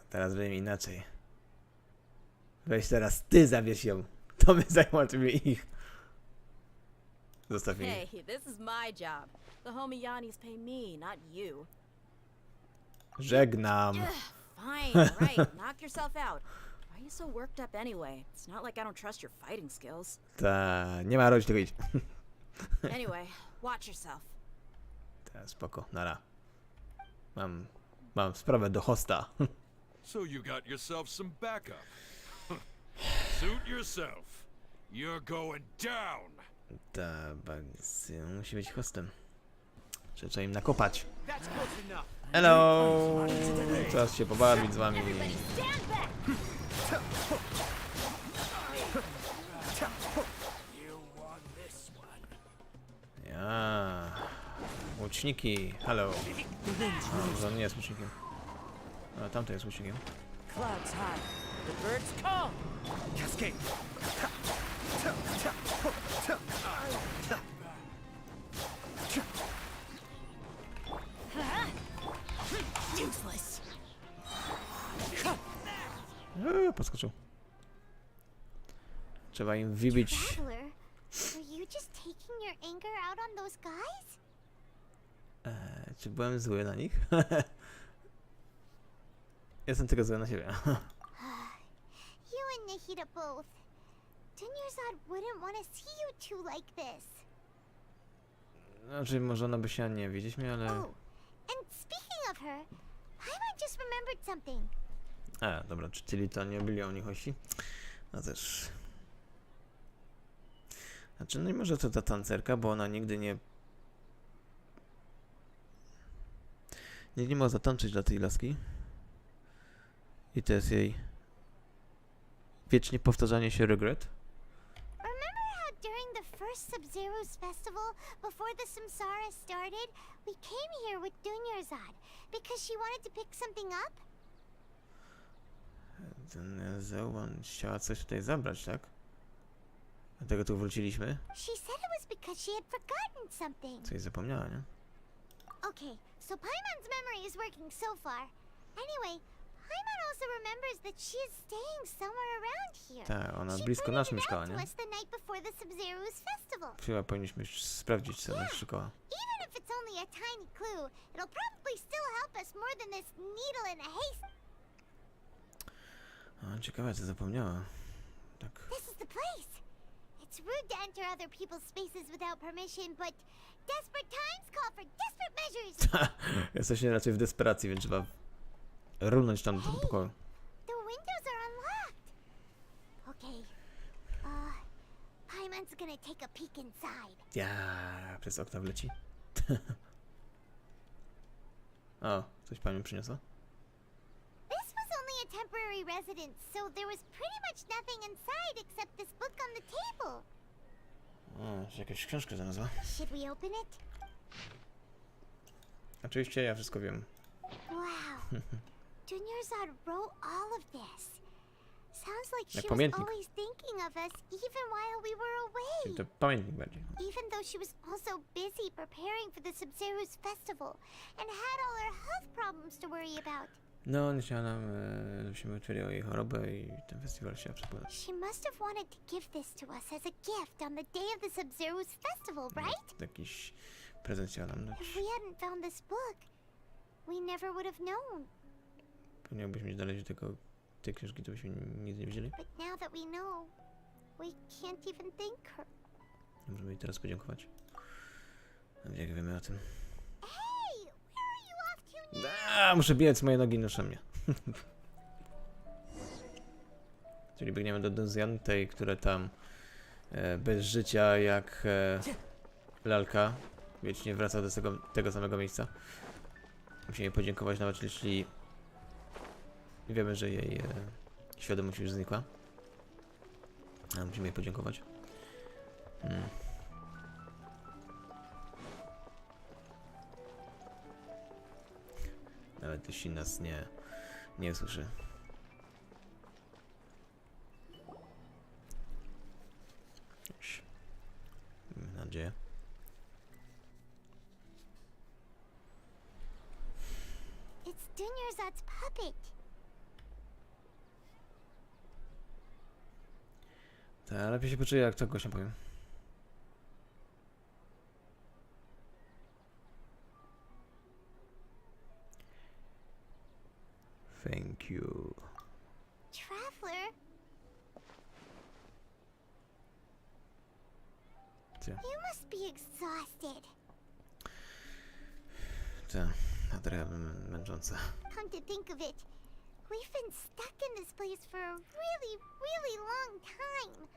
Teraz będzie inaczej. Weź teraz ty zabierz ją. To my załatwimy ich. Zostaw ich. Hey, this is my job. The homie Yanni's pay me, not you. Żegnam. Fine, right. Knock yourself out. Why are you so worked up anyway? It's not like I don't trust your fighting skills. Nie ma rodzić tego idź. Anyway, watch yourself. Spoko, nara. Mam sprawę do hosta. So you got yourself some backup. Suit yourself. You're going down. Musi być hostem. Trzeba im nakopać. Hello! Czas się pobawić z wami. Ja. Łuczniki, hello. A, on nie jest łucznikiem. A tamto jest łucznikiem. Clouds high. The birds come. Cascade. Useless. Podskoczył. Trzeba im wybić. Traveler, were you just taking your anger out on those guys? Czy byłem zły na nich? Jestem tylko zły na siebie. You and Nahida both. Dunyarzad wouldn't want to see you two like this. Znaczy, może ona by się nie widzieć mnie, ale... Oh, and speaking of her, Paimon just remembered something. Dobra, czyli to nie byli oni hości? No też... Znaczy, no i może to ta tancerka, bo ona nigdy nie... Nikt nie ma zatańczyć dla tej laski. I to jest jej... wiecznie powtarzanie się regret. Remember how during the first Sub-Zero's festival, before the Samsara started, we came here with Dunyarzad because she wanted to pick something up? Ten Zełan chciała coś tutaj zabrać, tak? Dlatego tu wróciliśmy. She said it was because she had forgotten something. Coś zapomniała, nie? Okay, so Paimon's memory is working so far. Anyway, Paimon also remembers that she is staying somewhere around here. Tak, ona She blisko nas pointed it mieszkała, out to nie? us the night before the Sub-Zero's festival. Chyba powinniśmy sprawdzić, co nas szukała. Even if it's only a tiny clue, it'll probably still help us more than this needle in a haystack. Ciekawe, co zapomniała. Tak. This is the place. It's rude to enter other people's spaces without permission, but desperate times call for desperate measures. Jesteśmy raczej w desperacji, więc trzeba runąć tam do tego pokoju. The windows are unlocked. Okay. Paimon's gonna take a peek inside. Ja, przez okna wleci. O, coś pani przyniosła? This was only a temporary residence, so there was pretty much nothing inside except this book on the table. O, jakaś książka znalazła. Should we open it? Oczywiście ja wszystko wiem. Wow. Junior wrote all of this. Sounds like Jak she was pamiętnik. always thinking of us even while we were Czyli away. to pamiętnik bardziej. Even though she was also busy preparing for the Sub-Zero's festival and had all her health problems to worry about. No, nie chciała nam, żebyśmy uczyli o jej chorobę i ten festiwal się przepadać. She must have wanted to give this to us as a gift on the day of the Sub-Zero's festival, right? Jakiś prezent chciała nam dać. If we hadn't found this book, we never would have known. Ponieważbyśmy znaleźli tej książki, to byśmy nic nie wiedzieli. But now that we know, we can't even thank her. Możemy jej teraz podziękować. Jak wiemy o tym. Hey, where are you off to now? Muszę biec, moje nogi noszą mnie. Czyli biegniemy do Dozjan, tej, która tam bez życia jak lalka wiecznie wraca do tego samego miejsca. Musimy jej podziękować, nawet jeśli wiemy, że jej świadomość już znikła. A musimy jej podziękować. Nawet jeśli nas nie usłyszy. Miejmy nadzieję. It's Dunyarzad's puppet. Tak, lepiej się poczuję, jak to głośno powiem. Thank you. Traveler, Co? you must be exhausted. Tak, a trochę męczące. Come to think of it, we've been stuck in this place for a really, really long time.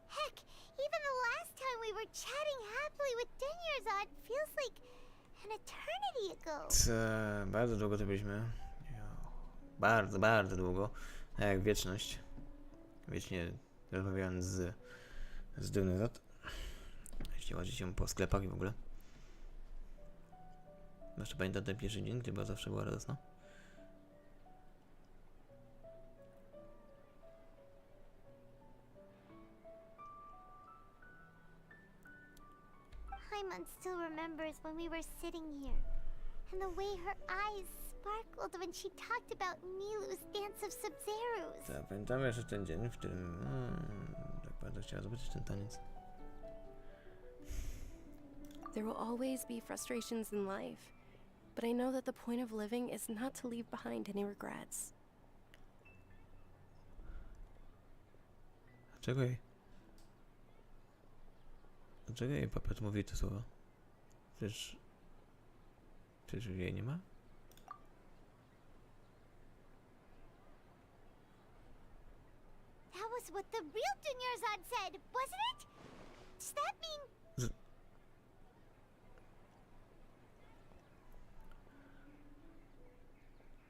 Heck, even the last time we were chatting happily with Dunyarzad feels like an eternity ago. Bardzo długo to byliśmy. Bardzo, bardzo długo. Jak wieczność. Wiecznie rozmawiając z Dunyarzad. Jeśli łazi się po sklepach i w ogóle. Jeszcze pamiętam ten pierwszy dzień, gdy zawsze była radosna. Hyman still remembers when we were sitting here, and the way her eyes sparkled when she talked about Nilu's dance of Sub-Zeros. Tak, pamiętamy jeszcze ten dzień, w którym tak bardzo chciała zobaczyć ten taniec. There will always be frustrations in life, but I know that the point of living is not to leave behind any regrets. Dlaczego jej papet mówi te słowa? Przecież jej nie ma? That was what the real Dunyarzad said, wasn't it? Does that mean...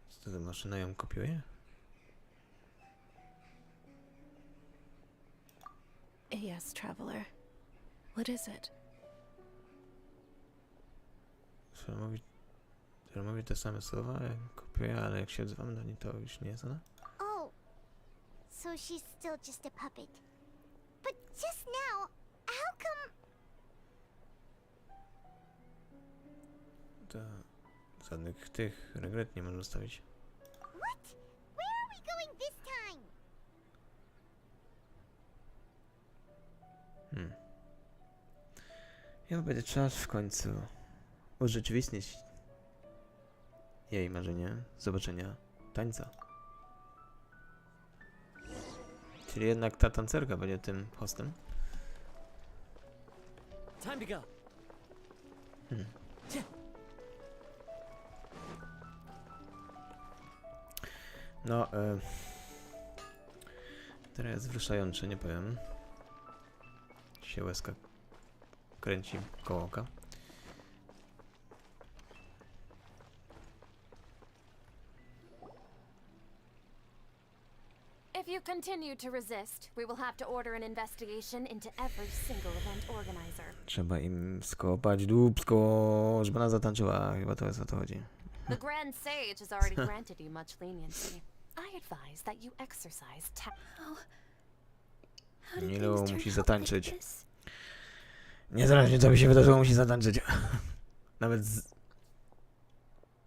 Co ta maszyna ją kopiuje? Yes, traveler. What is it? Że mówi te same słowa, jak kopiuje, ale jak się odzywamy do niej, to już nie jest ona? Oh, so she's still just a puppet. But just now, how come... To żadnych tych regret nie można zostawić. What? Where are we going this time? Chyba będzie czas w końcu urzeczywistnić jej marzenie zobaczenia tańca. Czyli jednak ta tancerka będzie tym hostem. Time to go. No, teraz jest wzruszające, nie powiem. Się łezka kręci koło oka. If If you continue to resist, we will have to order an investigation into every single event organizer. Trzeba im skopać dupsko, żeby ona zatańczyła. Chyba to jest o to chodzi. The Grand Sage has already granted you much leniency. I advise that you exercise Miłego musi zatańczyć. Niezależnie co by się wydarzyło, musi zatańczyć. Nawet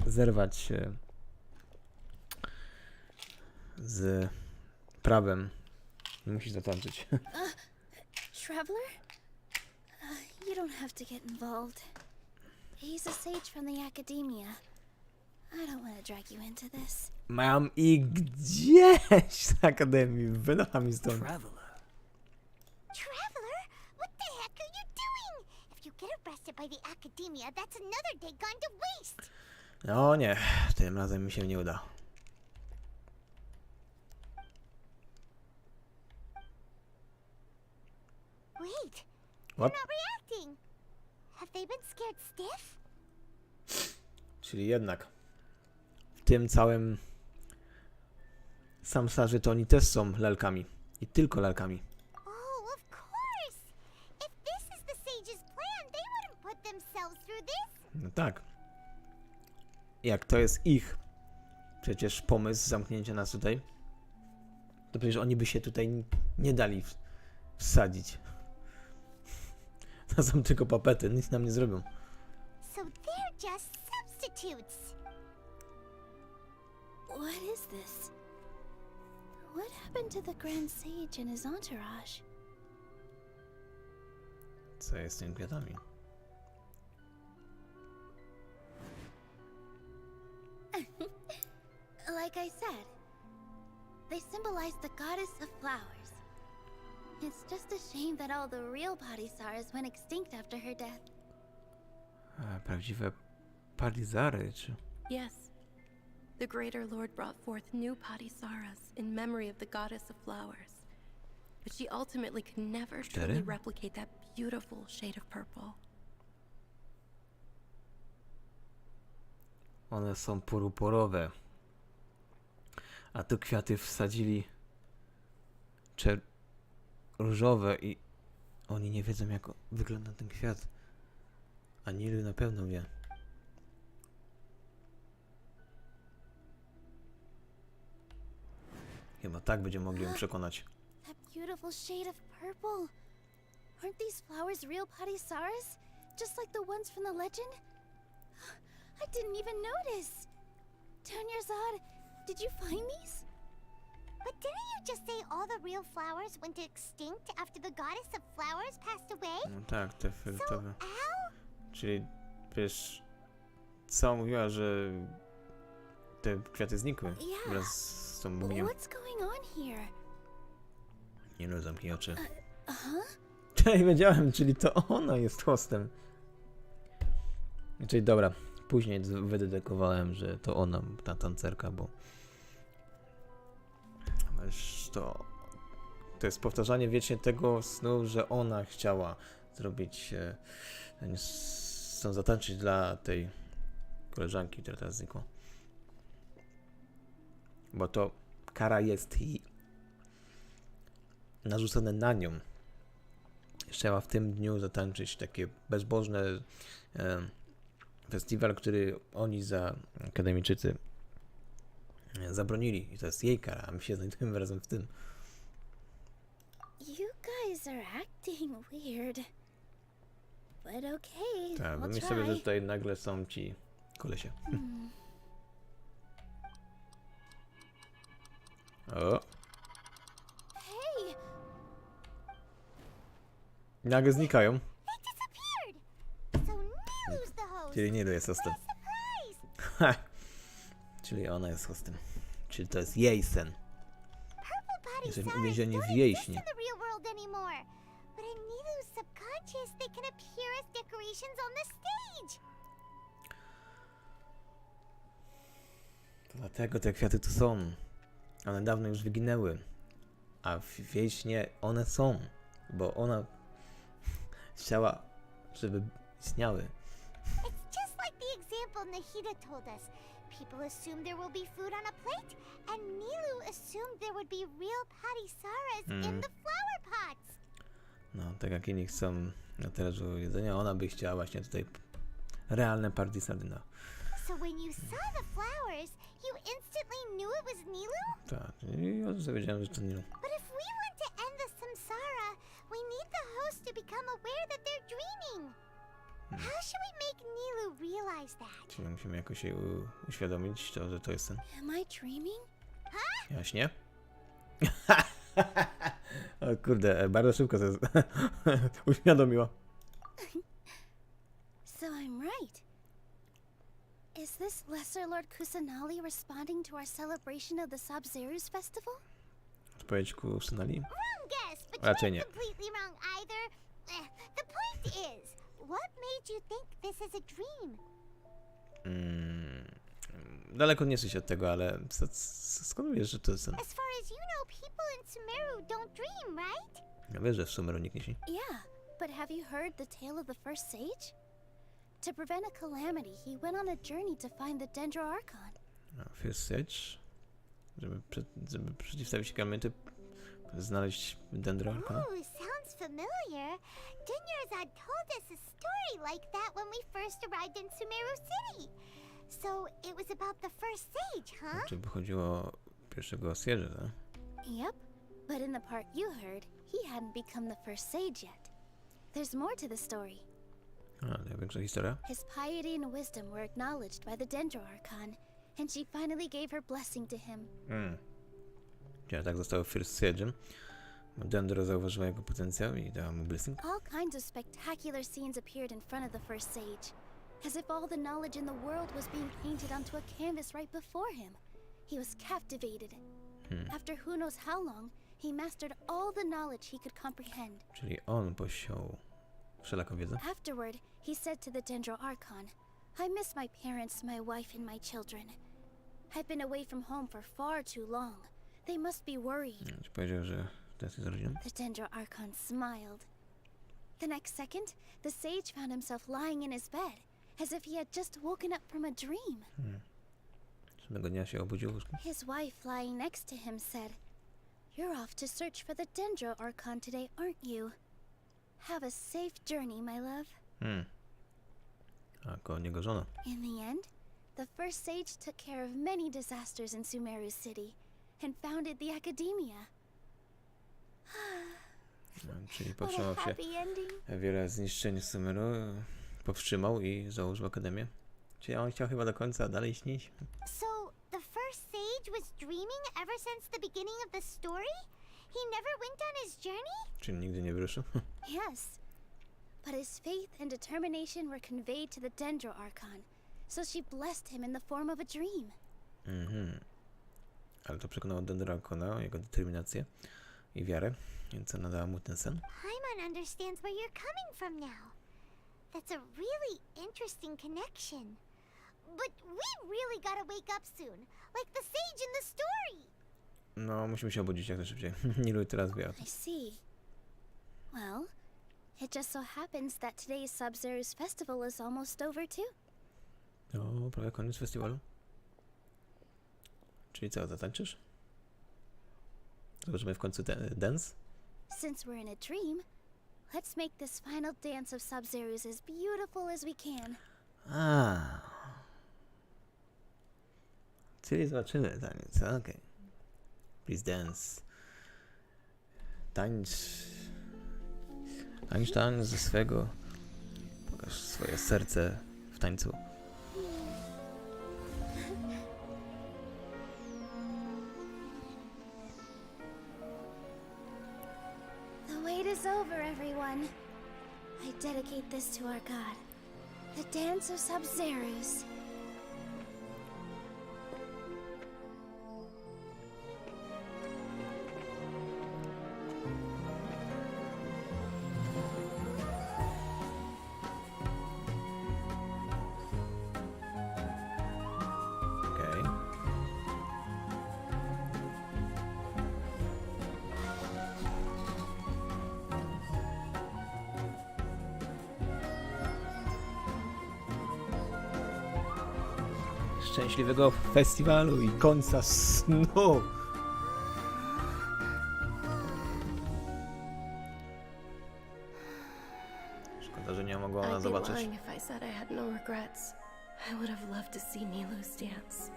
zerwać się z prawem. Nie musi zatańczyć. Traveler? You don't have to get involved. He's a sage from the academia. I don't want to drag you into this. Mam ich gdzieś z akademii. Wynocha mi stąd. Traveler? What the heck are you doing? If you get arrested by the academia, that's another day gone to waste. No nie, tym razem mi się nie uda. Wait, What? they're not reacting. Have they been scared stiff? Czyli jednak w tym całym samsarze to oni też są lalkami. I tylko lalkami. Oh, of course. If this is the sage's plan, they wouldn't put themselves through this. No tak. Jak to jest ich przecież pomysł zamknięcia nas tutaj, to przecież oni by się tutaj nie dali wsadzić. To są tylko papety, nic nam nie zrobią. So they're just substitutes. What is this? What happened to the Grand Sage and his entourage? Co jest z tymi kwiatami? Like I said, they symbolize the goddess of flowers. It's just a shame that all the real Padisaras went extinct after her death. Prawdziwe Padizary, czy... Yes. The Greater Lord brought forth new Padisaras in memory of the goddess of flowers. But she ultimately could never truly replicate that beautiful shade of purple. One są purpurowe. A tu kwiaty wsadzili różowe i oni nie wiedzą, jak wygląda ten kwiat. A Nilu na pewno wie. Chyba tak będziemy mogli ją przekonać. That beautiful shade of purple. Aren't these flowers real Padisaras? Just like the ones from the legend? I didn't even notice. Dunyarzad, did you find these? But didn't you just say all the real flowers went extinct after the goddess of flowers passed away? No tak, te fioletowe. Ow! Czyli wiesz, co mówiła, że te kwiaty znikły wraz z tą boginią. What's going on here? Nilu, zamknij oczy. Uh-huh. Cześć, wiedziałem, czyli to ona jest hostem. Czyli dobra, później wydedykowałem, że to ona, ta tancerka, bo wiesz, to jest powtarzanie wiecznie tego snu, że ona chciała zrobić, zatańczyć dla tej koleżanki, która teraz znikła. Bo to kara jest narzucone na nią. Chciała w tym dniu zatańczyć takie bezbożne festiwal, który oni akademijczycy zabronili. I to jest jej kara, a my się znajdujemy razem w tym. You guys are acting weird. But okay, Tak, I'll wymyśl try. sobie, że tutaj nagle są ci kolesie. O! Hey, Nagle znikają. They disappeared. So Nilu's the host. Czyli Nilu jest hostem. Surprise! Czyli ona jest hostem. Czyli to jest jej sen. Purple Jesteśmy Padisaras uwięzieni w don't jej exist śnie. in the real world anymore. But in Nilu's subconscious, they can appear as decorations on the stage. To dlatego te kwiaty tu są. One dawno już wyginęły. A w jej śnie one są. Bo ona chciała, żeby istniały. It's just like the example Nahida told us. People assume there will be food on a plate, and Nilu assumed there would be real patty saras in the flower pots. No, tak jak inni chcą na talerzu jedzenia, ona by chciała właśnie tutaj realne party sardyna. So when you saw the flowers, you instantly knew it was Nilu? Tak, i ja sobie wiedziałem, że to nie. But if we want to end the samsara, we need the host to become aware that they're dreaming. How should we make Nilu realize that? Czyli musimy jakoś jej uświadomić to, że to jest ten. Am I dreaming? Jaśnie? O kurde, bardzo szybko to uświadomiła. So I'm right. Is this Lesser Lord Kusanali responding to our celebration of the Sub-Zero's festival? Odpowiedź ku Sunali? Wrong guess, but Raczej you're nie. not completely wrong either. The point is, what made you think this is a dream? Daleko nie jesteś od tego, ale skąd wiesz, że to jest ten? As far as you know, people in Sumeru don't dream, right? Ja wiesz, że w Sumeru nikt nie śni. Yeah, but have you heard the tale of the first sage? To prevent a calamity, he went on a journey to find the Dendro Archon. First Sage, żeby przeciwstawić się Kamyty, znaleźć Dendro Archon. Ooh, sounds familiar. Dunyarzad told us a story like that when we first arrived in Sumeru City. So it was about the first sage, huh? Czy by chodziło o pierwszego Siege'a, tak? Yep, but in the part you heard, he hadn't become the first sage yet. There's more to the story. A, to większa historia? His piety and wisdom were acknowledged by the Dendro Archon, and she finally gave her blessing to him. Ja tak został First Sage'em, bo Dendro zauważyła jego potencjał i dała mu blessing. All kinds of spectacular scenes appeared in front of the first sage, as if all the knowledge in the world was being painted onto a canvas right before him. He was captivated. After who knows how long, he mastered all the knowledge he could comprehend. Czyli on posiął wszelaką wiedzę. Afterward, he said to the Dendro Archon, I miss my parents, my wife, and my children. I've been away from home for far too long. They must be worried. Czy powiedział, że tęskni za rodziną? The Dendro Archon smiled. The next second, the sage found himself lying in his bed, as if he had just woken up from a dream. Pewnego dnia się obudził w łóżku. His wife lying next to him said, You're off to search for the Dendro Archon today, aren't you? Have a safe journey, my love. A koło niego żona. In the end, the first sage took care of many disasters in Sumeru City and founded the Academia. Czyli What a powstrzymał się happy ending. wiele zniszczeń Sumeru, powstrzymał i założył akademię. Czyli on chciał chyba do końca dalej śnić. So the first sage was dreaming ever since the beginning of the story? He never went on his journey? Czyli nigdy nie wyruszył. Yes, but his faith and determination were conveyed to the Dendro Archon, so she blessed him in the form of a dream. Ale to przekonało Dendro Archona, jego determinację i wiarę, więc ona dała mu ten sen. Paimon understands where you're coming from now. That's a really interesting connection. But we really gotta wake up soon, like the sage in the story. No, musimy się obudzić jak najszybciej. Nilu teraz wie o tym. I see. Well, it just so happens that today's Sub-Zero's festival is almost over too. O, prawie koniec festiwalu. Czyli co, zatańczysz? Zobaczymy w końcu dance? Since we're in a dream, let's make this final dance of Sub-Zero's as beautiful as we can. Czyli zobaczymy taniec, okej. Please dance. Tańcz ze swego. Pokaż swoje serce w tańcu. The wait is over, everyone. I dedicate this to our god, the dance of Sub-Zero's. Szczęśliwego festiwalu i końca snu! I said I had no regrets. I would have loved to see Nilu's dance.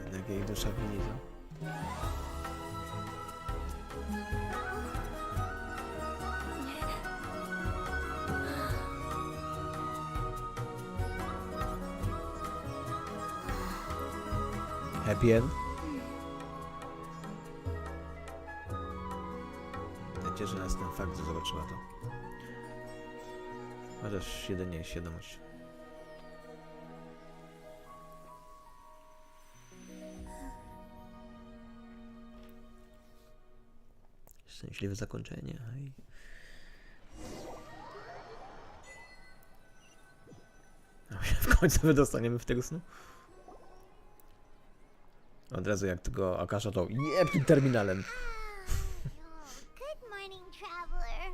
Jednak jej dusza wini to. Happy end? Ja cieszę nas ten fakt, że zobaczyła to. Chociaż jedynie jest świadomość. Szczęśliwe zakończenie. Hej. A się w końcu wydostaniemy w tego snu? Od razu jak tego Akasha to jeb tym terminalem. Good morning, traveler.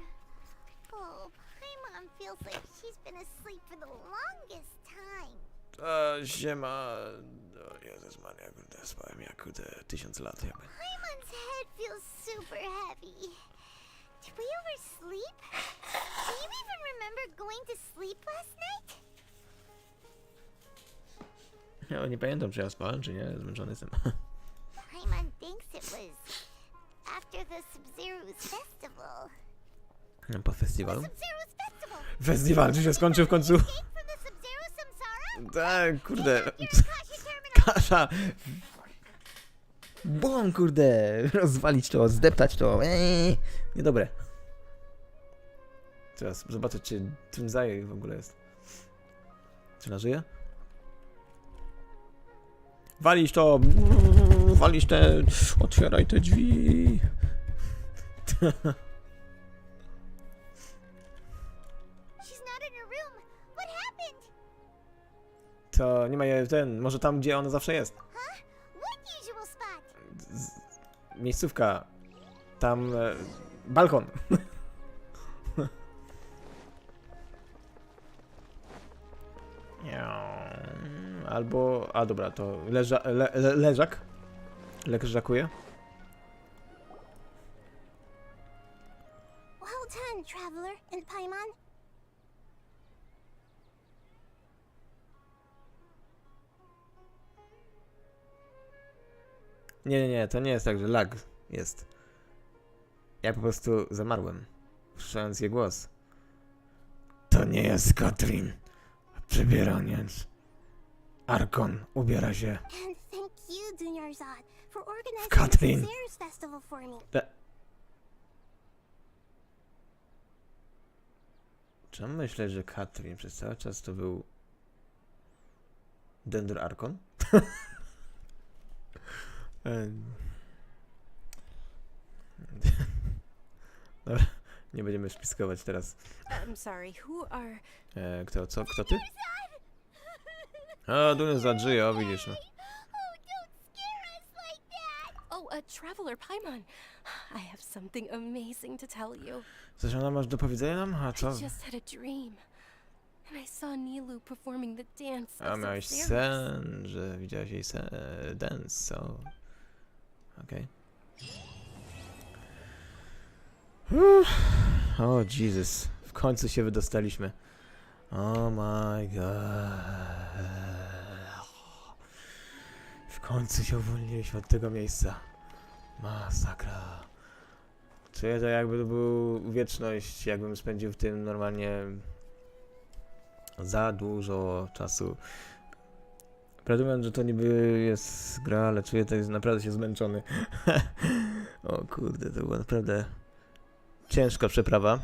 Oh, Paimon feels like she's been asleep for the longest time. Siema. O Jezus Maria, kurde, spałem jak kurde 1000 lat jakby. Paimon's head feels super heavy. Did we oversleep? Do you even remember going to sleep last night? Ja nie pamiętam, czy ja spałem, czy nie. Zmęczony jestem. Paimon thinks it was after the Sub-Zero's festival. Po festiwalu? Sub-Zero's festival! Festiwal, czy się skończył w końcu? Escape from the Sub-Zero Samsara? Tak, kurde. Your Akasha terminal! Kasza! Bum, kurde! Rozwalić to, zdeptać to. Niedobre. Teraz zobaczę, czy czym zajęł w ogóle jest. Czy ona żyje? Walić to! Walić te... Otwieraj te drzwi! She's not in her room. What happened? To nie ma jej ten... Może tam, gdzie ona zawsze jest. Huh? What usual spot? Miejscówka. Tam... balkon. Albo... A dobra, to leżak. Leżakuje. Well done, traveler and Paimon. Nie, to nie jest tak, że lag jest. Ja po prostu zamarłem, słyszając jej głos. To nie jest Katrin. Przebieraniec. Arkon ubiera się. And thank you, Dunyarzad, for organizing Katrin. the Sub-Zero's festival for me. Czemu myślę, że Katrin przez cały czas to był Dendr Arkon? Dobra, nie będziemy szpiskować teraz. I'm sorry, who are... Kto ty? A, Dunyarzad żyje, o widzisz no. Oh, don't scare us like that! Oh, Traveler Paimon. I have something amazing to tell you. Coś ona masz do powiedzenia nam? A co? I just had a dream. And I saw Nilu performing the dance A of miałeś Sub-Zeros. sen, że widziałeś jej dance, so... Okej. O Jesus, w końcu się wydostaliśmy. Oh my god. W końcu się uwolniliśmy od tego miejsca. Masakra. Czuję to jakby to był wieczność, jakbym spędził w tym normalnie za dużo czasu. Prawdę mówiąc, że to niby jest gra, ale czuję to, że naprawdę się zmęczony. O kurde, to była naprawdę ciężka przeprawa.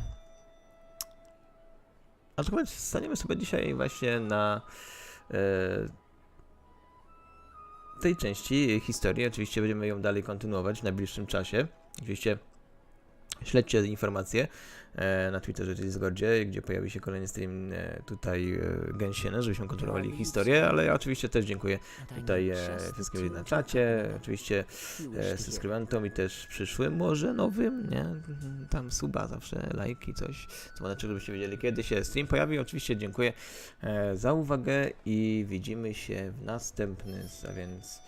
Aczkolwiek staniemy sobie dzisiaj właśnie na tej części historii. Oczywiście będziemy ją dalej kontynuować w najbliższym czasie. Oczywiście śledźcie informacje na Twitterze czy Discordzie, gdzie pojawi się kolejny stream tutaj Genshina, żebyśmy kontynuowali historię, ale ja oczywiście też dziękuję tutaj wszystkim ludzi na czacie, oczywiście subskrybentom i też przyszłym, może nowym, nie? Tam suba zawsze, lajki, coś, dzwoneczek, żebyście wiedzieli, kiedy się stream pojawi. Oczywiście dziękuję za uwagę i widzimy się w następnym, a więc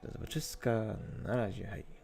Do zobaczyska, na razie, hej.